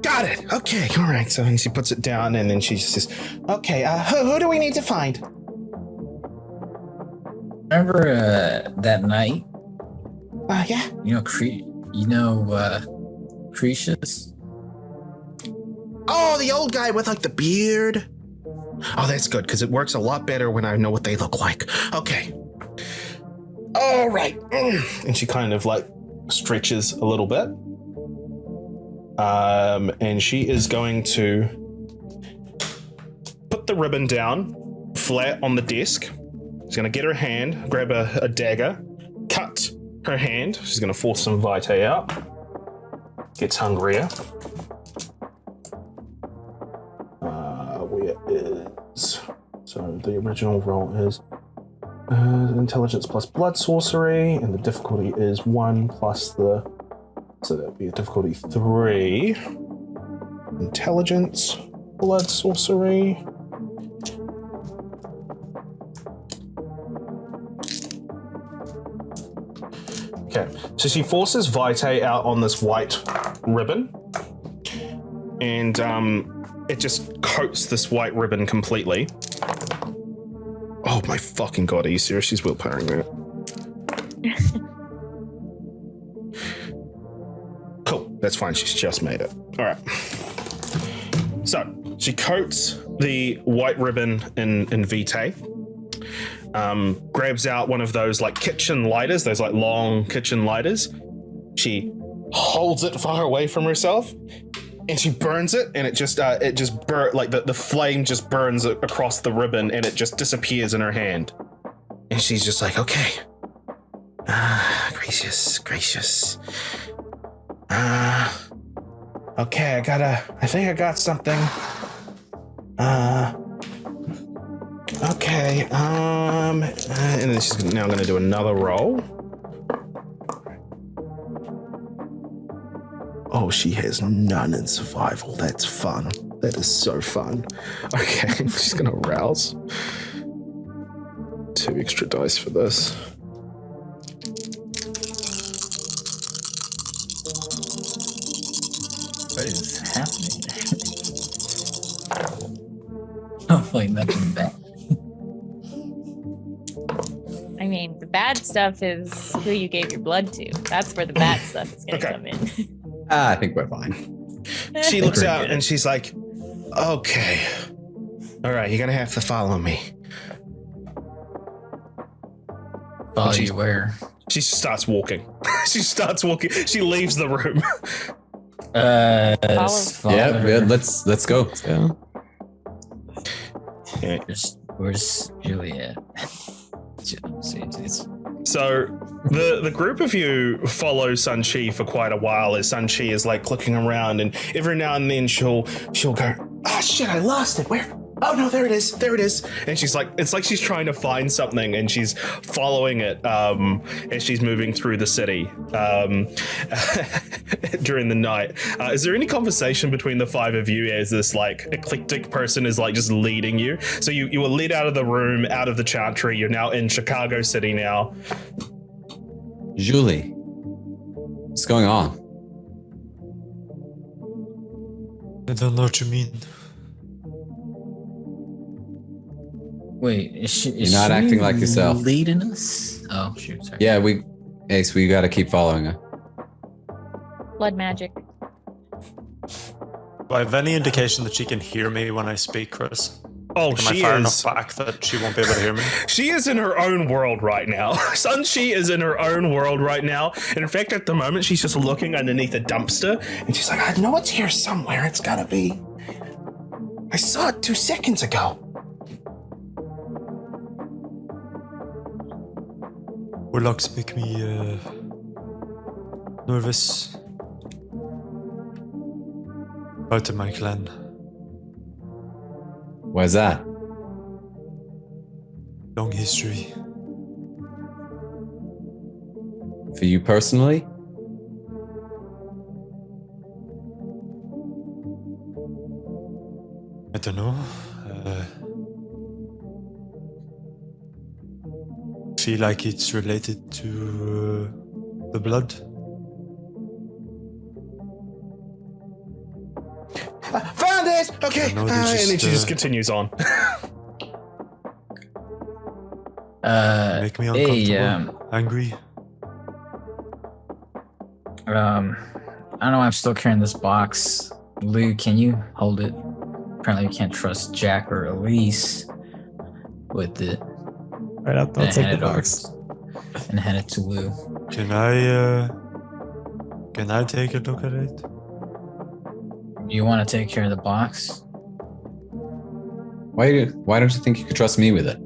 Got it. Okay, all right. So she puts it down and then she says, "Okay, who do we need to find?" Remember that night? Yeah. Cretius? Oh, the old guy with like the beard. Oh, that's good, because it works a lot better when I know what they look like. Okay. All right. And she kind of like stretches a little bit. And she is going to put the ribbon down flat on the desk. She's going to get her hand, grab a dagger, cut her hand. She's going to force some vitae out. Gets hungrier. Where is... So the original roll is intelligence plus blood sorcery, and the difficulty is 1 plus the... So that would be a difficulty 3. Intelligence, blood sorcery. Okay, so she forces vitae out on this white ribbon. and it just coats this white ribbon completely. Oh my fucking god, are you serious? She's willpowering that. Cool, that's fine, she's just made it. Alright. So, she coats the white ribbon in Vitae, grabs out one of those like kitchen lighters, those like long kitchen lighters. She holds it far away from herself, and she burns it, and the flame just burns across the ribbon, and it just disappears in her hand. And she's just like, okay. Gracious. Okay, I think I got something. Okay, and then she's now gonna do another roll. Oh, she has none in survival. That's fun. That is so fun. Okay, she's gonna rouse. 2 extra dice for this. What is happening? Hopefully nothing bad. I mean, the bad stuff is who you gave your blood to. That's where the bad stuff is going to come in. I think we're fine. She looks out and she's like, okay. All right, you're going to have to follow me. Follow you where? She starts walking. She She leaves the room. Yeah, let's go. Yeah. Where's Julia? So the group of you follow Sun Chi for quite a while as Sun Chi is like looking around, and every now and then she'll go, ah shit, I lost it. Where? Oh no, there it is. And she's like, it's like she's trying to find something, and she's following it as she's moving through the city during the night. Is there any conversation between the 5 of you as this like eclectic person is like just leading you? So you were led out of the room, out of the chantry. You're now in Chicago City now. Julie, what's going on? I don't know what you mean. Wait, is You're not acting like yourself. Leading us? Oh, shoot, sorry. Yeah, we got to keep following her. Blood magic. Do I have any indication that she can hear me when I speak, Chris? Oh, Am I she far is. enough back that she won't be able to hear me? She is in her own world right now. Sun Chi is in her own world right now. And in fact, at the moment, she's just looking underneath a dumpster. And she's like, I know it's here somewhere. It's gotta be. I saw it 2 seconds ago. Warlocks make me nervous about my clan. Why's that? Long history. For you personally? I don't know. Feel like it's related to the blood. Found it! Okay. No, And then she just continues on. Make me uncomfortable. Angry. I don't know. I'm still carrying this box. Lou, can you hold it? Apparently, we can't trust Jack or Elise with it. Right up, I'll take the box. And hand it to Lou. Can I take a look at it? You want to take care of the box? Why don't you think you could trust me with it?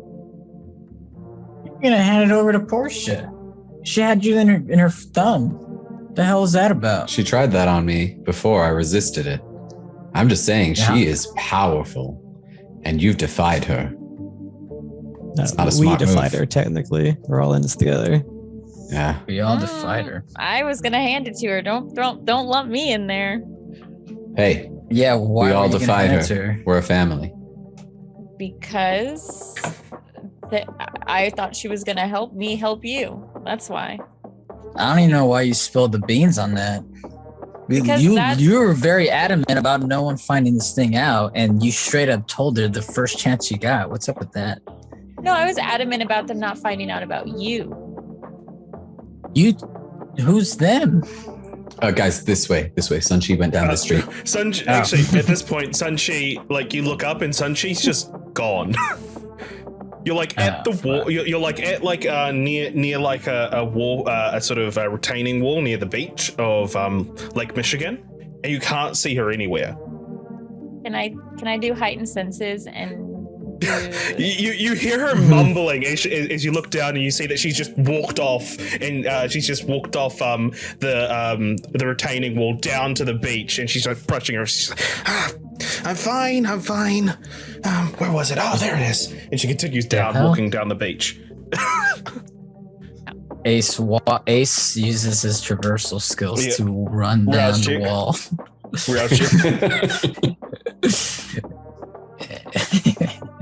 You're gonna hand it over to Portia. She had you in her thumb. The hell is that about? She tried that on me before. I resisted it. I'm just saying Yeah. she is powerful, and you've defied her. It's not a we smart defied move. her technically. We're all in this together. Yeah. We all defied her. I was gonna hand it to her. Don't lump me in there. Hey, Yeah, why we are all you gonna defied hand it to her. We're a family. Because I thought she was gonna help me help you. That's why. I don't even know why you spilled the beans on that. Because You were very adamant about no one finding this thing out, and you straight up told her the first chance you got. What's up with that? No, I was adamant about them not finding out about you. Who's them? Guys, this way. Sunchi went down the street. Sunchi, actually, at this point, Sunchi, like, you look up and Sunchi's just gone. You're like at the wall. You're like at like near like a wall, a sort of a retaining wall near the beach of Lake Michigan, and you can't see her anywhere. Can I do heightened senses and you hear her mumbling as you look down, and you see that she's just walked off, and the retaining wall down to the beach, and she's like brushing her. She's like, I'm fine. Where was it? Oh, there it is. And she continues down, walking down the beach. Ace uses his traversal skills to run down the wall.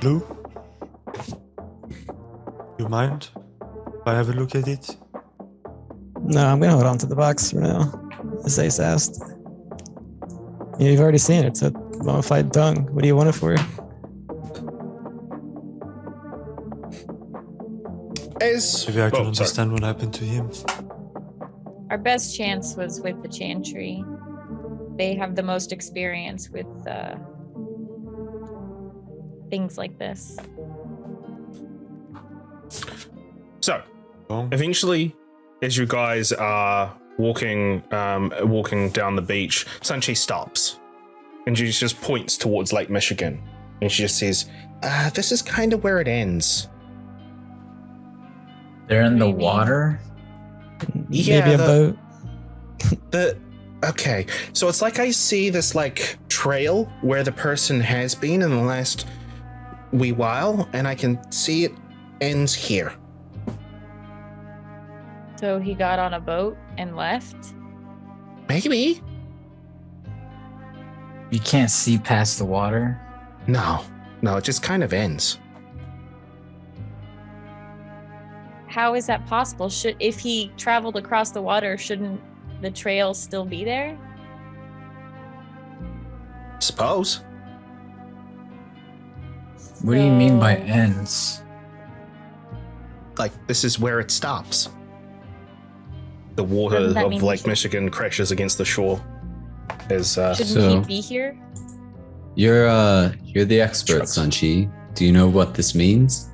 Blue? You mind if I have a look at it? No, I'm gonna hold on to the box for now. As Ace asked. Yeah, you've already seen it. It's a bona fide tongue. What do you want it for? Maybe I can understand what happened to him. Our best chance was with the Chantry. They have the most experience with things like this. So, eventually, as you guys are walking down the beach, Sunchi stops, and she just points towards Lake Michigan, and she just says, "This is kind of where it ends." They're in the water? Yeah, maybe a boat. Okay, so it's like I see this like trail where the person has been in the last wee while, and I can see it ends here. So he got on a boat and left? Maybe. You can't see past the water? No, it just kind of ends. How is that possible? If he traveled across the water, shouldn't the trail still be there? Suppose. What do you mean by ends? Like, this is where it stops. The water of Lake Michigan crashes against the shore. Shouldn't he be here? You're the expert, Sunchi. Do you know what this means?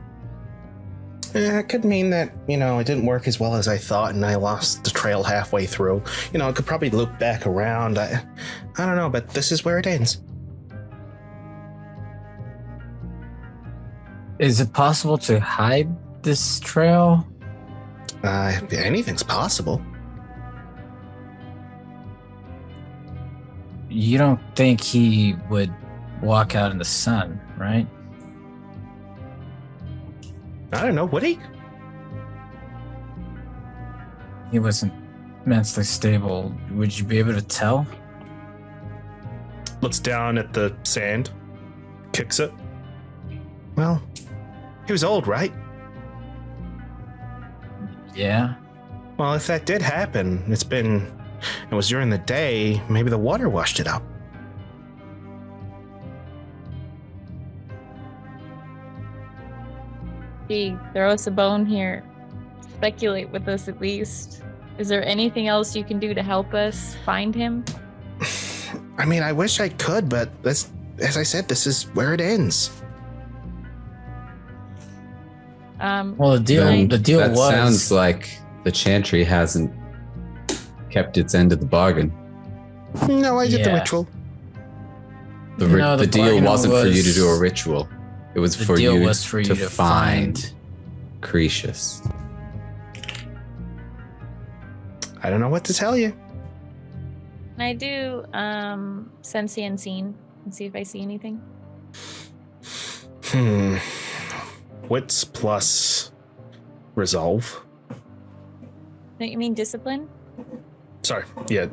It could mean that, it didn't work as well as I thought, and I lost the trail halfway through. I could probably loop back around. I don't know, but this is where it ends. Is it possible to hide this trail? Anything's possible. You don't think he would walk out in the sun, right? I don't know, would he? He wasn't mentally stable. Would you be able to tell? Looks down at the sand, kicks it. Well, he was old, right? Yeah. Well, if that did happen, it was during the day, maybe the water washed it up. Gee, throw us a bone here. Speculate with us at least. Is there anything else you can do to help us find him? I mean, I wish I could, but as I said, this is where it ends. Well, the deal that was. Sounds like the Chantry hasn't kept its end of the bargain. No, I did the ritual. The deal wasn't for you to do a ritual. It was for you to find Cretius. I don't know what to tell you. Can I do sense the unseen and see if I see anything? Wits plus resolve. Don't you mean discipline? Sorry. Yeah.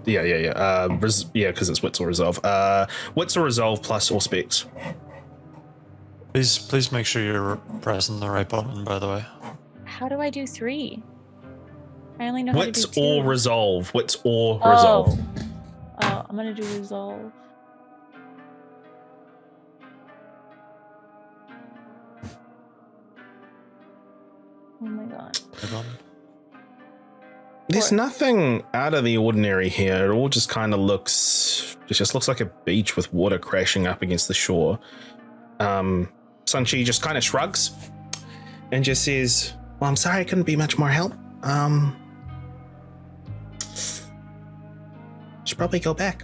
Because it's wits or resolve. Wits or resolve plus all specs. Please make sure you're pressing the right button, by the way. How do I do 3? I only know how to do 2. Wits or resolve. Wits or resolve. I'm gonna do resolve. Oh my god. There's Four. nothing out of the ordinary here. It all just kind of looks... It just looks like a beach with water crashing up against the shore. Sunchi just kind of shrugs and just says, well, I'm sorry I couldn't be much more help. Should probably go back.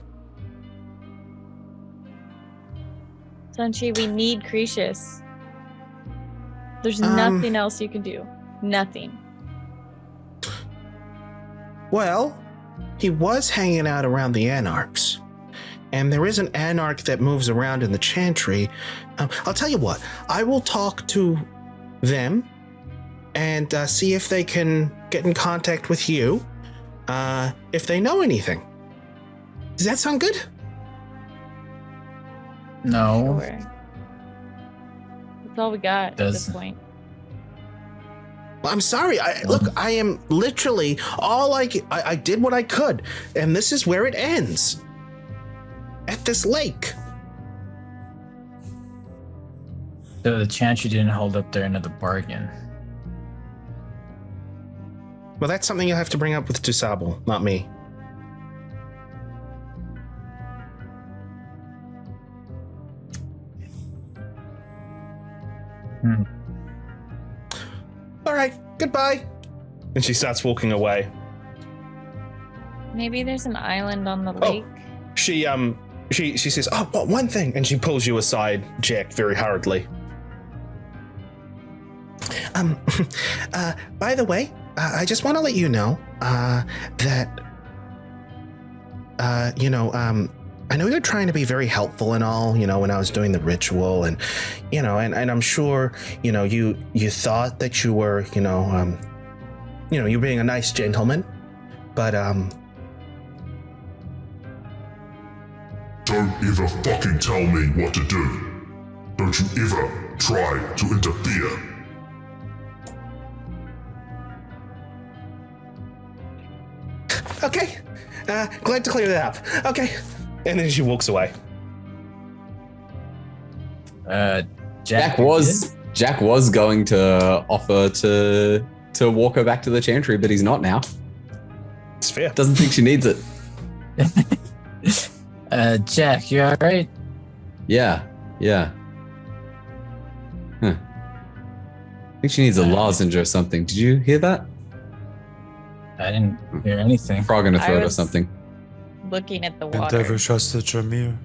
Sunchi, we need Cretius. There's nothing else you can do. Nothing. Well, he was hanging out around the Anarchs. And there is an Anarch that moves around in the Chantry. I'll tell you what, I will talk to them and see if they can get in contact with you if they know anything. Does that sound good? No. Sure. That's all we got at this point. Well, I'm sorry. Look, I am literally I did what I could, and this is where it ends. At this lake. So the Chantry didn't hold up their end of the bargain. Well, that's something you'll have to bring up with Tusable, not me. All right, goodbye. And she starts walking away. Maybe there's an island on the lake. She says, oh, but one thing, and she pulls you aside, Jack, very hurriedly. By the way, I just want to let you know that I know you're trying to be very helpful and all, when I was doing the ritual, and and I'm sure you thought that you were you're being a nice gentleman, but don't ever fucking tell me what to do. Don't you ever try to interfere. Okay, glad to clear that up. Okay, and then she walks away. Jack was going to offer to walk her back to the Chantry, but he's not now. It's fair. Doesn't think she needs it. Jack, you all right? Yeah. Huh. I think she needs a lozenge or something. Did you hear that? I didn't hear anything. Frog in her I throat or was something. Looking at the And water. ever trusted Jameer.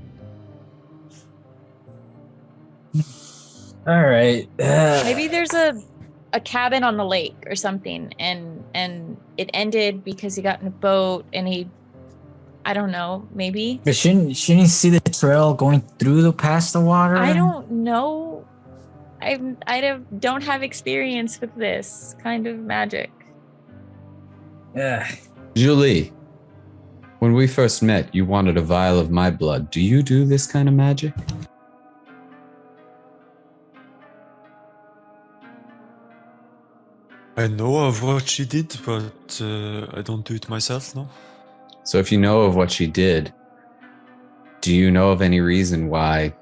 All right. Maybe there's a cabin on the lake or something, and it ended because he got in a boat and I don't know, maybe. But shouldn't he see the trail going through past the water? I don't know. don't have experience with this kind of magic. Yeah. Julie, when we first met, you wanted a vial of my blood. Do you do this kind of magic? I know of what she did, but I don't do it myself, no? So if you know of what she did, do you know of any reason why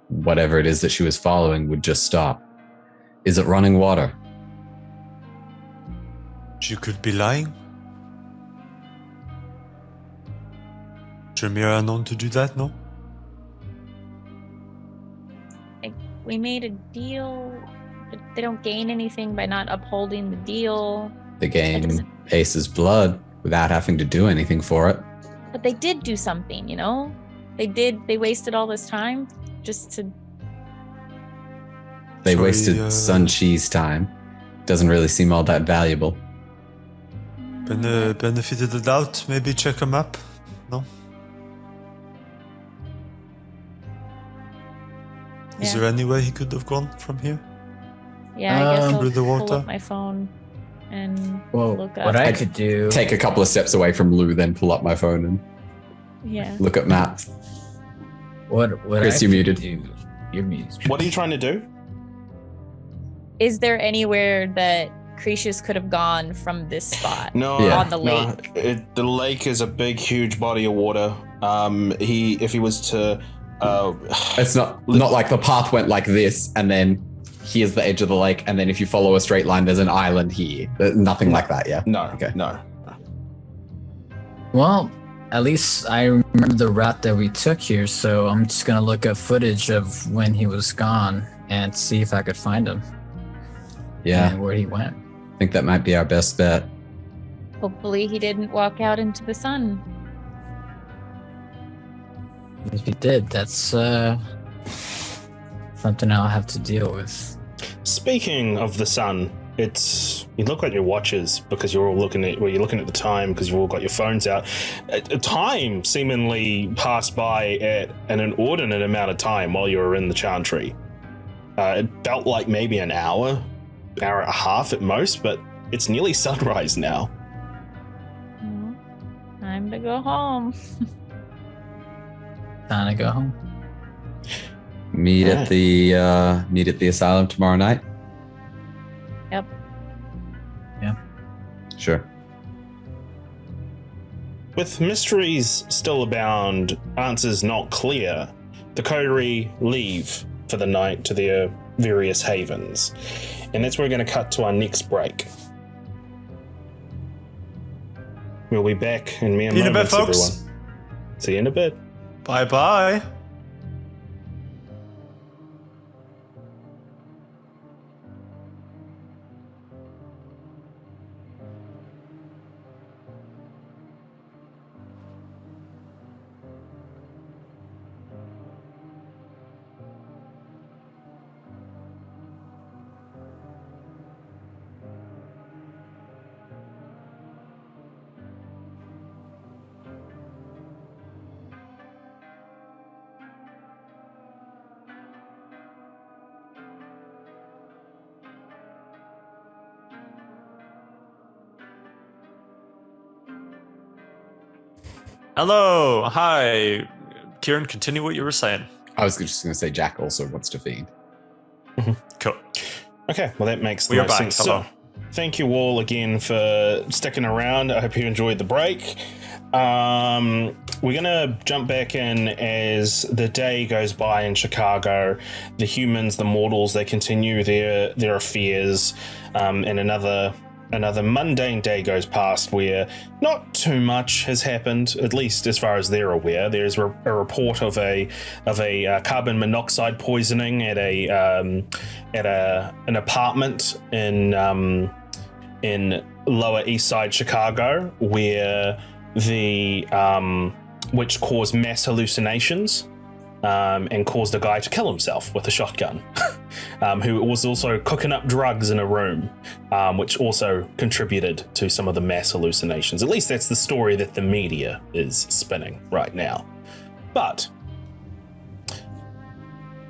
whatever it is that she was following would just stop? Is it running water? She could be lying. Jameer are known to do that, no? We made a deal, but they don't gain anything by not upholding the deal. They gain Ace's blood without having to do anything for it. But they did do something, you know? They wasted all this time just to... They Sorry, wasted Sun Chi's time. Doesn't really seem all that valuable. Benefit of the doubt, maybe check a map, no? Is there any way he could have gone from here? Yeah, I guess I'll Through the pull water? up my phone and Well, look up. what I could do. Take a couple of steps away from Lou, then pull up my phone and Yeah. look at maps. What Chris, I you're could muted. do. You're muted. What are you trying to do? Is there anywhere that Cretius could have gone from this spot No, Yeah. on the lake. No, the lake is a big, huge body of water. If he was to, It's not like the path went like this, and then here's the edge of the lake, and then if you follow a straight line, there's an island here. Nothing like that, yeah? no, Okay. no. Well, at least I remember the route that we took here, so I'm just gonna look up footage of when he was gone and see if I could find him. Yeah, And where he went. I think that might be our best bet. Hopefully he didn't walk out into the sun. If he did, that's something I'll have to deal with. Speaking of the sun, you look at your watches because you're all looking at the time because you've all got your phones out. Time seemingly passed by at an inordinate amount of time while you were in the chantry. It felt like maybe an hour and a half at most, but it's nearly sunrise now. Well, time to go home. Time to go home. Meet at the asylum tomorrow night. Yep. Sure. With mysteries still abound, answers not clear, the coterie leave for the night to their various havens. And that's where we're going to cut to our next break. We'll be back in mere See you in a bit, moments, folks. everyone. See you in a bit. Bye-bye. Hello. Hi. Kieran, continue what you were saying. I was just going to say Jack also wants to feed. Cool. Okay, well that makes the We are most back. sense. Hello. So, thank you all again for sticking around. I hope you enjoyed the break. We're gonna jump back in as the day goes by in Chicago. The humans, the mortals, they continue their affairs, and another mundane day goes past where not too much has happened, at least as far as they're aware. There's a report of a carbon monoxide poisoning at an apartment in Lower East Side Chicago, where which caused mass hallucinations. And caused a guy to kill himself with a shotgun, who was also cooking up drugs in a room, which also contributed to some of the mass hallucinations. At least that's the story that the media is spinning right now. But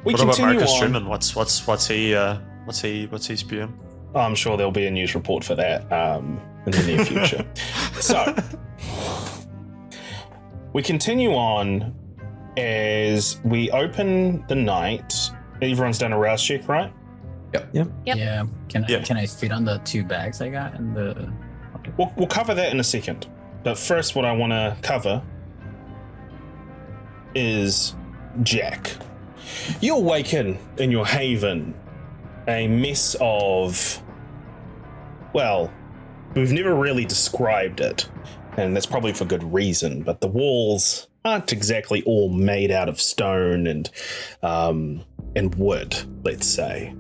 we What about continue Marcus on. Truman? What's he spewing? I'm sure there'll be a news report for that in the near future. So we continue on. As we open the night, everyone's done a rouse check, right? Yep. Yeah. Can Yeah. I fit on the 2 bags I got in the? We'll cover that in a second. But first, what I want to cover is Jack. You awaken in your haven a mess of, well, we've never really described it, and that's probably for good reason, but the walls aren't exactly all made out of stone and wood, let's say.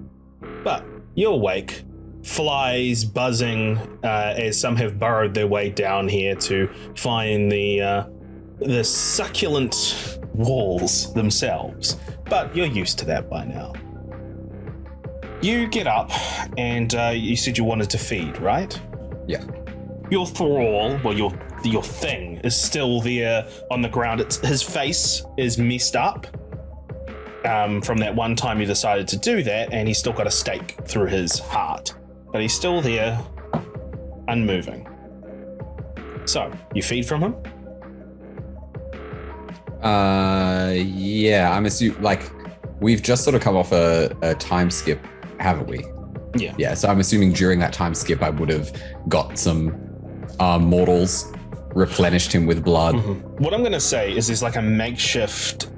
But you awake, flies buzzing as some have burrowed their way down here to find the succulent walls themselves. But you're used to that by now. You get up and you said you wanted to feed, right? Yeah. Your thrall, well, your thing is still there on the ground. His face is messed up from that one time you decided to do that, and he's still got a stake through his heart. But he's still there, unmoving. So, you feed from him? Yeah, I'm assuming, like, we've just sort of come off a time skip, haven't we? Yeah. Yeah, so I'm assuming during that time skip, I would have got some mortals, replenished him with blood. What I'm going to say is there's like a makeshift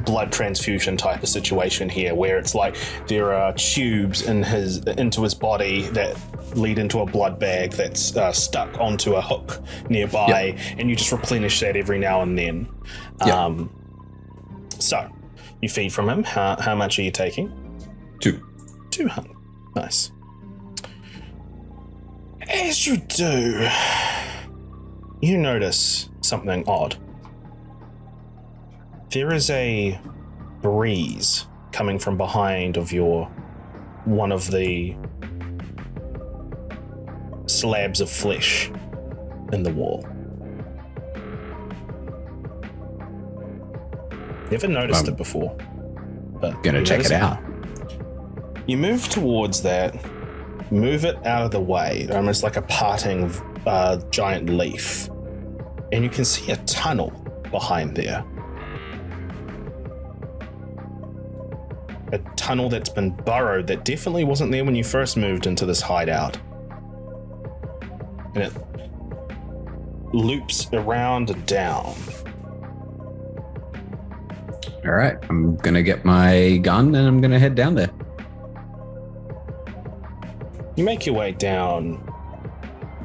blood transfusion type of situation here, where it's like there are tubes into his body that lead into a blood bag that's stuck onto a hook nearby, and you just replenish that every now and then. So you feed from him. How much are you taking? 200. Nice. As you do, you notice something odd. There is a breeze coming from behind of one of the slabs of flesh in the wall. Never noticed it before. But Gonna check it out. You move towards that, move it out of the way, almost like a parting giant leaf, and you can see a tunnel behind there. A tunnel that's been burrowed that definitely wasn't there when you first moved into this hideout. And it loops around and down. All right, I'm gonna get my gun and I'm gonna head down there. You make your way down.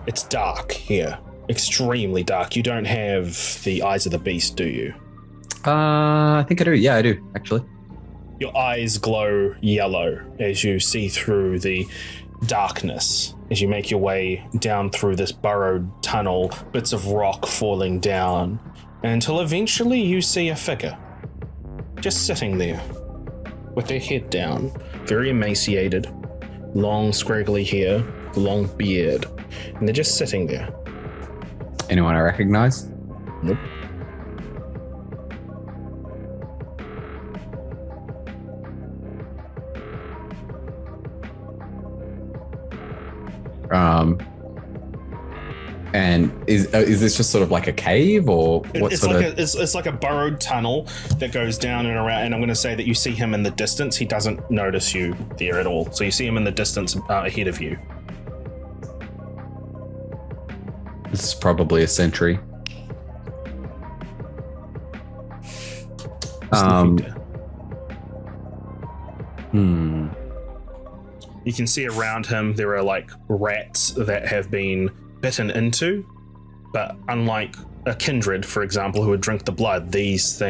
It's dark here. Extremely dark. You don't have the eyes of the beast, do you? I think I do. Yeah, I do, actually. Your eyes glow yellow as you see through the darkness. As you make your way down through this burrowed tunnel, bits of rock falling down, until eventually you see a figure. Just sitting there, with their head down, very emaciated. Long, scraggly hair, long beard, and they're just sitting there. Anyone I recognize? Nope. And is this just sort of like a cave, or what It's sort like of? it's like a burrowed tunnel that goes down and around. And I'm going to say that you see him in the distance. He doesn't notice you there at all. So you see him in the distance ahead of you. This is probably a sentry. You can see around him there are like rats that have been bitten into, but unlike a kindred, for example, who would drink the blood, these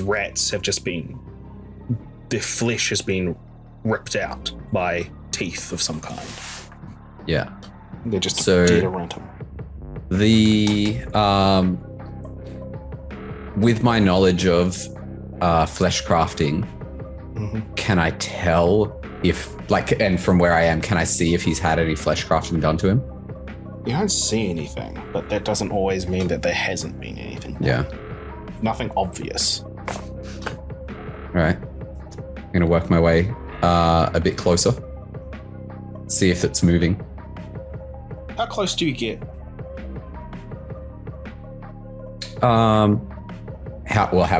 rats have just been, their flesh has been ripped out by teeth of some kind. Yeah. They're just So dead around him. With my knowledge of flesh crafting, can I tell if, like, and from where I am, can I see if he's had any flesh crafting done to him? You don't see anything, but that doesn't always mean that there hasn't been anything. Yeah. Nothing obvious. All right. I'm going to work my way a bit closer. See if it's moving. How close do you get? How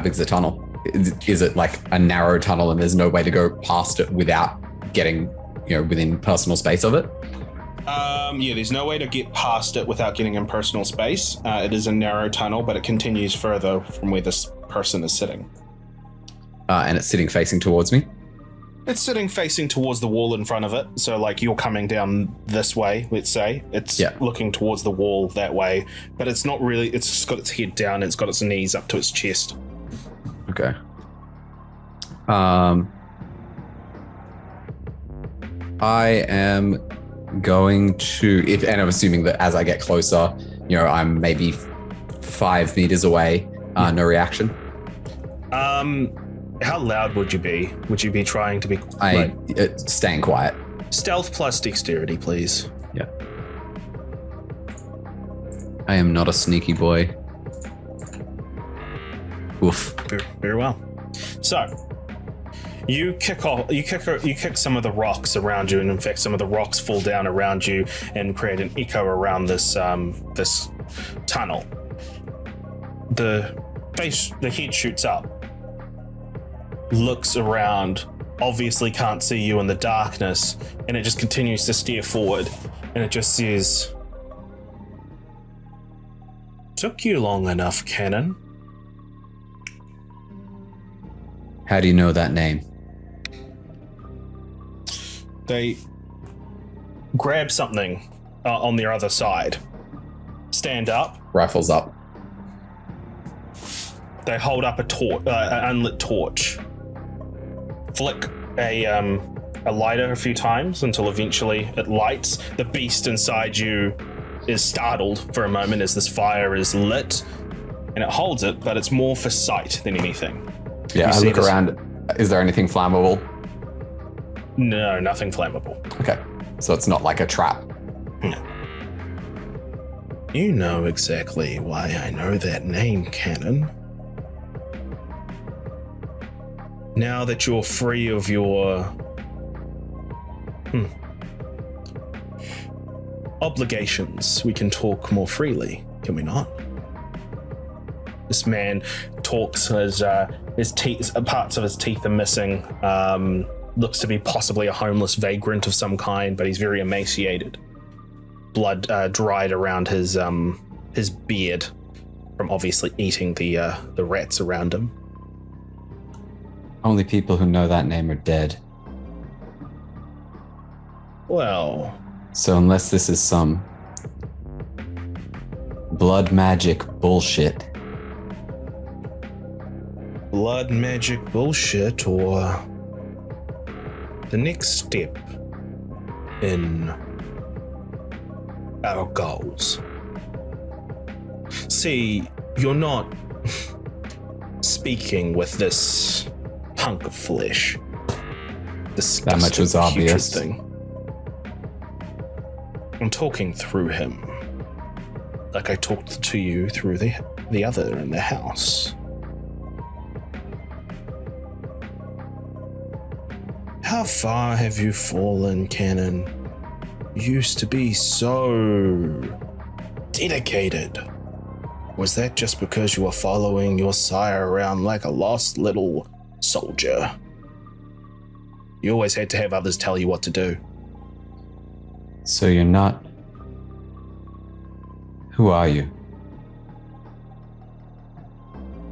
big's the tunnel? Is it like a narrow tunnel and there's no way to go past it without getting, within personal space of it? Yeah, there's no way to get past it without getting in personal space. It is a narrow tunnel, but it continues further from where this person is sitting. And it's sitting facing towards me? It's sitting facing towards the wall in front of it. So, like, you're coming down this way, let's say. It's looking towards the wall that way. But it's not really, it's just got its head down. It's got its knees up to its chest. Okay. I am going to, and I'm assuming that as I get closer, I'm maybe 5 meters away, no reaction. How loud would you be? Would you be trying to be staying quiet? Stealth plus dexterity, please. Yeah. I am not a sneaky boy. Oof. Very well. So you kick some of the rocks around you, and in fact some of the rocks fall down around you and create an echo around this this tunnel. The head shoots up, looks around, obviously can't see you in the darkness, and it just continues to steer forward, and it just says, "Took you long enough, Cannon." How do you know that name? They grab something on their other side, stand up, Rifles up. they hold up an unlit torch, flick a lighter a few times until eventually it lights. The beast inside you is startled for a moment as this fire is lit, and it holds it, but it's more for sight than anything. Yeah, You I see look this- around. Is there anything flammable? No, nothing flammable. Okay, so it's not like a trap. You know exactly why I know that name, Cannon. Now that you're free of your obligations, we can talk more freely, can we not? This man talks as his teeth, parts of his teeth are missing. Looks to be possibly a homeless vagrant of some kind, but he's very emaciated. Blood dried around his beard from obviously eating the rats around him. Only people who know that name are dead. Well, So unless this is some blood magic bullshit, blood magic bullshit, or the next step in our goals. See, you're not speaking with this hunk of flesh. Disgusting, much was putrid obvious. thing. I'm talking through him, like I talked to you through the other in the house. How far have you fallen, Cannon? You used to be so dedicated. Was that just because you were following your sire around like a lost little soldier? You always had to have others tell you what to do. so you're not. Who are you?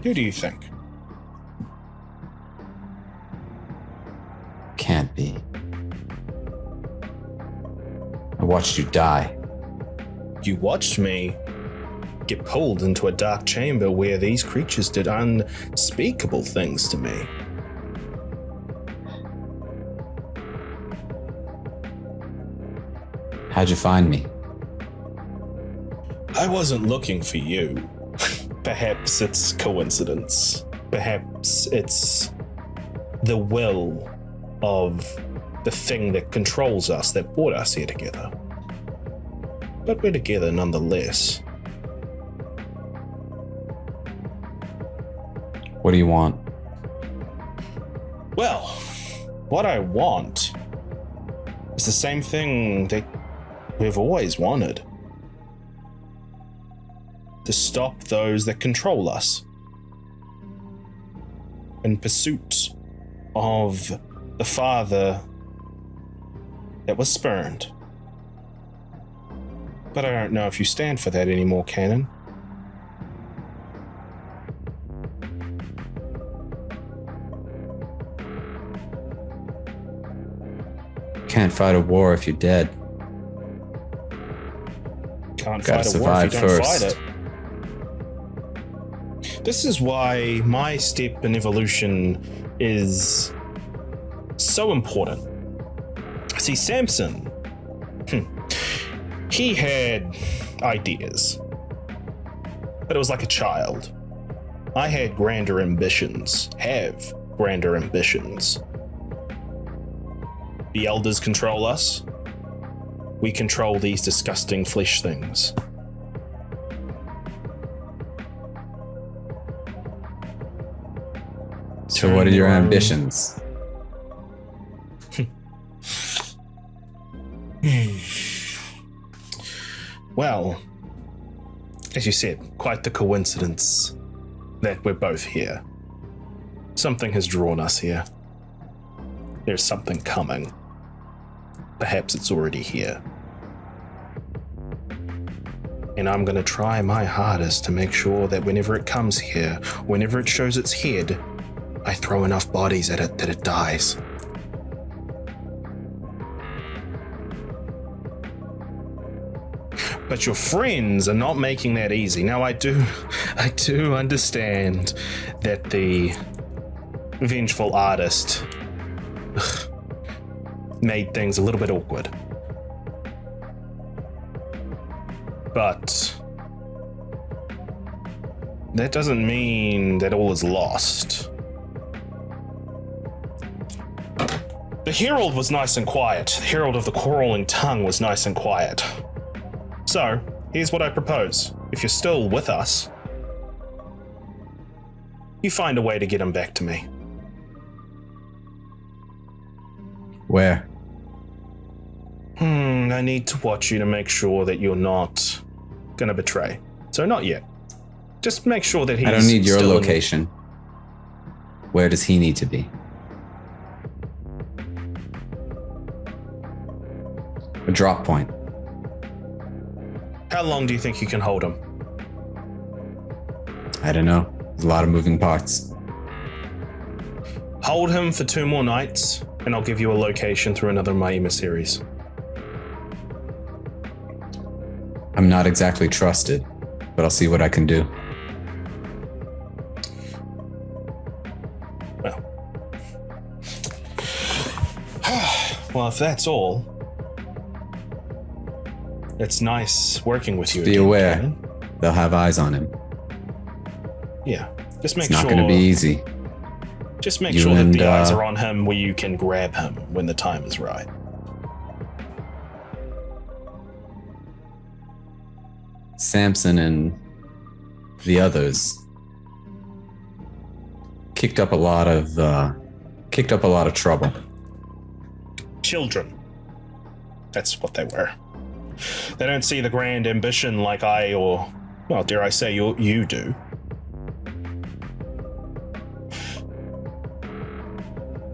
Who do you think? Can't be. I watched you die. You watched me get pulled into a dark chamber where these creatures did unspeakable things to me. How'd you find me? I wasn't looking for you. Perhaps it's coincidence. Perhaps it's the will of the thing that controls us that brought us here together. But we're together nonetheless. What do you want? Well, what I want is the same thing that we've always wanted. To stop those that control us. In pursuit of the father that was spurned. But I don't know if you stand for that anymore, Cannon. Can't fight a war if you're dead. Can't Gotta fight a war if you survive don't first. fight it. This is why my step in evolution is so important. See, Samson, he had ideas, but it was like a child. I had grander ambitions, have grander ambitions. The elders control us. We control these disgusting flesh things. So what are your ambitions? Well, as you said, quite the coincidence that we're both here. Something has drawn us here. there's something coming. Perhaps it's already here. And I'm gonna try my hardest to make sure that whenever it comes here, whenever it shows its head, I throw enough bodies at it that it dies. But your friends are not making that easy. Now I do understand that the vengeful artist made things a little bit awkward. But that doesn't mean that all is lost. The Herald was nice and quiet. The Herald of the Quarreling Tongue was nice and quiet. So, here's what I propose. If you're still with us, you find a way to get him back to me. Where? I need to watch you to make sure that you're not gonna betray. So not yet. Just make sure that he's I don't need your still location. Where does he need to be? A drop point. How long do you think you can hold him? I don't know. There's a lot of moving parts. Hold him for 2 more nights, and I'll give you a location through another of my emissaries. I'm not exactly trusted, but I'll see what I can do. Well, if that's all, it's nice working with you. Be again, aware, Cannon. they'll have eyes on him. Yeah, just make It's not sure. going to be easy. Just make You sure that and, the eyes are on him where you can grab him when the time is right. Samson and the others kicked up a lot of trouble. Children. That's what they were. They don't see the grand ambition like I, or, well, dare I say, you do.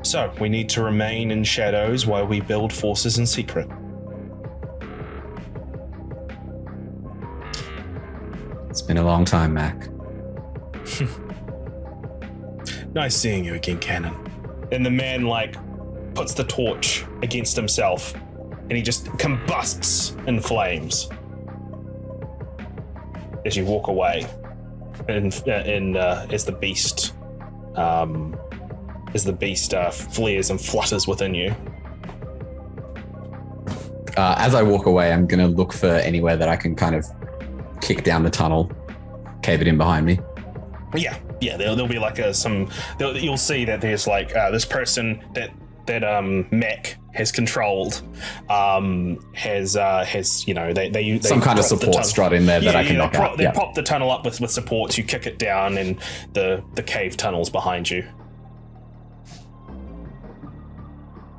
So, we need to remain in shadows while we build forces in secret. It's been a long time, Mac. Nice seeing you again, Cannon. And the man, puts the torch against himself, and he just combusts in flames as you walk away, and as the beast flares and flutters within you. As I walk away, I'm going to look for anywhere that I can kind of kick down the tunnel, cave it in behind me. Yeah. There'll be you'll see that there's this person that Mac has controlled has they Some kind of support strut in there that I can knock out. They prop the tunnel up with supports. You kick it down, and the cave tunnels behind you.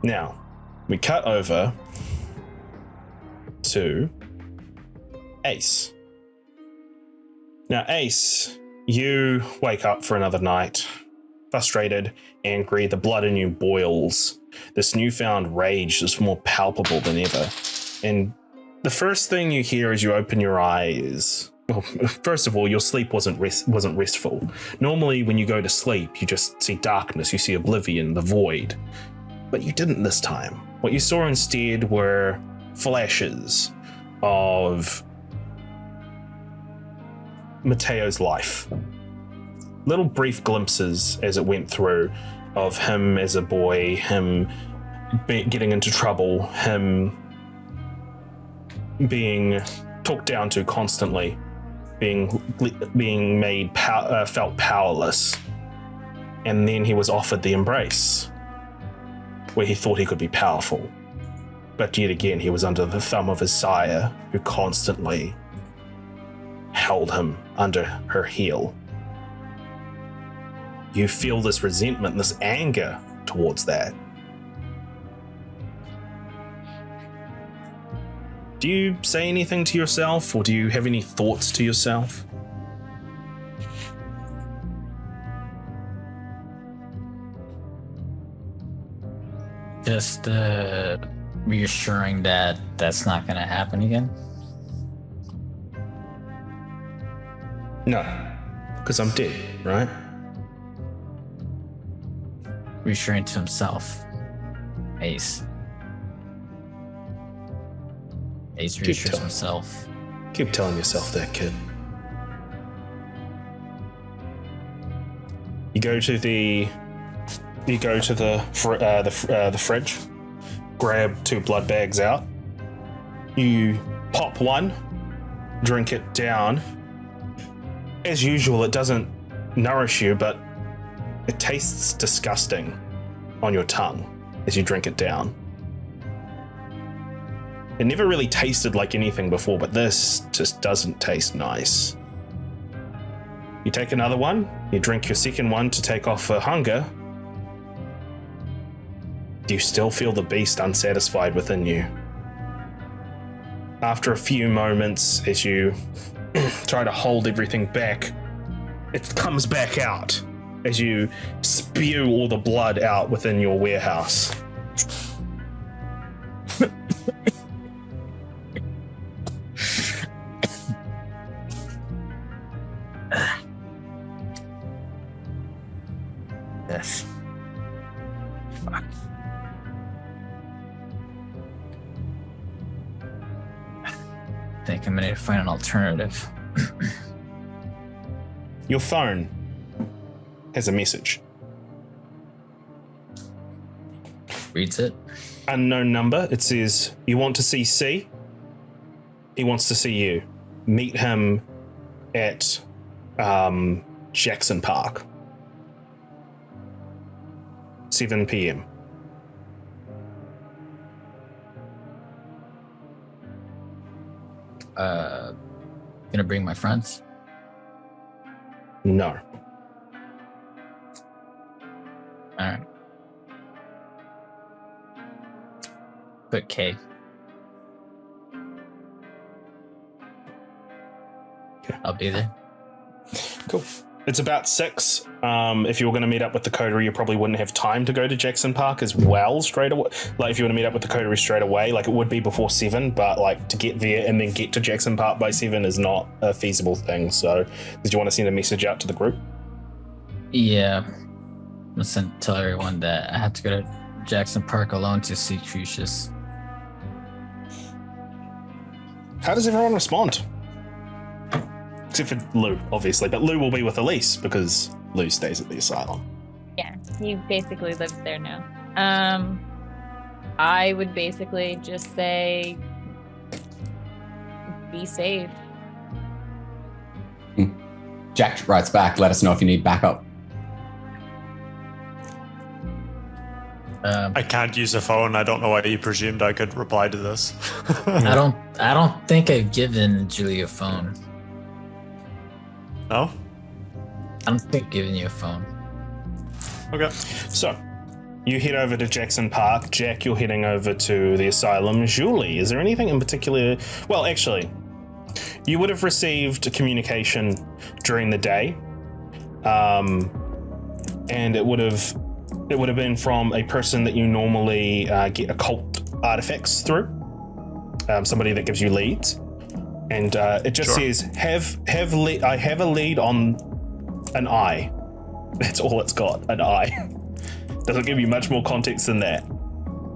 Now, we cut over to Ace. Now, Ace, you wake up for another night, frustrated, angry, the blood in you boils. This newfound rage is more palpable than ever. And the first thing you hear as you open your eyes, well, first of all, your sleep wasn't restful. Normally, when you go to sleep, you just see darkness, you see oblivion, the void. But you didn't this time. What you saw instead were flashes of Mateo's life. Little brief glimpses as it went through of him as a boy, him getting into trouble, him being talked down to constantly, being made felt powerless. And then he was offered the embrace, where he thought he could be powerful. But yet again, he was under the thumb of his sire, who constantly held him under her heel. You feel this resentment, this anger towards that. Do you say anything to yourself, or do you have any thoughts to yourself? Just reassuring that that's not going to happen again. No, because I'm dead, right? Reassuring to himself. Ace. Ace reassures himself. Keep telling yourself that, kid. You go to the fridge, grab 2 blood bags out. You pop one, drink it down. As usual, it doesn't nourish you, but it tastes disgusting on your tongue as you drink it down. It never really tasted like anything before, but this just doesn't taste nice. You take another one, you drink your second one to take off for hunger. You still feel the beast unsatisfied within you. After a few moments, as you try to hold everything back, it comes back out as you spew all the blood out within your warehouse. Yes. Fuck. I think I'm gonna need to find an alternative. Your phone has a message. Reads it. Unknown number. It says, you want to see C? He wants to see you. Meet him at Jackson Park. 7 p.m. Gonna bring my friends. No. All right. Put K. Okay. I'll be there. Cool. It's about 6. If you were going to meet up with the coterie, you probably wouldn't have time to go to Jackson Park as well straight away. Like, if you want to meet up with the coterie straight away, like, it would be before 7, but, like, to get there and then get to Jackson Park by 7 is not a feasible thing. So, did you want to send a message out to the group? Yeah. I'm gonna tell everyone that I have to go to Jackson Park alone to see Crucius. How does everyone respond? Except for Lou, obviously, but Lou will be with Elise because Lou stays at the asylum. Yeah, he basically lives there now. I would basically just say, be safe. Jack writes back, let us know if you need backup. I can't use a phone. I don't know why you presumed I could reply to this. I don't think I've given Julie a phone. No? I don't think I've given you a phone. Okay. So, you head over to Jackson Park. Jack, you're heading over to the asylum. Julie, is there anything in particular? Well, actually, you would have received a communication during the day, and it would have been from a person that you normally get occult artifacts through, somebody that gives you leads, and it just says I have a lead on an eye. That's all it's got, an eye. Doesn't give you much more context than that.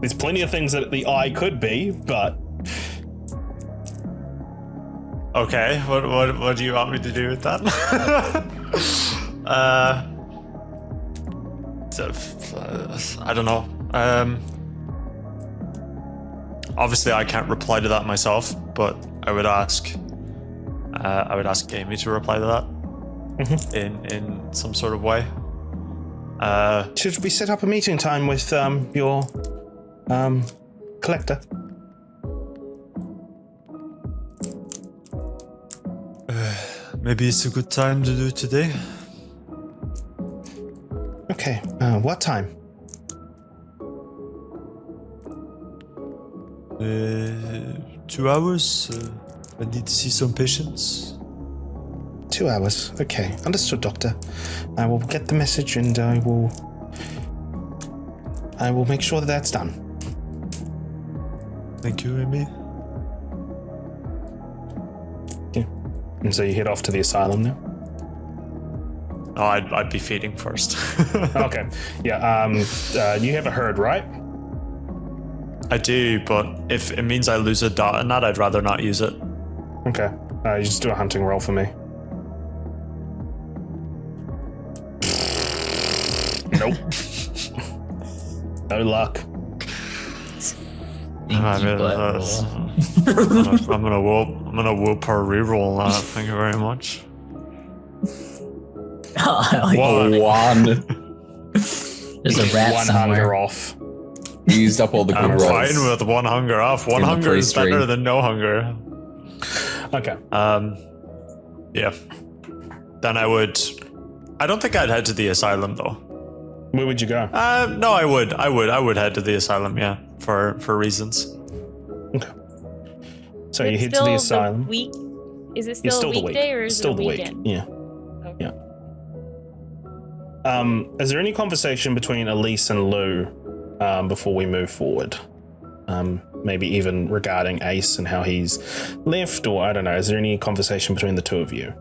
There's plenty of things that the eye could be, but Okay, what do you want me to do with that? I don't know. Obviously, I can't reply to that myself, but I would ask Amy to reply to that in some sort of way. Should we set up a meeting time with your collector? Maybe it's a good time to do it today. Okay, what time? 2 hours. I need to see some patients. 2 hours. Okay, understood, Doctor. I will get the message and I will I will make sure that that's done. Thank you, Amy. Yeah. And so you head off to the asylum now? Oh, I'd be feeding first. Okay. Yeah, you have a herd, right? I do, but if it means I lose a dot in that, I'd rather not use it. Okay. You just do a hunting roll for me. Nope. No luck. I'm gonna whoop her reroll on that. Thank you very much. One. There's a rat One somewhere. hunger off. We used up all the good I'm rolls. fine with one hunger off. One In the hunger is pre-stream. better than no hunger. Okay. Yeah. Then I don't think I'd head to the asylum though. Where would you go? No, I would head to the asylum, yeah, for reasons. Okay. So you It's head to the still asylum. Week? Is it It's still, still a the week. weekday or is Still it a the week. weekend? Yeah. Okay. Yeah. Is there any conversation between Elise and Lou before we move forward? Maybe even regarding Ace and how he's left, or I don't know. Is there any conversation between the two of you?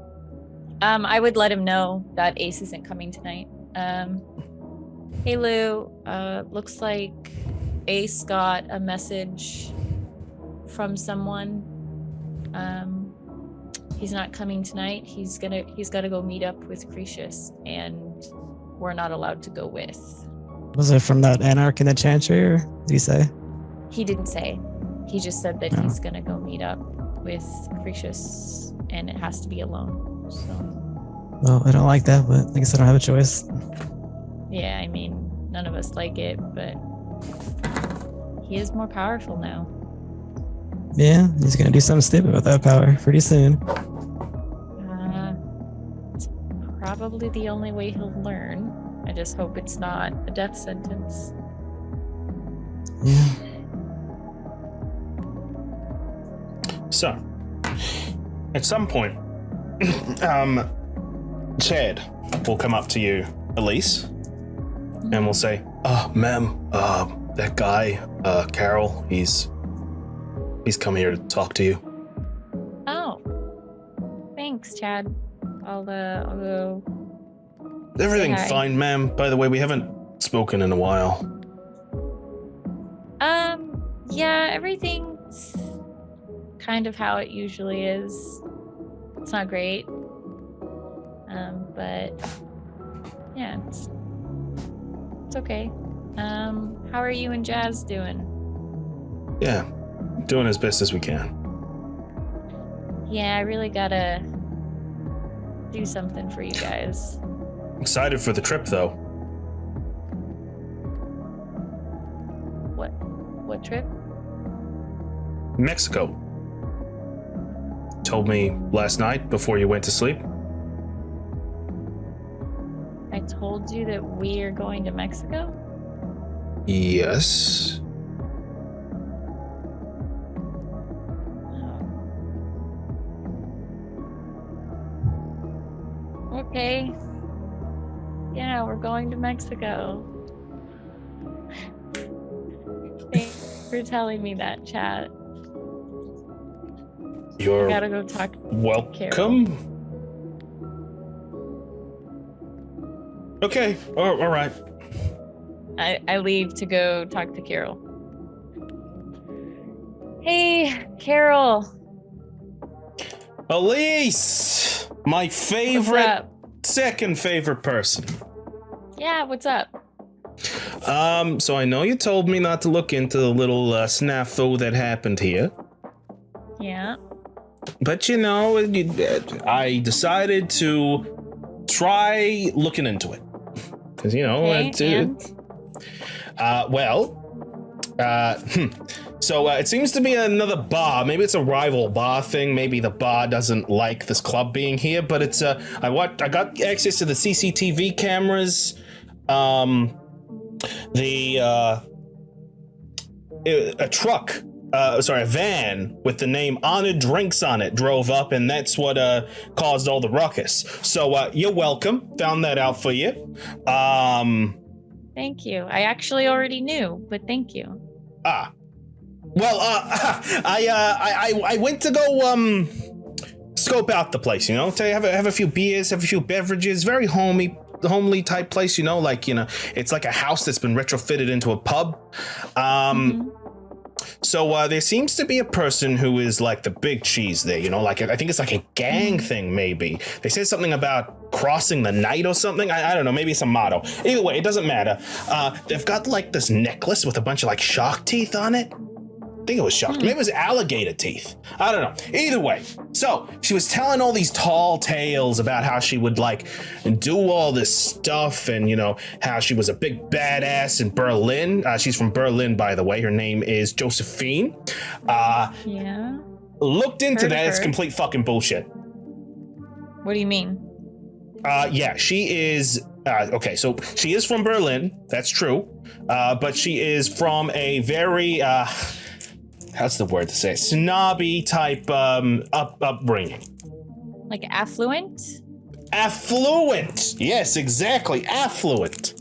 I would let him know that Ace isn't coming tonight. Hey Lou, looks like Ace got a message from someone. He's not coming tonight. He's got to go meet up with Cretius, and we're not allowed to go with. Was it from that anarch in the chantry, or did he say? He didn't say. He just said that Oh. he's gonna go meet up with Cretius, and it has to be alone. So Well, I don't like that, but I guess I don't have a choice. yeah, I mean, none of us like it, but he is more powerful now. Yeah, he's gonna do something stupid with that power pretty soon. It's probably the only way he'll learn. I just hope it's not a death sentence. Yeah. So, at some point, Chad will come up to you, Elise, and will say, ma'am, that guy, Carol, he's come here to talk to you. Oh, thanks, Chad. I'll go. Everything Hi. fine, ma'am? By the way, we haven't spoken in a while. Yeah, everything's kind of how it usually is. It's not great. But yeah, it's okay. How are you and Jazz doing? Yeah, doing as best as we can. Yeah, I really gotta do something for you guys. Excited for the trip, though. What trip? Mexico. Told me last night before you went to sleep. I told you that we are going to Mexico? Yes. Okay. Yeah, we're going to Mexico. Thanks for telling me that, chat. I You're gotta go talk to Carol. welcome. Okay, all right. I leave to go talk to Carol. Hey, Carol. Elise, my What's favorite, up? second favorite person. Yeah, what's up? So I know you told me not to look into the little snafu that happened here, Yeah. but you know, I decided to try looking into it because you know, Okay, So it seems to be another bar. Maybe it's a rival bar thing. Maybe the bar doesn't like this club being here, but it's I got access to the CCTV cameras. A van with the name Honored Drinks on it drove up, and that's what caused all the ruckus. So you're welcome. Found that out for you. Thank you. I actually already knew, but thank you. Ah. Well, I went to go scope out the place, to have a few beers, have a few beverages, very homely type place, it's like a house that's been retrofitted into a pub. So there seems to be a person who is like the big cheese there, I think it's like a gang thing, maybe. They said something about crossing the night or something. I don't know, maybe it's a motto. Either way, it doesn't matter. They've got like this necklace with a bunch of like shark teeth on it. I think it was shark. Maybe it was alligator teeth. I don't know. Either way. So she was telling all these tall tales about how she would like do all this stuff and, how she was a big badass in Berlin. She's from Berlin, by the way. Her name is Josephine. Yeah. Looked into that. It's complete fucking bullshit. What do you mean? Yeah, she is. Okay, so she is from Berlin. That's true. But she is from a very, how's the word to say? Snobby type upbringing. Like affluent? Affluent. Yes, exactly. Affluent.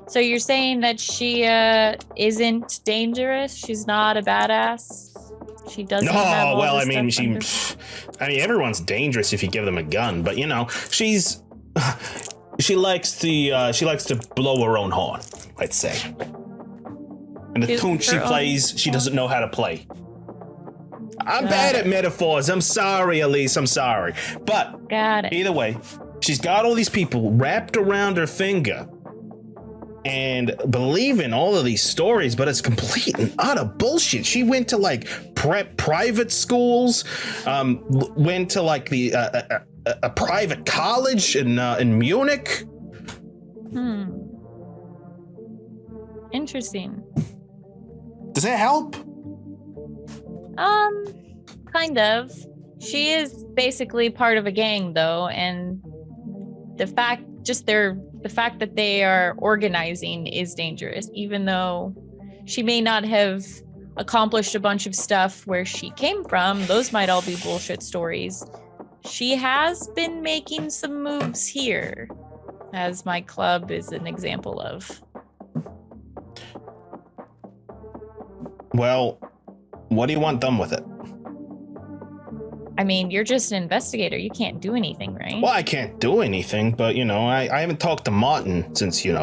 So you're saying that she isn't dangerous? She's not a badass? She doesn't have all well, this everyone's dangerous if you give them a gun, but she likes to blow her own horn, let's say. And the tune she plays, she doesn't know how to play. I'm bad at metaphors. I'm sorry, Elise. I'm sorry. But got it. Either way, she's got all these people wrapped around her finger and believe in all of these stories, but it's complete and utter bullshit. She went to like private schools, went to like a private college in Munich. Interesting. Does that help? Kind of. She is basically part of a gang, though, and the fact that they are organizing is dangerous, even though she may not have accomplished a bunch of stuff where she came from. Those might all be bullshit stories. She has been making some moves here, as my club is an example of. Well, what do you want done with it? I mean, you're just an investigator. You can't do anything, right? Well, I can't do anything, but, I haven't talked to Martin since, you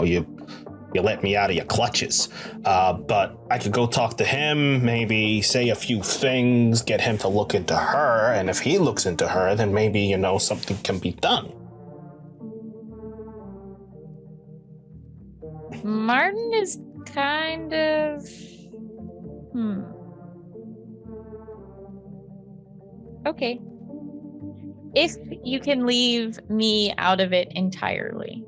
let me out of your clutches. But I could go talk to him, maybe say a few things, get him to look into her, and if he looks into her, then maybe, something can be done. Martin is kind of... Okay. If you can leave me out of it entirely.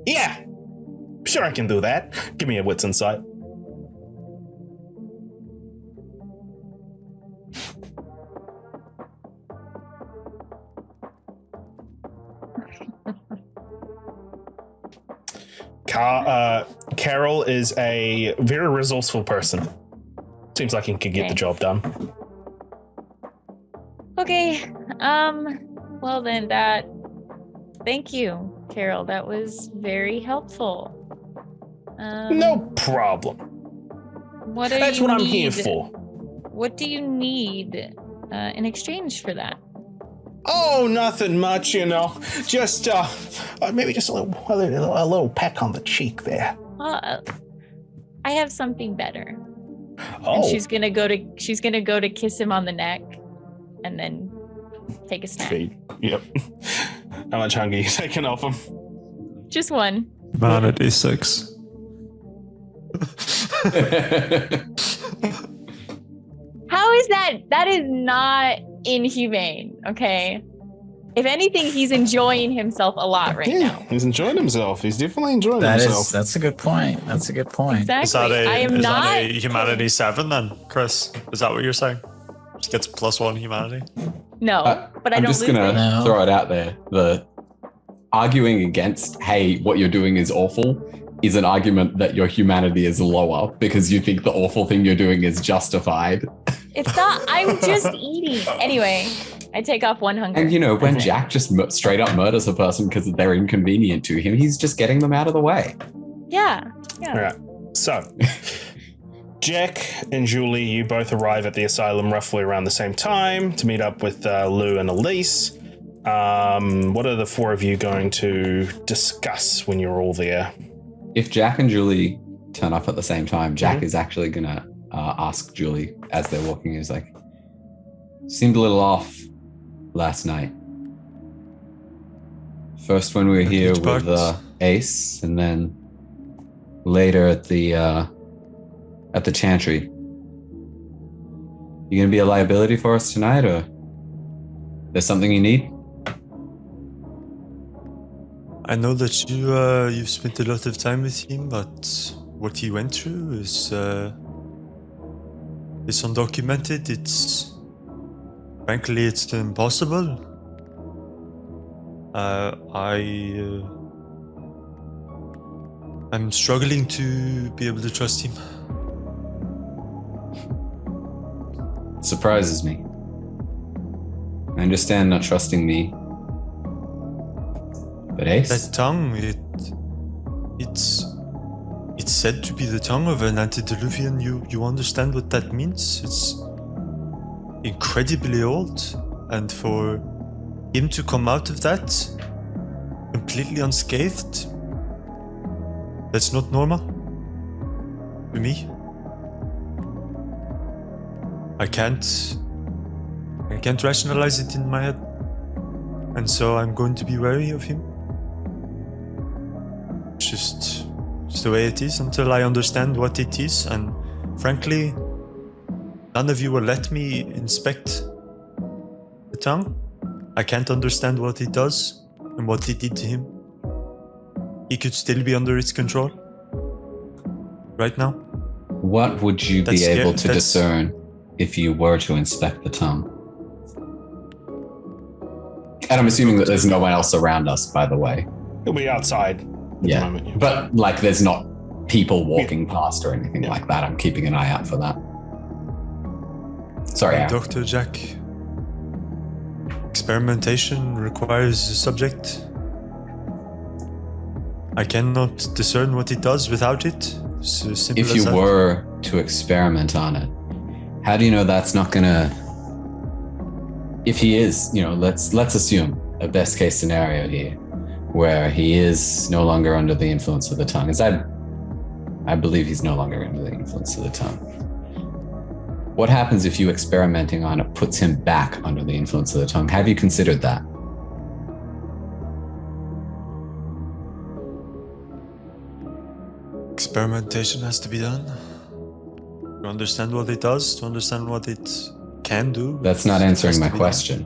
Yeah, sure I can do that. Give me a wits insight. Carol is a very resourceful person. Seems like he could get the job done. Okay. Well then thank you, Carol. That was very helpful. No problem. That's what I'm here for. What do you need in exchange for that? Oh, nothing much, Just maybe just a little peck on the cheek there. I have something better. Oh. And she's gonna go to kiss him on the neck, and then take a snack. Yep. How much hunger are you taking off him? Just one. Humanity 6. How is that? That is not inhumane. Okay. If anything, he's enjoying himself a lot right now. He's enjoying himself. He's definitely enjoying himself. That's a good point. Exactly. Is that a humanity 7 then, Chris? Is that what you're saying? She gets +1 humanity? No, but I'm just gonna throw it out there. The arguing against, hey, what you're doing is awful, is an argument that your humanity is lower because you think the awful thing you're doing is justified. It's not. I'm just eating. Anyway, I take off 1 hunger. And you know, when That's it. Jack just straight up murders a person because they're inconvenient to him, he's just getting them out of the way. Yeah. All right. So, Jack and Julie, you both arrive at the asylum roughly around the same time to meet up with Lou and Elise. What are the four of you going to discuss when you're all there? If Jack and Julie turn up at the same time, Jack is actually gonna ask Julie as they're walking. He's like, seemed a little off last night. First when we were here with Ace, and then later at the chantry. You gonna be a liability for us tonight, or there's something you need? I know that you've spent a lot of time with him, but what he went through is undocumented. Frankly, it's impossible. I'm struggling to be able to trust him. It surprises me. I understand not trusting me. But Ace? That tongue, it's said to be the tongue of an antediluvian. You understand what that means? It's incredibly old, and for him to come out of that completely unscathed, that's not normal to me. I can't rationalize it in my head, and so I'm going to be wary of him. Just the way it is until I understand what it is, and frankly, none of you will let me inspect the tongue. I can't understand what it does and what it did to him. He could still be under its control right now. What would you be able to discern if you were to inspect the tongue? And I'm assuming that there's no one else around us, by the way. He'll be outside. Yeah, Moment, yeah. But like there's not people walking past or anything like that. I'm keeping an eye out for that. Sorry, Aaron. Dr. Jack. Experimentation requires a subject. I cannot discern what it does without it. So simple If as you that. were to experiment on it, how do you know that's not gonna... If he is, let's assume a best case scenario here, where he is no longer under the influence of the tongue. I believe he's no longer under the influence of the tongue. What happens if you experimenting on it puts him back under the influence of the tongue? Have you considered that? Experimentation has to be done. To understand what it does, to understand what it can do. That's not it has answering to my be done. question.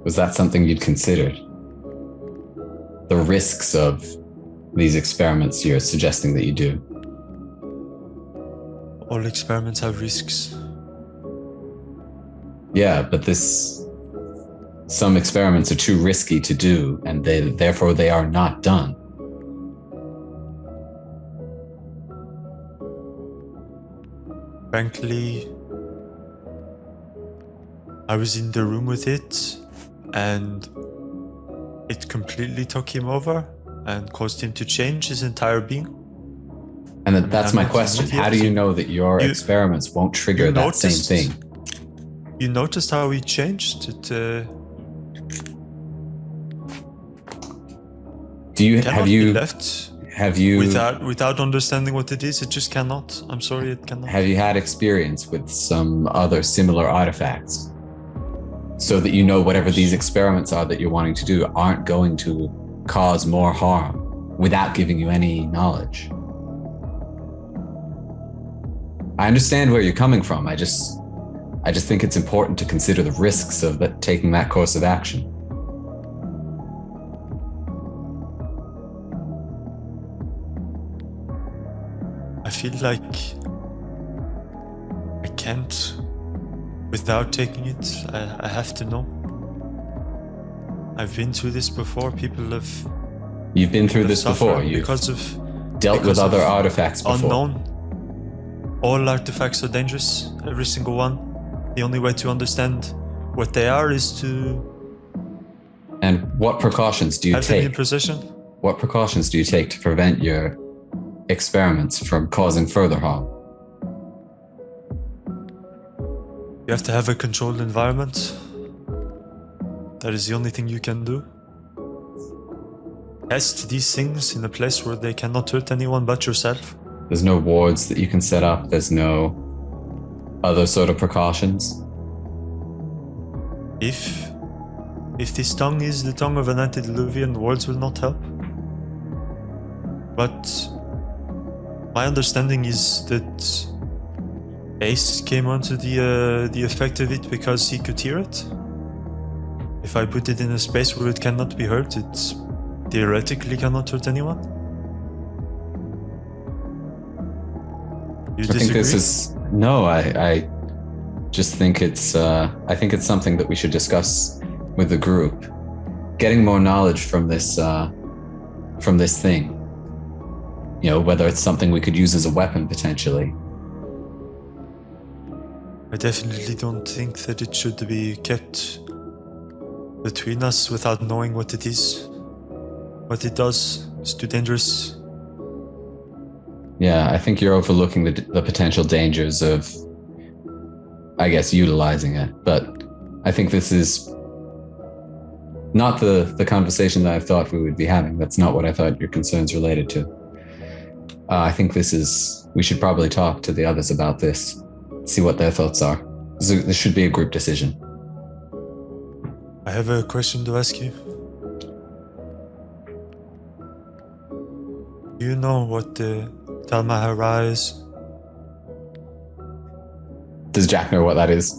Was that something you'd considered? The risks of these experiments you're suggesting that you do. All experiments have risks. Yeah, but some experiments are too risky to do, and therefore they are not done. Frankly, I was in the room with it, and it completely took him over and caused him to change his entire being. And that's I'm my not question. idiot. How do you know that your You- experiments won't trigger that same thing? You noticed how he changed it. Cannot be left without understanding what it is. It just cannot. I'm sorry, it cannot. Have you had experience with some other similar artifacts? So that you know whatever these experiments are that you're wanting to do aren't going to cause more harm without giving you any knowledge. I understand where you're coming from. I just think it's important to consider the risks of taking that course of action. I feel like I can't without taking it. I have to know. I've been through this before. You've been through this before. You've dealt with other artifacts before. Unknown. All artifacts are dangerous. Every single one. The only way to understand what they are is to And what precautions do you have them in take? position. What precautions do you take to prevent your experiments from causing further harm? You have to have a controlled environment. That is the only thing you can do. Test these things in a place where they cannot hurt anyone but yourself. There's no wards that you can set up. There's no other sort of precautions. If this tongue is the tongue of an antediluvian, words will not help. But my understanding is that Ace came onto the effect of it because he could hear it. If I put it in a space where it cannot be heard, it theoretically cannot hurt anyone. You I think disagree? this is no. I just think it's. I think it's something that we should discuss with the group. Getting more knowledge from this thing. You know, whether it's something we could use as a weapon potentially. I definitely don't think that it should be kept between us without knowing what it is. What it does is too dangerous. Yeah, I think you're overlooking the potential dangers of, I guess, utilizing it. But I think this is not the conversation that I thought we would be having. That's not what I thought your concerns related to. I think we should probably talk to the others about this, see what their thoughts are. This should be a group decision. I have a question to ask you. Do you know what the Talmahara is? Does Jack know what that is?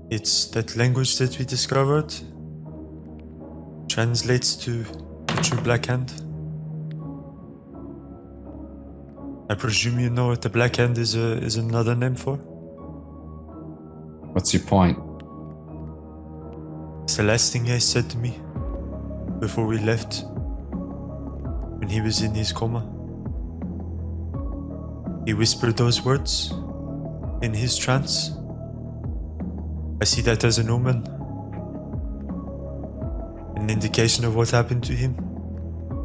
It's that language that we discovered. Translates to the true Black Hand. I presume you know what the Black Hand is another name for? What's your point? It's the last thing he said to me before we left, when he was in his coma. He whispered those words in his trance. I see that as an omen, an indication of what happened to him.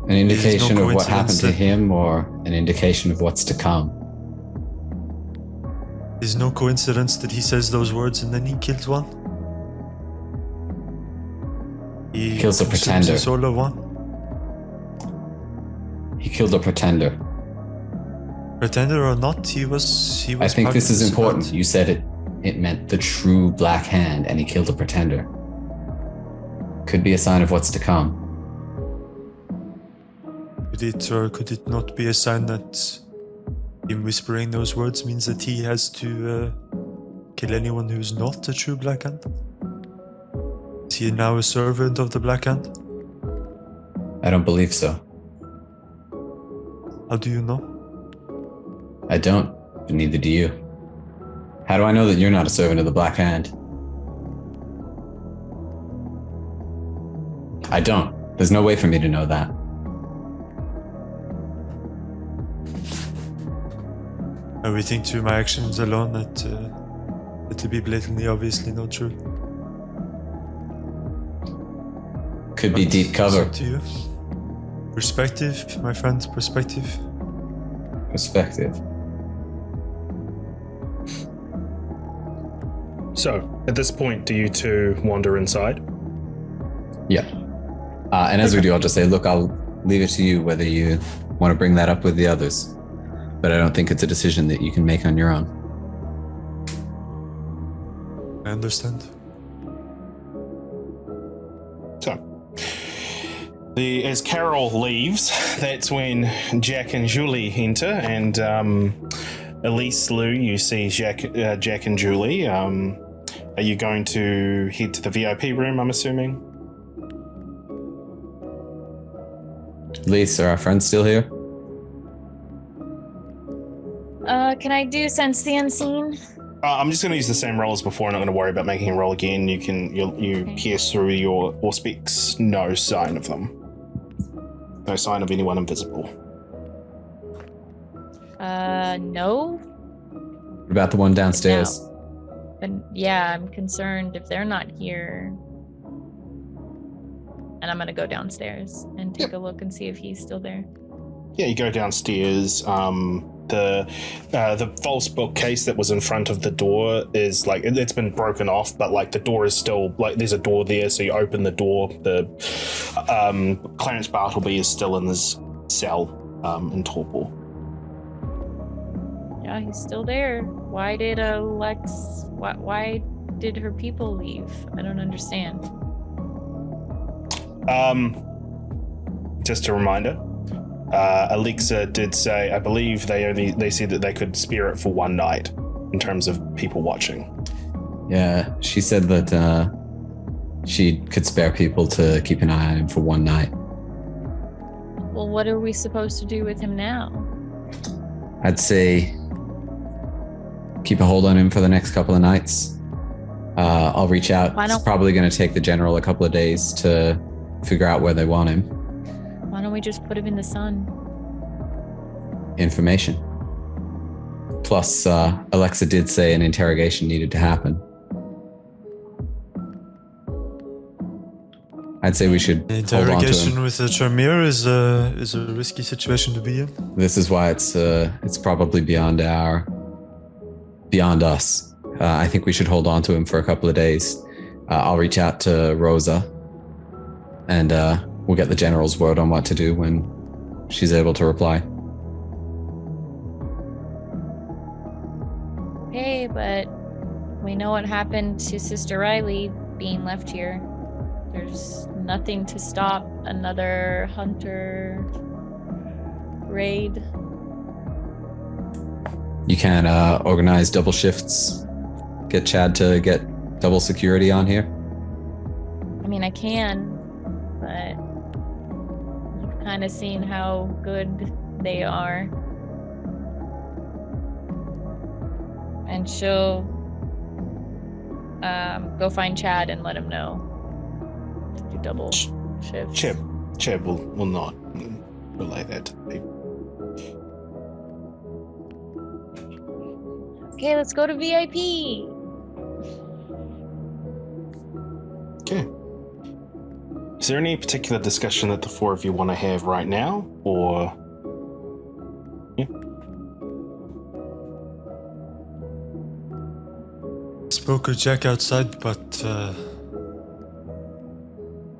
An indication of what coincidence happened to that- him, or an indication of what's to come? There's no coincidence that he says those words and then he kills one. He Kills a consumes pretender. the soul of one. He killed a pretender. Pretender or not, he was. I think part this of is the important. Sabbat. You said it meant the true Black Hand, and he killed a pretender. Could be a sign of what's to come. Could it not be a sign that him whispering those words means that he has to kill anyone who's not a true Black Hand? Is he now a servant of the Black Hand? I don't believe so. How do you know? I don't, but neither do you. How do I know that you're not a servant of the Black Hand? I don't. There's no way for me to know that. I would think through my actions alone that it'll be blatantly obviously not true. Could be But deep cover. It's up to you. Perspective, my friend, perspective. Perspective. So, at this point, do you two wander inside? Yeah. And as we do, I'll just say, look, I'll leave it to you whether you want to bring that up with the others. But I don't think it's a decision that you can make on your own. I understand. So, as Carol leaves, that's when Jack and Julie enter, and Elise, Lou, you see Jack and Julie. Are you going to head to the VIP room, I'm assuming? Lise, are our friends still here? Can I do sense the unseen? I'm just going to use the same roll as before. I'm not going to worry about making a roll again. You pierce through your specs. No sign of them. No sign of anyone invisible. No. What about the one downstairs? But yeah, I'm concerned if they're not here. And I'm gonna go downstairs and take a look and see if he's still there. Yeah, you go downstairs. The false bookcase that was in front of the door is like it's been broken off, but like the door is still like there's a door there. So you open the door. The Clarence Bartleby is still in this cell in torpor. Yeah, he's still there. Why did Why did her people leave? I don't understand. Just a reminder. Alexa did say, I believe they said that they could spare it for one night in terms of people watching. Yeah, she said that she could spare people to keep an eye on him for one night. Well, what are we supposed to do with him now? I'd say keep a hold on him for the next couple of nights. I'll reach out. It's probably going to take the general a couple of days to figure out where they want him. Why don't we just put him in the sun? Information. Plus, Alexa did say an interrogation needed to happen. I'd say we should hold on to Interrogation him. with a Charmier is a risky situation to be in. This is why it's probably beyond us. I think we should hold on to him for a couple of days. I'll reach out to Rosa, and we'll get the general's word on what to do when she's able to reply. Okay, but we know what happened to Sister Riley being left here. There's nothing to stop another hunter raid. You can organize double shifts, get Chad to get double security on here. I mean, I can, but you've kind of seen how good they are. And she'll go find Chad and let him know to do double shifts. Chib will not relay that to people. Okay, let's go to VIP. Okay. Is there any particular discussion that the four of you want to have right now, or? Yeah. Spoke with Jack outside, but I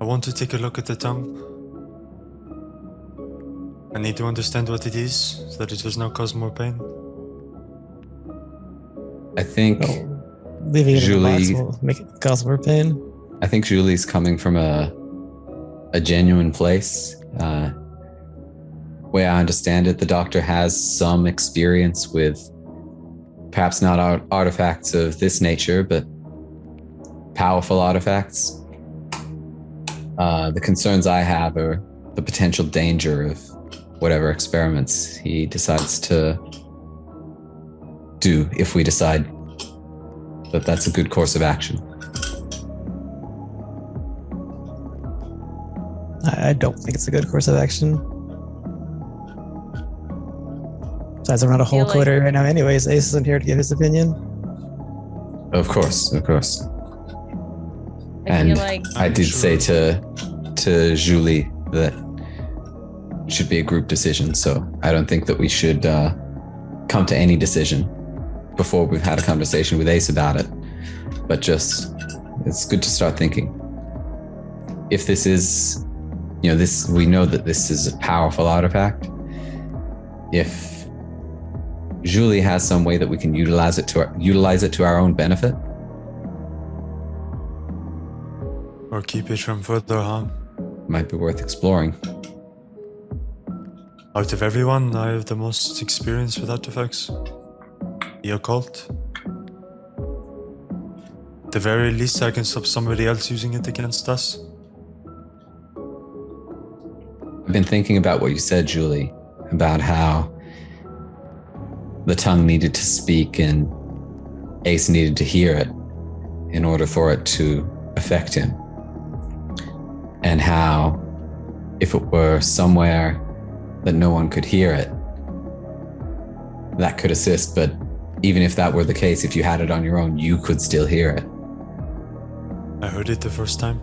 want to take a look at the tongue. I need to understand what it is, so that it does not cause more pain. I think Leaving it in the box Julie. will make it cause more pain. I think Julie's coming from a genuine place. Way I understand it, the doctor has some experience with perhaps not artifacts of this nature, but powerful artifacts. The concerns I have are the potential danger of whatever experiments he decides to do if we decide that that's a good course of action. I don't think it's a good course of action. Besides, I'm not a whole feel like- coterie right now anyways. Ace isn't here to give his opinion. Of course. I And feel like I did say to Julie that it should be a group decision, so I don't think that we should come to any decision before we've had a conversation with Ace about it. But just, it's good to start thinking. If this is, we know that this is a powerful artifact. If Julie has some way that we can utilize it to our own benefit, Or keep it from further harm. might be worth exploring. Out of everyone, I have the most experience with artifacts. The occult. At the very least, I can stop somebody else using it against us. I've been thinking about what you said, Julie, about how the tongue needed to speak and Ace needed to hear it in order for it to affect him. And how, if it were somewhere that no one could hear it, that could assist, but even if that were the case, if you had it on your own, you could still hear it. I heard it the first time.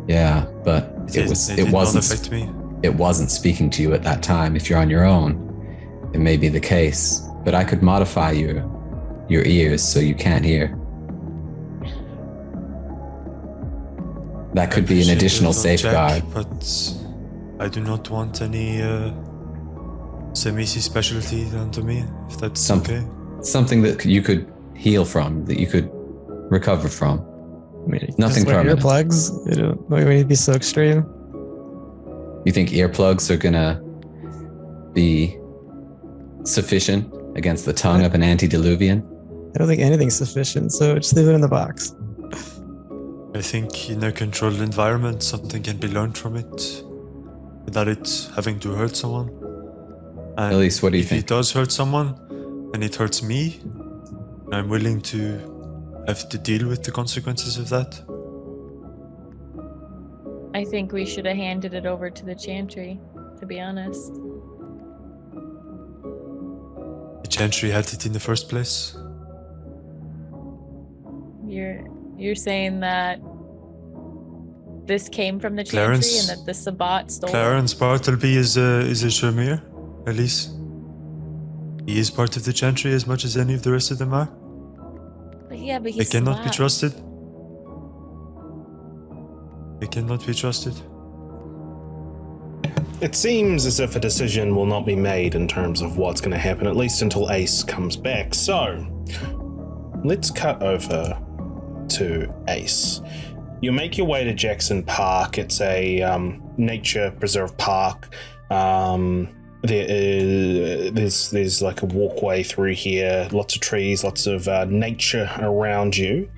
Yeah, but It did not affect me. It wasn't speaking to you at that time. If you're on your own, it may be the case, but I could modify your ears so you can't hear. That could be an Appreciate additional it, Jack, safeguard. but I do not want any semi-easy specialty done to me, if that's okay. Something that you could heal from, that you could recover from. I mean, Nothing just wear permanent. earplugs. Why would it be so extreme? You think earplugs are gonna be sufficient against the tongue of an antediluvian? I don't think anything's sufficient, so just leave it in the box. I think in a controlled environment, something can be learned from it without it having to hurt someone. And At least, what do you if think? it does hurt someone, and it hurts me, I'm willing to have to deal with the consequences of that. I think we should have handed it over to the chantry, to be honest. The Chantry had it in the first place. You're saying that this came from the chantry Clarence- and that the Sabbat stole it? Clarence Bartleby is a Shermere, at least. He is part of the Chantry as much as any of the rest of them are. Yeah, but They he's cannot be Sabbat. trusted. They cannot be trusted. It seems as if a decision will not be made in terms of what's going to happen, at least until Ace comes back. So, let's cut over to Ace. You make your way to Jackson Park. It's a nature preserve park. There's like a walkway through here, lots of trees, lots of nature around you.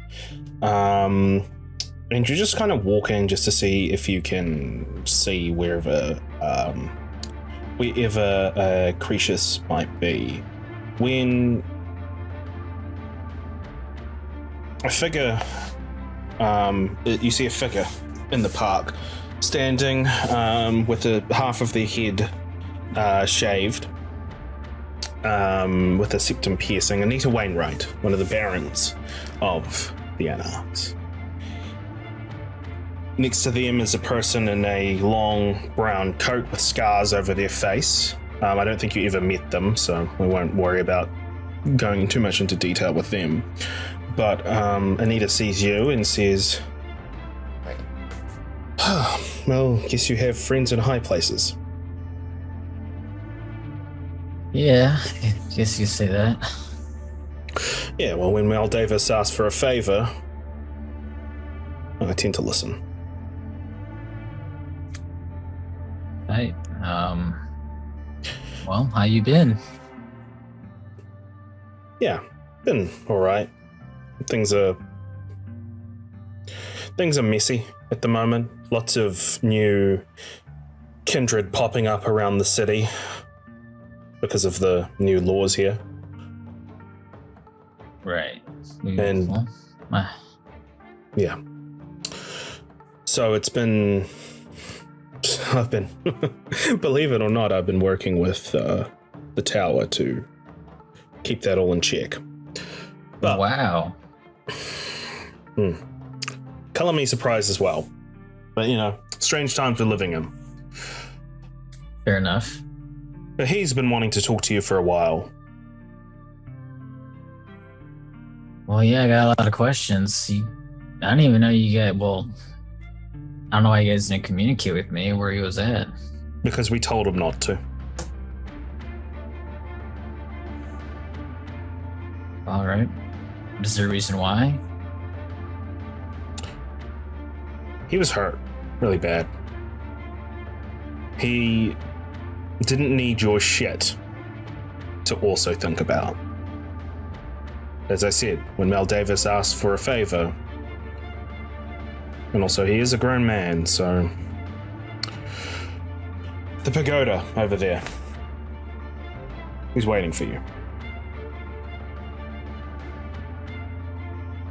And you're just kind of walking just to see if you can see wherever Cretius might be. When a figure, you see a figure in the park, standing with half of their head shaved, with a septum piercing. Anita Wainwright, one of the barons of the Anarchs. Next to them is a person in a long brown coat with scars over their face. I don't think you ever met them, so we won't worry about going too much into detail with them. But Anita sees you and says, well, guess you have friends in high places. Yeah, I guess you say that. Yeah, well, when Mel Davis asks for a favor, I tend to listen. Right. Well, how you been? Yeah, been all right. Things are messy at the moment. Lots of new kindred popping up around the city because of the new laws here. Right. And- Well, Yeah. So it's been... I've been... believe it or not, I've been working with the tower to keep that all in check. But, wow. color me surprised as well. But, strange times we're living in. Fair enough. But he's been wanting to talk to you for a while. Well, yeah, I got a lot of questions. I don't even know you get. Well, I don't know why you guys didn't communicate with me where he was at. Because we told him not to. All right. Is there a reason why? He was hurt really bad. He didn't need your shit to also think about. As I said, when Mel Davis asked for a favor, and also he is a grown man, so... The pagoda over there. He's waiting for you.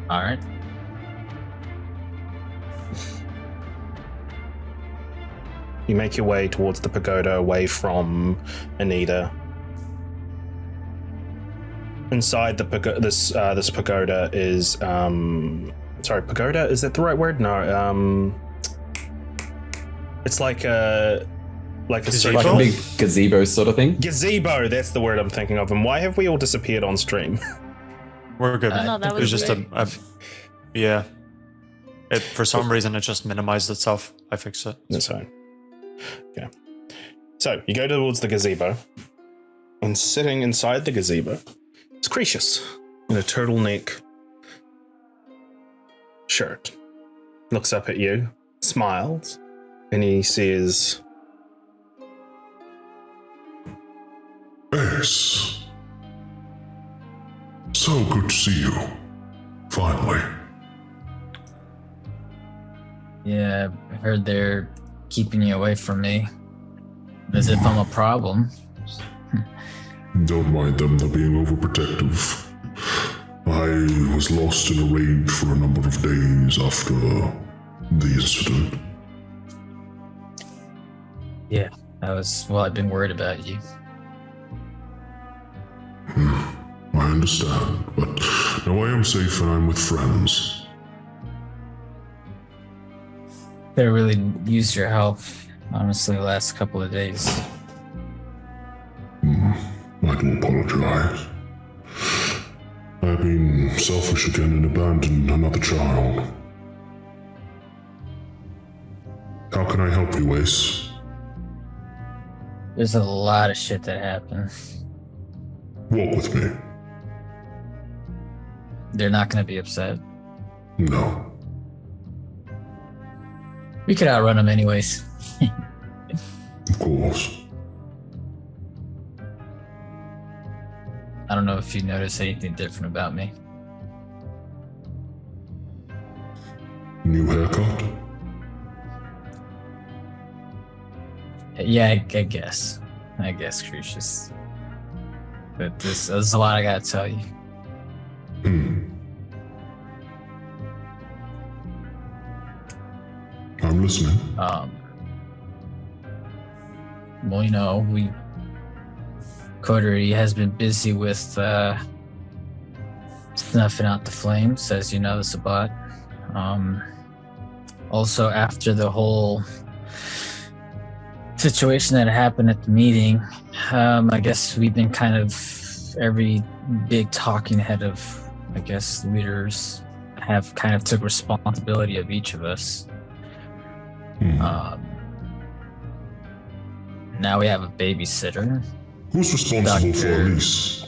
All right. You make your way towards the pagoda, away from Anita. inside the this pagoda is sorry, pagoda, is that the right word? No, it's like a Like a big gazebo sort of thing? Gazebo, that's the word I'm thinking of. And why have we all disappeared on stream? We're good. No, that it was just great. yeah. It for some reason it just minimized itself. I fixed it. That's fine. Okay. So you go towards the gazebo, and sitting inside the gazebo is Cretius in a turtleneck shirt. Looks up at you, smiles, and he says, Ace. So good to see you. Finally. Yeah, I heard they're keeping you away from me. As if I'm a problem. Don't mind them, they're being overprotective. I was lost in a rage for a number of days after the incident. Yeah, I've been worried about you. I understand, but now I am safe and I'm with friends. They really used your help, honestly, the last couple of days. I do apologize. I've been selfish again and abandoned another child. How can I help you, Ace? There's a lot of shit that happened. Walk with me. They're not going to be upset. No. We could outrun them anyways. Of course. I don't know if you notice anything different about me. New haircut? Yeah, I guess. I guess, Crucius. But there's a lot I gotta tell you. I'm listening. Well, you know, coterie has been busy with snuffing out the flames, as you know, the Sabbat. Also, after the whole situation that happened at the meeting, I guess we've been kind of every big talking head of, I guess, leaders have kind of took responsibility of each of us. Now we have a babysitter. Who's responsible for Dr. Elise?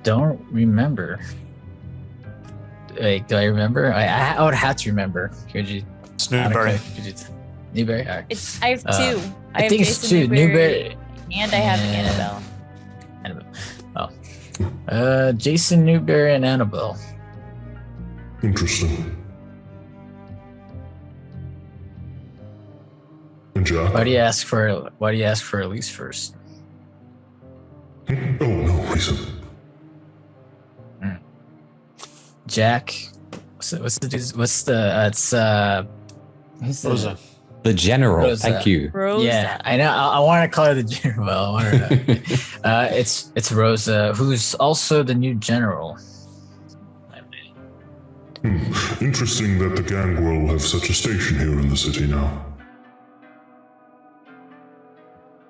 Don't remember. Like, do I remember? I would have to remember. Could you? It's Newberry. Newberry. All right. I have two. I have think it's Jason two. Newberry. And I have Annabelle. Oh. Jason, Newberry, and Annabelle. Interesting. And Jack? Why do you ask for Elise first? Oh, no reason. Jack. What's Rosa. The general. Rosa. Thank you. Rosa. Yeah, I know. I want to call her the general. I want her to, it's Rosa, who's also the new general. Interesting that the gang will have such a station here in the city now.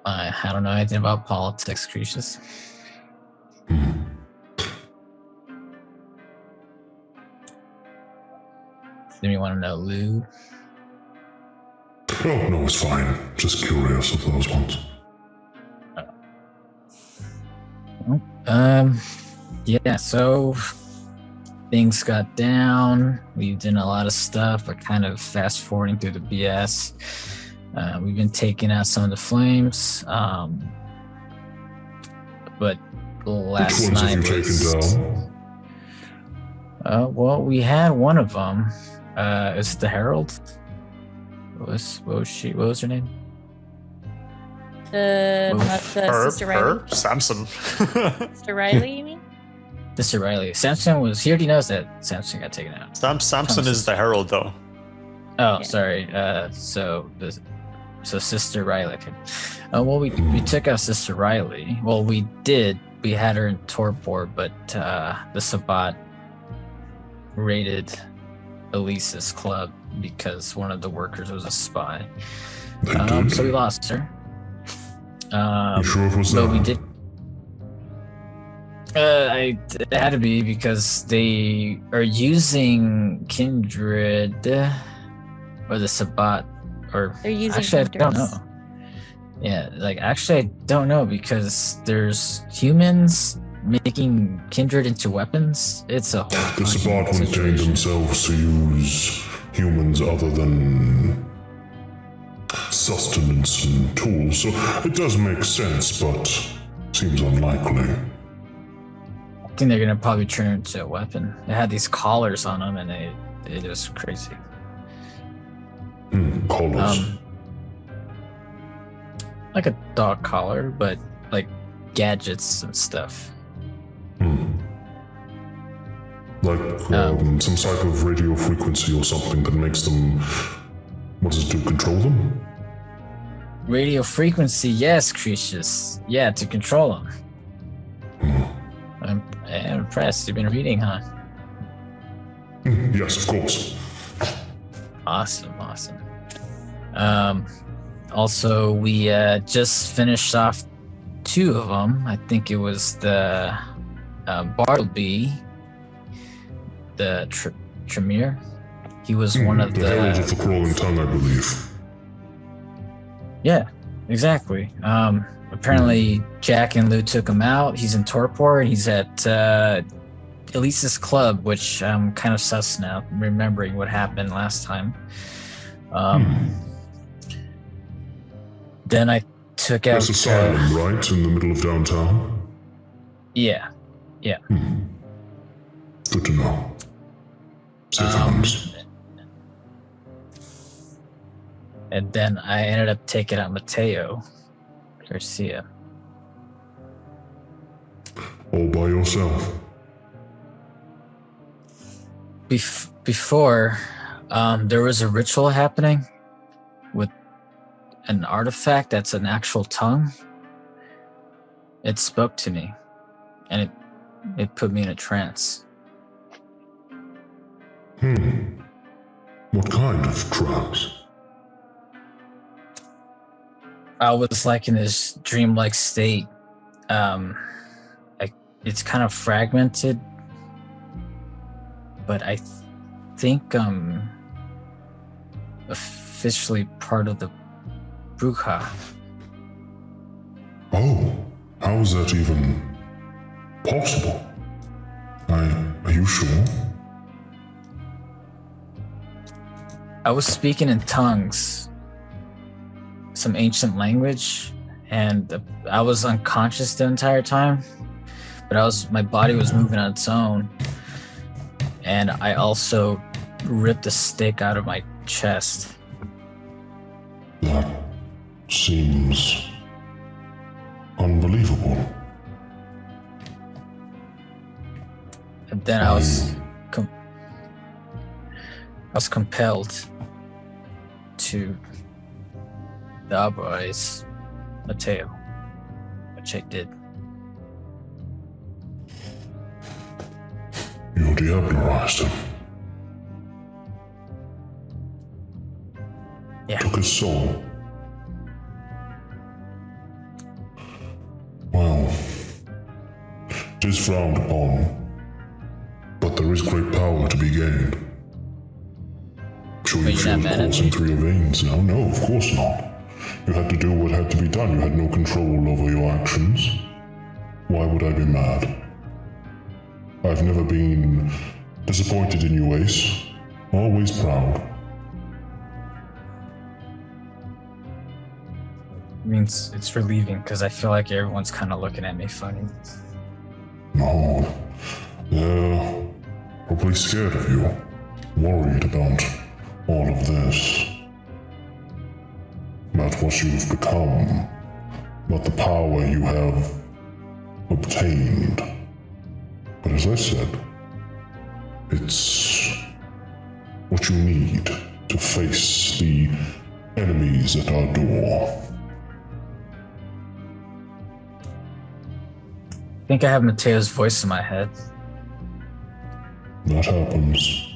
I don't know anything about politics, Cretius. Do you want to know Lou? Oh, no, it's fine. Just curious of those ones. Yeah, so things got down. We did a lot of stuff, but kind of fast forwarding through the BS. We've been taking out some of the flames. But last Which ones night have you was, taken down? well, we had one of them. It's the Herald. What was her name? Not the Sister Riley. Samson. Sister Riley, you mean? Mr. Riley. Samson was. He already knows that Samson got taken out. Samson is the herald, though. Oh, Yeah. sorry. So So Sister Riley. Well, we took out Sister Riley. Well, we did. We had her in torpor, but the Sabbat raided Elise's club because one of the workers was a spy. So we lost her. You sure it was that? But we did. It had to be because they are using Kindred or the Sabbat, or They're using actually I don't hunters. know. Yeah, like actually I don't know because there's humans making Kindred into weapons. It's a whole The fucking Sabbat maintain situation. themselves to use humans other than sustenance and tools, so it does make sense, but seems unlikely. I think they're gonna probably turn it into a weapon. They had these collars on them, and it was crazy. Collars. Like a dog collar, but like gadgets and stuff. Like some type of radio frequency or something that makes them. What does it do? Control them? Radio frequency, yes, Cretius. Yeah, to control them. I'm impressed. You've been reading, huh? Yes, of course. Awesome. Also, we just finished off 2 of them. I think it was the Bartleby, the Tremere. He was one of the herald of the crawling tongue, I believe. Yeah, exactly. Apparently, Jack and Lou took him out. He's in torpor, and he's at Elise's club, which I'm kind of sus now, remembering what happened last time. Then I took out... There's asylum, right, in the middle of downtown? Yeah. Good to know. Safe hands. And then I ended up taking out Mateo Garcia. All by yourself? Before, there was a ritual happening with an artifact that's an actual tongue. It spoke to me, and it put me in a trance. What kind of trance? I was like in this dreamlike state. It's kind of fragmented, but I think I'm officially part of the Bruja. Oh, how is that even possible? Are you sure? I was speaking in tongues, some ancient language, and I was unconscious the entire time, but my body was moving on its own, and I also ripped a stick out of my chest. That seems unbelievable. And then I was compelled to diabolize Mateo, which I did. You diablerized him. Yeah. Took his soul. Well, it is frowned upon, but there is great power to be gained. I'm sure you feel it coursing through your veins now. No, of course not. You had to do what had to be done. You had no control over your actions. Why would I be mad? I've never been disappointed in you, Ace. Always proud. It means it's relieving because I feel like everyone's kind of looking at me funny. No, they're probably scared of you, worried about all of this. About what you've become, about the power you have obtained. But as I said, it's what you need to face the enemies at our door. I think I have Mateo's voice in my head. That happens.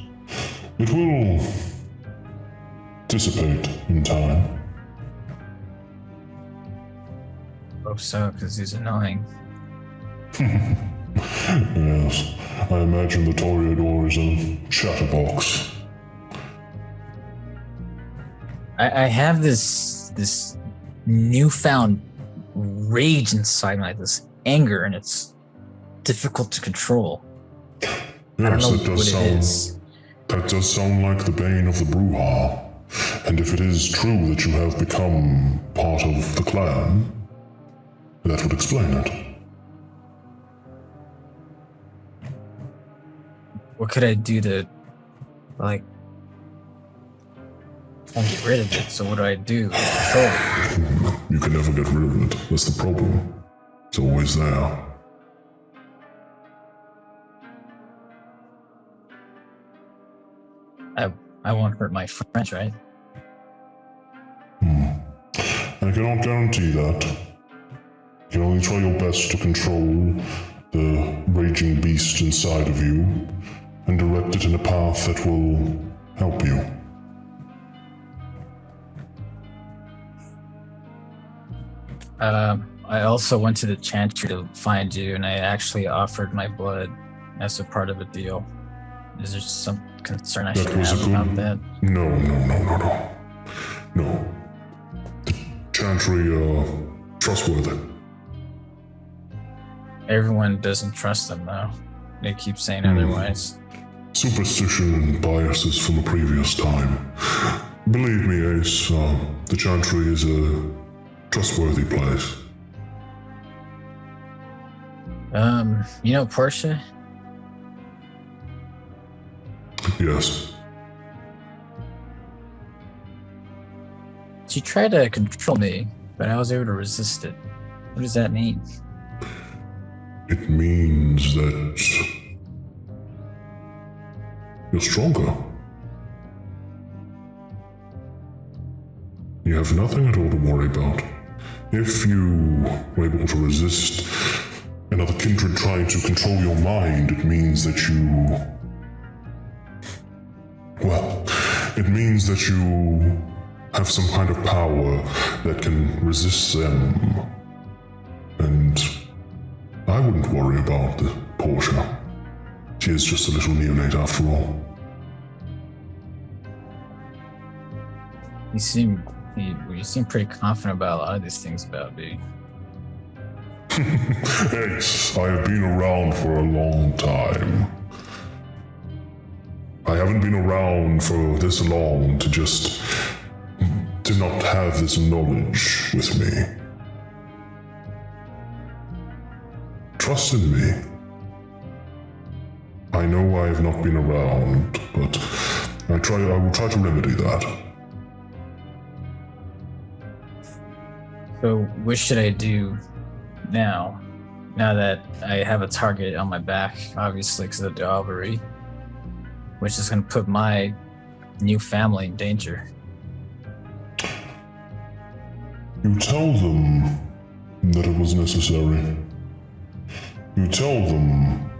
It will dissipate in time. Hope so, because he's annoying. Yes, I imagine the Toreador is a chatterbox. I have this newfound rage inside me, like this anger, and it's difficult to control. Yes, I don't know that what does it is. That does sound like the bane of the Bruja. And if it is true that you have become part of the clan, that would explain it. What could I do to, like, try and get rid of it? So what do I do? Control it. You can never get rid of it. That's the problem. It's always there. I won't hurt my friends, right? I cannot guarantee that. You can only try your best to control the raging beast inside of you and direct it in a path that will help you. I also went to the chantry to find you, and I actually offered my blood as a part of a deal. Is there some concern I should have about that? No. No. The chantry, trustworthy. Everyone doesn't trust them, though. They keep saying otherwise. Superstition and biases from a previous time. Believe me, Ace, the chantry is a trustworthy place. You know Portia? Yes. She tried to control me, but I was able to resist it. What does that mean? It means that you're stronger. You have nothing at all to worry about. If you were able to resist another kindred trying to control your mind, it means that it means that you have some kind of power that can resist them. And I wouldn't worry about the Portia. She is just a little neonate after all. You seem pretty confident about a lot of these things about me. Ace, I have been around for a long time. I haven't been around for this long to not have this knowledge with me. Trust in me. I know I have not been around, but I will try to remedy that. So what should I do now that I have a target on my back, obviously because of the Albury, which is going to put my new family in danger? You tell them that it was necessary. You tell them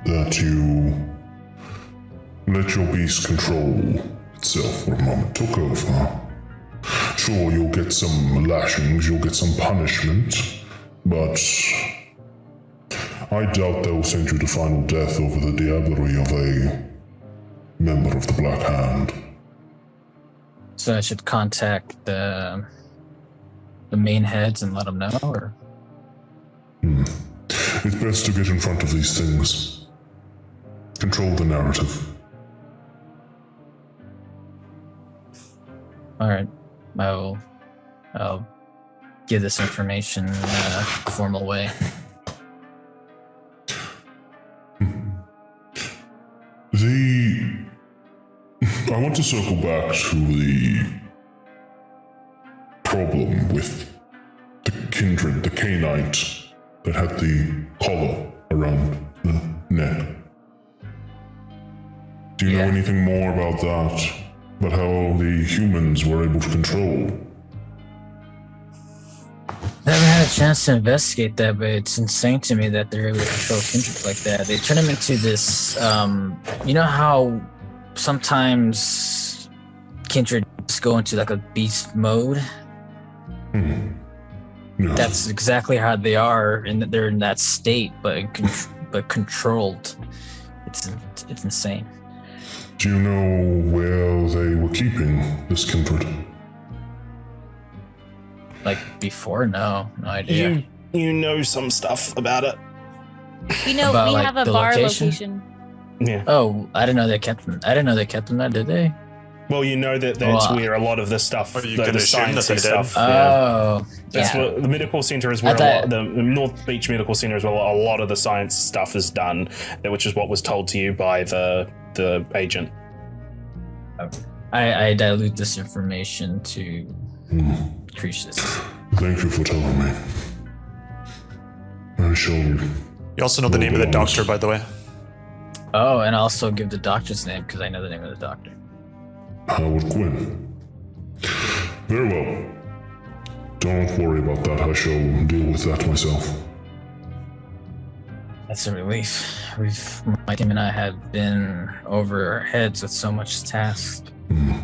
that you let your beast control itself for a moment, took over. Sure, you'll get some lashings, you'll get some punishment, but I doubt they'll send you to final death over the diablerie of a member of the Black Hand. So I should contact the main heads and let them know, or? It's best to get in front of these things. Control the narrative. All right, I'll give this information in a formal way. I want to circle back to the problem with the kindred, the canite that had the collar around the neck. Do you know anything more about that? but how the humans were able to control. I haven't had a chance to investigate that, but it's insane to me that they're able to control kindred like that. They turn them into this, you know how sometimes kindred just go into like a beast mode? No. That's exactly how they are, and they're in that state, but controlled. It's insane. Do you know where they were keeping this kindred? Like before? No idea. You know some stuff about it. We know About, we like, have a the bar location? location. Yeah. Oh, I didn't know they kept them. I didn't know they kept them there, did they? Well, you know that that's Well, where a lot of the stuff, Well, you the can assume that sciencey they did. stuff. Oh, That's Yeah. what the medical center is where the North Beach Medical Center is where a lot of the science stuff is done, which is what was told to you by the agent. I dilute this information to Cretius. Thank you for telling me. I shall. You also know the name of the doctor, by the way. Oh, and also give the doctor's name because I know the name of the doctor. Howard Quinn. Very well. Don't worry about that. I shall deal with that myself. That's a relief. My team and I have been over our heads with so much tasks.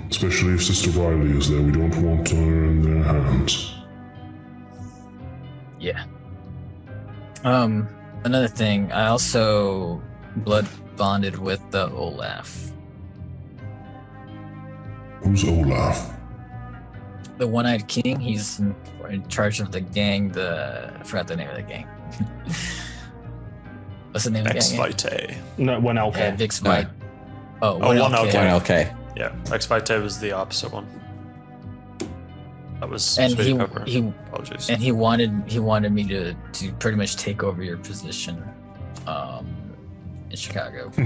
Especially if Sister Riley is there. We don't want her in their hands. Yeah. Another thing, I also blood bonded with the Olaf. Who's Olaf? The One-Eyed King, he's in charge of the gang, I forgot the name of the gang. What's the name of the gang? Ex-Vitae. No, one LK. Yeah, Vix No. Vite. Oh, Oh, 1LK. 1LK. Yeah, Ex-Vitae was the opposite one. That was And Sweet Pepper. he Apologies. and he wanted me to pretty much take over your position in Chicago. I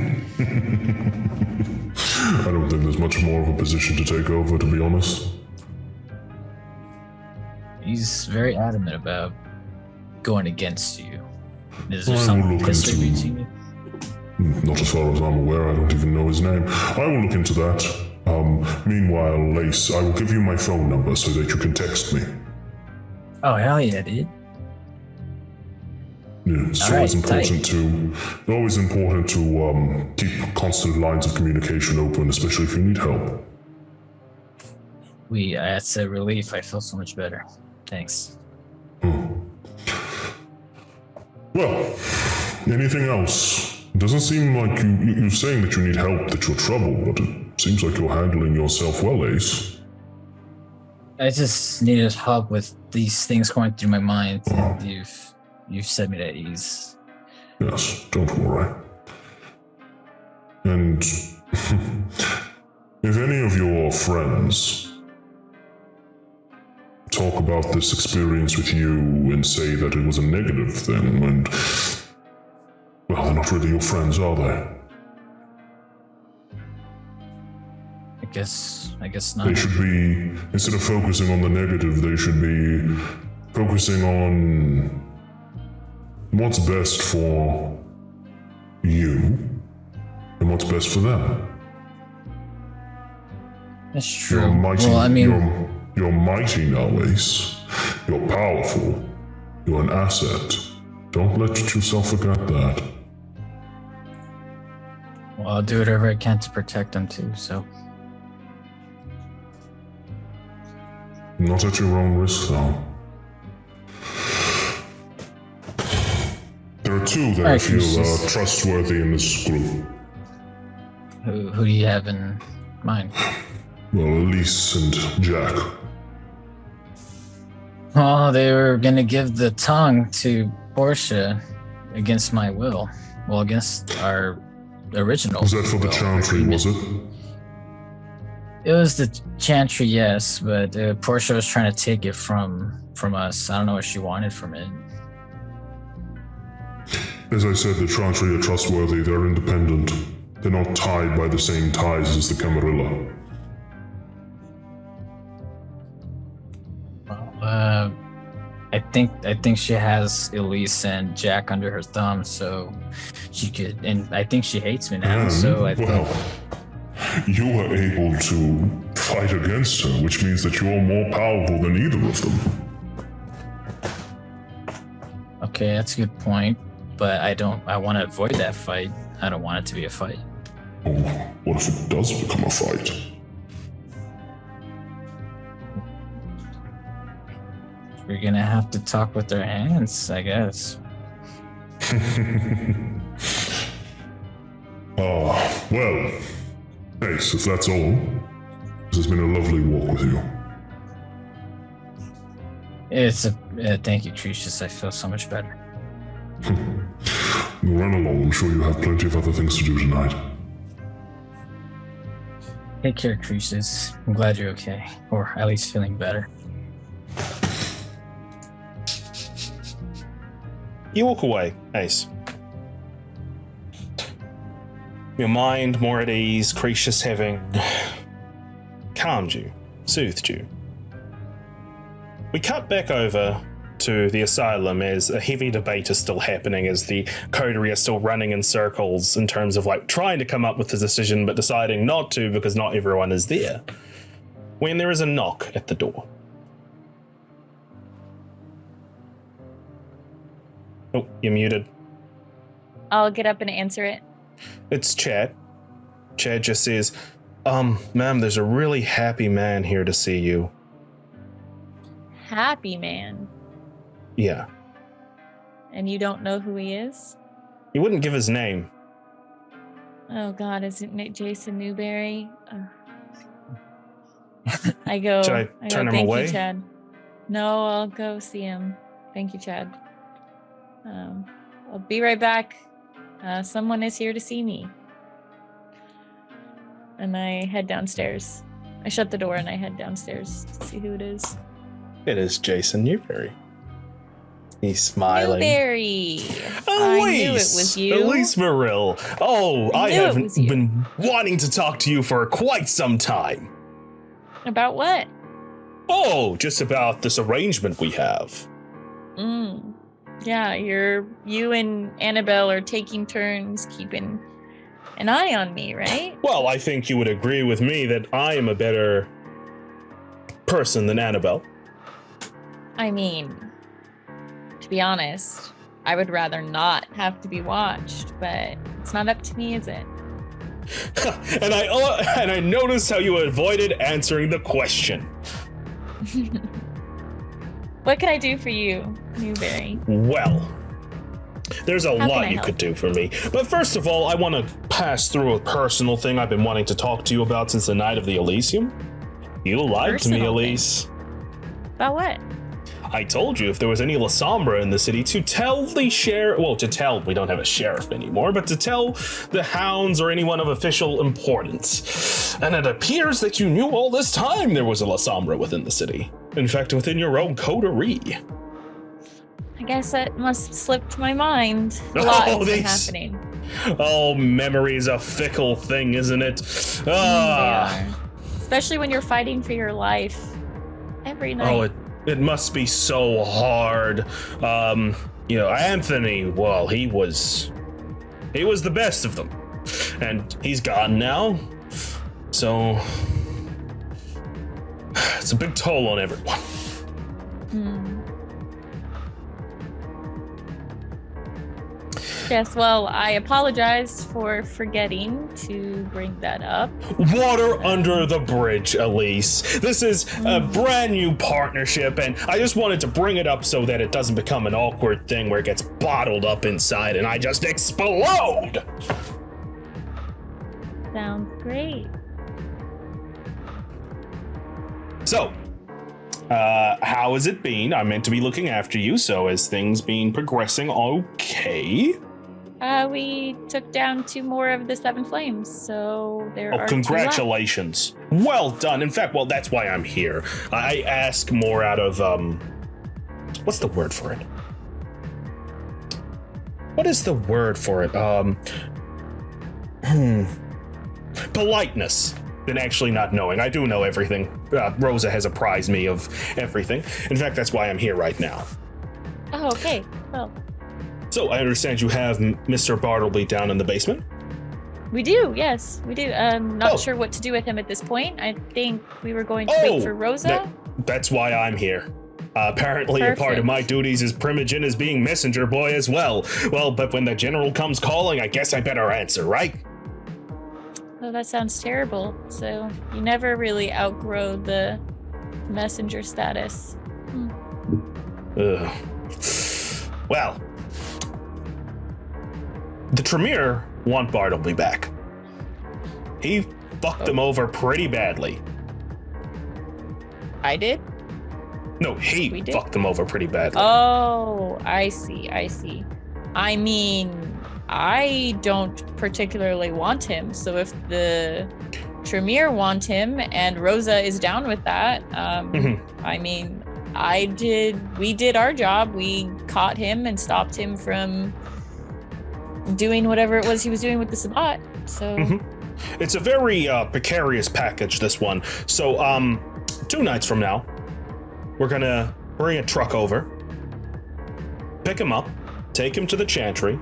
don't think there's much more of a position to take over, to be honest. He's very adamant about going against you. Is there I will some look history into- between you? Not as far as I'm aware, I don't even know his name. I will look into that. Meanwhile, Lace, I will give you my phone number so that you can text me. Oh hell yeah, dude! Yeah, it's All always right, important to keep constant lines of communication open, especially if you need help. That's a relief. I feel so much better. Thanks. Well, anything else? It doesn't seem like you're saying that you need help, that you're trouble, but it seems like you're handling yourself well, Ace. I just needed help with these things going through my mind. And you've set me at ease. Yes, don't worry. And if any of your friends talk about this experience with you and say that it was a negative thing, and well, they're not really your friends, are they? I guess They not. should be, instead of focusing on the negative, they should be focusing on what's best for you and what's best for them. That's true. You're mighty, Well, I mean, you're mighty now, Ace. You're powerful. You're an asset. Don't let yourself forget that. well, I'll do whatever I can to protect them too. So Not at your own risk, though. There are two that I Alright, feel Jesus. are trustworthy in this group. who do you have in mind? Well, Elise and Jack. Oh, they were gonna give the tongue to Portia against my will. Well, against our original. Was that for the will, Chantry, agreement. was it? It was the Chantry, yes, but Portia was trying to take it from us. I don't know what she wanted from it. As I said, the Chantry are trustworthy. They're independent. They're not tied by the same ties as the Camarilla. Well, I think she has Elise and Jack under her thumb, so she could. And I think she hates me now. And, So I well, think you were able to fight against her, which means that you're more powerful than either of them. Okay, that's a good point. But I want to avoid that fight. I don't want it to be a fight. Oh, what if it does become a fight? We're gonna have to talk with their hands, I guess. Well, Ace, if that's all, this has been a lovely walk with you. Thank you, Tricius. I feel so much better. Run along, I'm sure you have plenty of other things to do tonight. Take care, Tricius. I'm glad you're okay, or at least feeling better. You walk away, Ace. Your mind more at ease, Cretius having calmed you, soothed you. We cut back over to the asylum as a heavy debate is still happening, as the coterie are still running in circles in terms of like trying to come up with a decision but deciding not to because not everyone is there. When there is a knock at the door. Oh, you're muted. I'll get up and answer it. It's Chad. Chad just says, ma'am, there's a really happy man here to see you. Happy man. Yeah. And you don't know who he is? He wouldn't give his name. Oh God, is it Jason Newberry? I go. Should I turn him Thank away? you, Chad. No, I'll go see him. Thank you, Chad. I'll be right back. Someone is here to see me. And I head downstairs. I shut the door and I head downstairs to see who it is. It is Jason Newberry. He's smiling. Newberry! Elise! I knew it was you. Elise Marill. Oh, I have it was you. been wanting to talk to you for quite some time. About what? Oh, just about this arrangement we have. Yeah, you and Annabelle are taking turns keeping an eye on me, right? Well, I think you would agree with me that I am a better person than Annabelle. I mean, to be honest, I would rather not have to be watched, but it's not up to me, is it? and I noticed how you avoided answering the question. What can I do for you, Newberry? Well, there's a How can lot I you help? could do for me. But first of all, I want to pass through a personal thing I've been wanting to talk to you about since the night of the Elysium. You lied to me, Personal thing? Elise. About what? I told you if there was any La Sombra in the city to tell the sheriff, well, to tell, we don't have a sheriff anymore, but to tell the hounds or anyone of official importance. And it appears that you knew all this time there was a La Sombra within the city. In fact, within your own coterie. I guess that must have slipped my mind. A lot has been these- happening. Oh, memory's a fickle thing, isn't it? They are. Especially when you're fighting for your life every night. Oh, it must be so hard. Anthony, well, he was the best of them. And he's gone now. So it's a big toll on everyone. Yes, well, I apologize for forgetting to bring that up. Water under the bridge, Elise. This is a brand new partnership, and I just wanted to bring it up so that it doesn't become an awkward thing where it gets bottled up inside and I just explode. Sounds great. So, how has it been? I'm meant to be looking after you, so has things been progressing okay? We took down 2 more of the 7 flames, so there are 2 left. Congratulations. Well done. In fact, that's why I'm here. I ask more out of, what's the word for it? What is the word for it? Politeness than actually not knowing. I do know everything. Rosa has apprised me of everything. In fact, that's why I'm here right now. Oh, okay. Well, So I understand you have Mr. Bartleby down in the basement? We do, yes, we do. Not Oh. sure what to do with him at this point. I think we were going to wait for Rosa. That's why I'm here. Apparently, a part of my duties is Primogen as being messenger boy as well. Well, but when the general comes calling, I guess I better answer, right? Oh, that sounds terrible. So you never really outgrow the messenger status. Ugh. Well, the Tremere want Bartleby back. He fucked him over pretty badly. I did? No, he We did? fucked him over pretty badly. Oh, I see. I mean, I don't particularly want him. So if the Tremere want him and Rosa is down with that, I mean, we did our job. We caught him and stopped him from doing whatever it was he was doing with the Sabbat. So It's a very precarious package, this one. So 2 nights from now, we're gonna bring a truck over, pick him up, take him to the Chantry.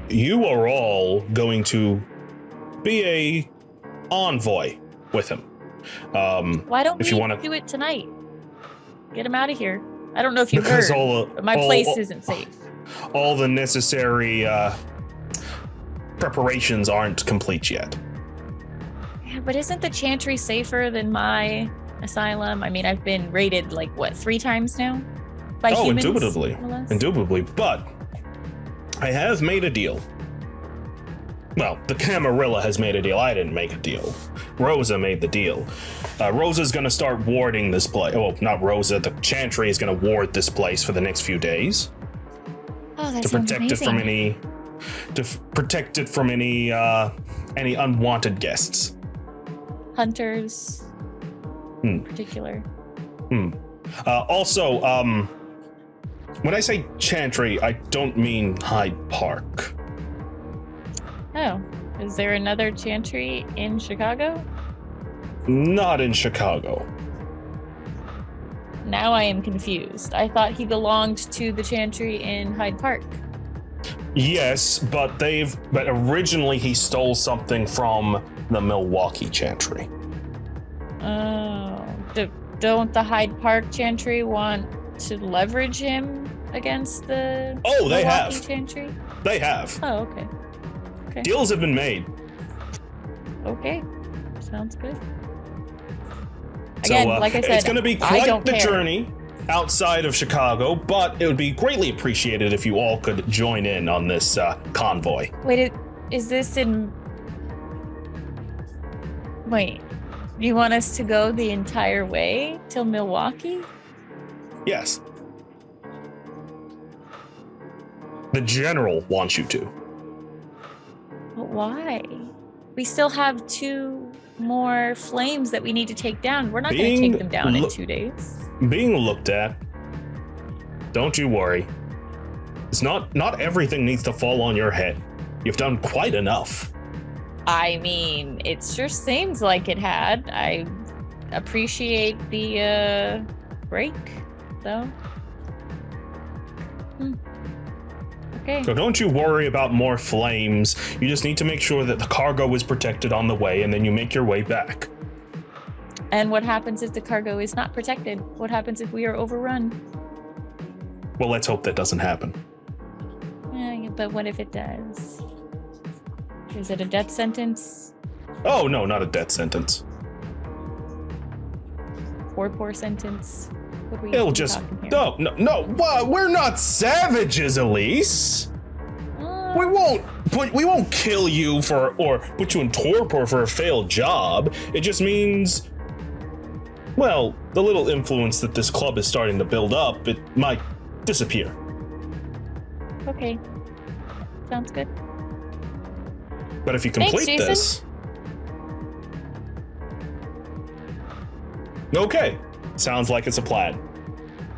You are all going to be a envoy with him. why don't if we you wanna- do it tonight? Get him out of here. I don't know if you Because heard, but my place isn't safe. All the necessary preparations aren't complete yet. Yeah, but isn't the Chantry safer than my asylum? I mean, I've been raided like what 3 times now by humans. Indubitably. more or less? Indubitably. But I have made a deal. Well, the Camarilla has made a deal. I didn't make a deal. Rosa made the deal. Rosa's gonna start warding this place. Well, not Rosa. The Chantry is gonna ward this place for the next few days Oh, that to sounds protect it amazing. from any unwanted guests. Hunters, in particular. Also, when I say Chantry, I don't mean Hyde Park. Oh, is there another Chantry in Chicago? Not in Chicago. Now I am confused. I thought he belonged to the Chantry in Hyde Park. Yes, but originally he stole something from the Milwaukee Chantry. Oh, don't the Hyde Park Chantry want to leverage him against the Oh, they Milwaukee have. Chantry? They have. Oh, okay. Deals have been made. Okay, sounds good. So, Again, like I said, it's going to be I quite don't the care. journey outside of Chicago, but it would be greatly appreciated if you all could join in on this convoy. Wait, is this in? Wait, you want us to go the entire way till Milwaukee? Yes. The general wants you to. But why? We still have 2 more flames that we need to take down. We're not going to Being take them down in lo- 2 days. Being looked at. Don't you worry. It's not everything needs to fall on your head. You've done quite enough. I mean, it sure seems like it had. I appreciate the break, though. Okay. So don't you worry about more flames. You just need to make sure that the cargo is protected on the way, and then you make your way back. And what happens if the cargo is not protected? What happens if we are overrun? Well, let's hope that doesn't happen. But what if it does? Is it a death sentence? Oh, no, not a death sentence. Poor sentence? What were It'll you just... talking here? No, we're not savages, Elise. We won't kill you or put you in torpor for a failed job. It just means, well, the little influence that this club is starting to build up, it might disappear. Okay. Sounds good. But if you Thanks, complete Jason. this... Okay. Sounds like it's a plan.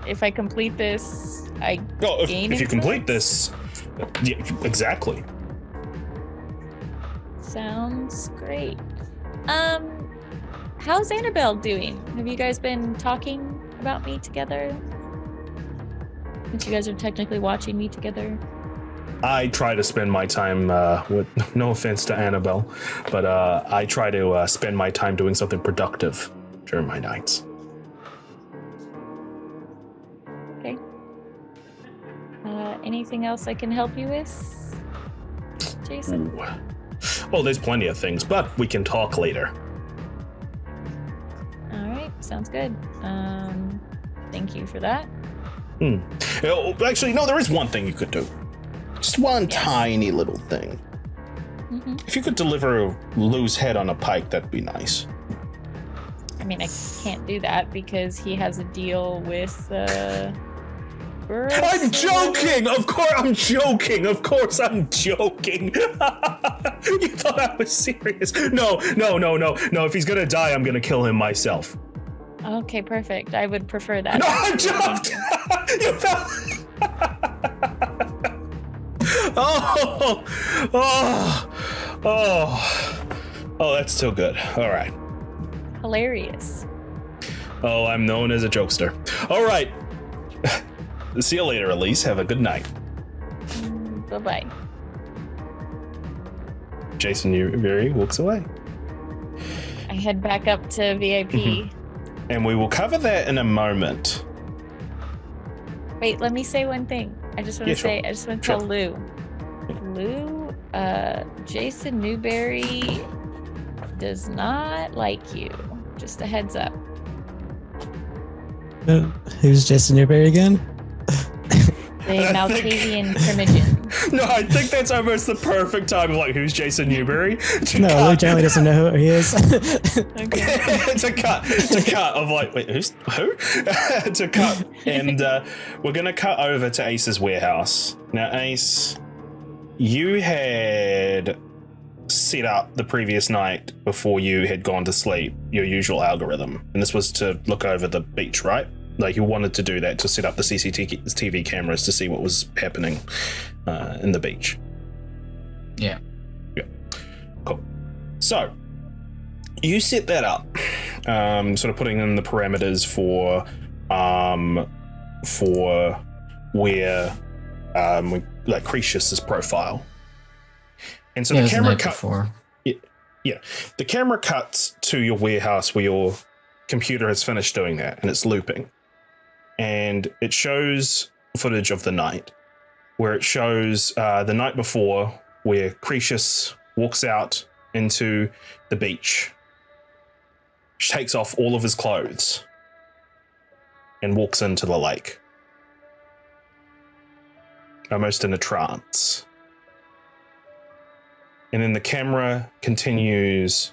If I complete this, I gain if you complete influence? this... Yeah, exactly. Sounds great. How's Annabelle doing? Have you guys been talking about me together? Since you guys are technically watching me together. I try to spend my time with no offense to Annabelle, but I try to spend my time doing something productive during my nights. Okay. Anything else I can help you with, Jason? Ooh. Oh, there's plenty of things, but we can talk later. All right, sounds good. Thank you for that. Oh, actually, no, there is one thing you could do. Just one tiny little thing. Mm-hmm. If you could deliver a loose head on a pike, that'd be nice. I mean, I can't do that because he has a deal with I'm joking! Of course I'm joking! Of course I'm joking! You thought I was serious. No. If he's gonna die, I'm gonna kill him myself. Okay, perfect. I would prefer that. No, I jumped! You fell! Oh, that's still good. All right. Hilarious. Oh, I'm known as a jokester. All right. See you later, Elise. Have a good night. Bye-bye. Jason Yuri walks away. I head back up to VIP. And we will cover that in a moment. Wait, let me say one thing. I just want to sure. I just want to tell Lou. Lou, Jason Newberry does not like you. Just a heads up. Who's Jason Newberry again? The Malkavian Primogen. No, I think that's almost the perfect time of like, who's Jason Newberry? No, Lou generally doesn't know who he is. Okay. to cut of like, wait, who? To cut, and we're gonna cut over to Ace's warehouse. Now, Ace, you had set up the previous night before you had gone to sleep your usual algorithm, and this was to look over the beach, right? Like you wanted to do that to set up the CCTV cameras to see what was happening in the beach. Yeah. Cool. So you set that up, sort of putting in the parameters for where like Cretius's profile. And so the camera the camera cuts to your warehouse where your computer has finished doing that and it's looping. And it shows footage of the night, where it shows the night before, where Cretius walks out into the beach, takes off all of his clothes, and walks into the lake, almost in a trance. And then the camera continues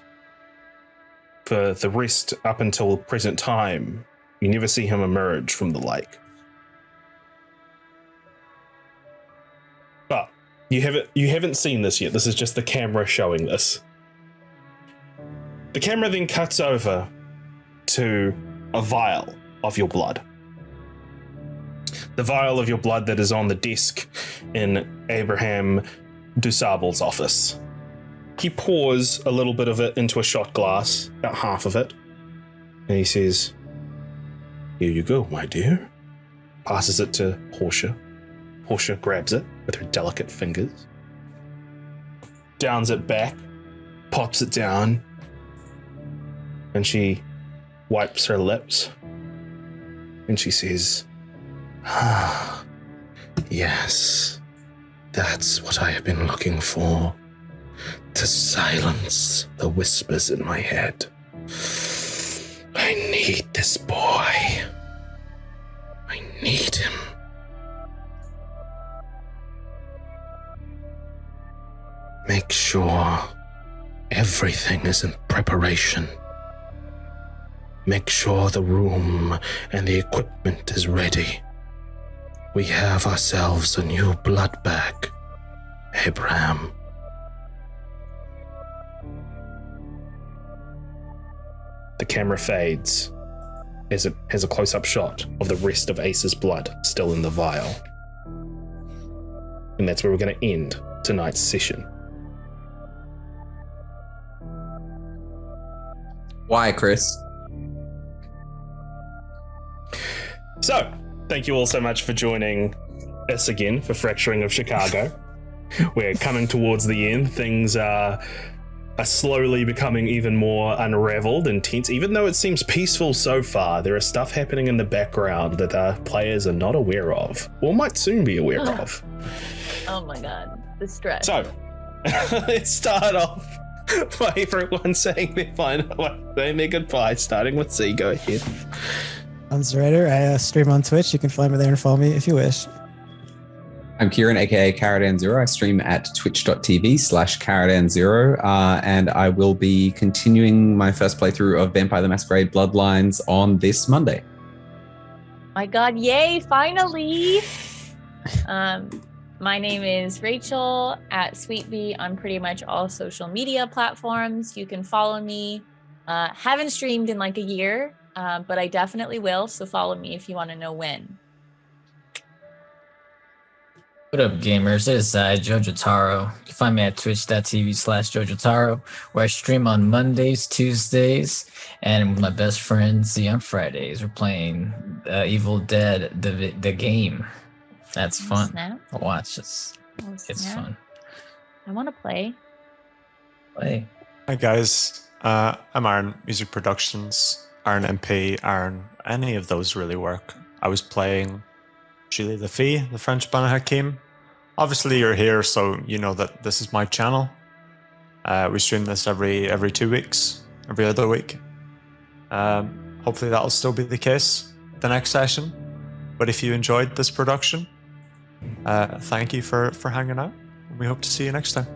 for the rest up until present time. You never see him emerge from the lake. But you haven't seen this yet. This is just the camera showing this. The camera then cuts over to a vial of your blood. The vial of your blood that is on the desk in Abraham Dusable's office. He pours a little bit of it into a shot glass, about half of it, and he says, "Here you go, my dear." Passes it to Portia. Portia grabs it with her delicate fingers, downs it back, pops it down, and she wipes her lips, and she says, "Ah, yes, that's what I have been looking for. To silence the whispers in my head. I need this boy. I need him." Make sure everything is in preparation. Make sure the room and the equipment is ready. We have ourselves a new blood bag, Abraham. The camera fades as it has a close-up shot of the rest of Ace's blood still in the vial. And that's where we're going to end tonight's session. Why, Chris? So, thank you all so much for joining us again for Fracturing of Chicago. we're coming towards the end. Things are slowly becoming even more unraveled and tense. Even though it seems peaceful so far, there is stuff happening in the background that our players are not aware of, or might soon be aware of. Oh my god, the stress. So, let's start off by everyone saying their goodbye, starting with C. Go ahead. I'm Zerator. I stream on Twitch. You can find me there and follow me if you wish. I'm Kieran, aka Caradan0. I stream at twitch.tv/Caradan0, and I will be continuing my first playthrough of Vampire the Masquerade Bloodlines on this Monday. My god, yay, finally! My name is Rachel at SweetBee on pretty much all social media platforms. You can follow me. Haven't streamed in like a year, but I definitely will, so follow me if you want to know when. What up, gamers? It's Jojo Taro. You can find me at twitch.tv/Jojo Taro, where I stream on Mondays, Tuesdays, and with my best friend Z on Fridays. We're playing Evil Dead, the game. That's fun. Snap. I'll watch this. It's fun. I want to play. Play. Hi guys, I'm Aaron, Music Productions, Aaron MP, Aaron, any of those really work. I was playing Julie the Fee, the French Bana Hakim. Obviously you're here, so you know that this is my channel. We stream this every 2 weeks, every other week. Hopefully that'll still be the case the next session. But if you enjoyed this production, thank you for hanging out. We hope to see you next time.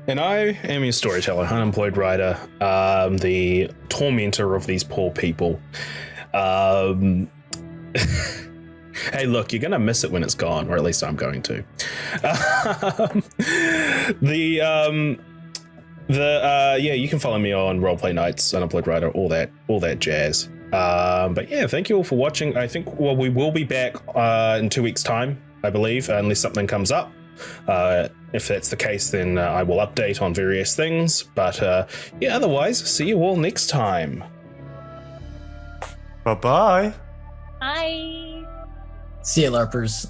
And I am your storyteller, Unemployed Writer, the tormentor of these poor people. Hey, look, you're going to miss it when it's gone, or at least I'm going to. Yeah, you can follow me on RolePlayeNights, Unemployed Writer, all that jazz. But yeah, thank you all for watching. I think, well, we will be back in 2 weeks' time, I believe, unless something comes up. If that's the case, then I will update on various things. But yeah, otherwise, see you all next time. Bye-bye. Bye. See you, LARPers.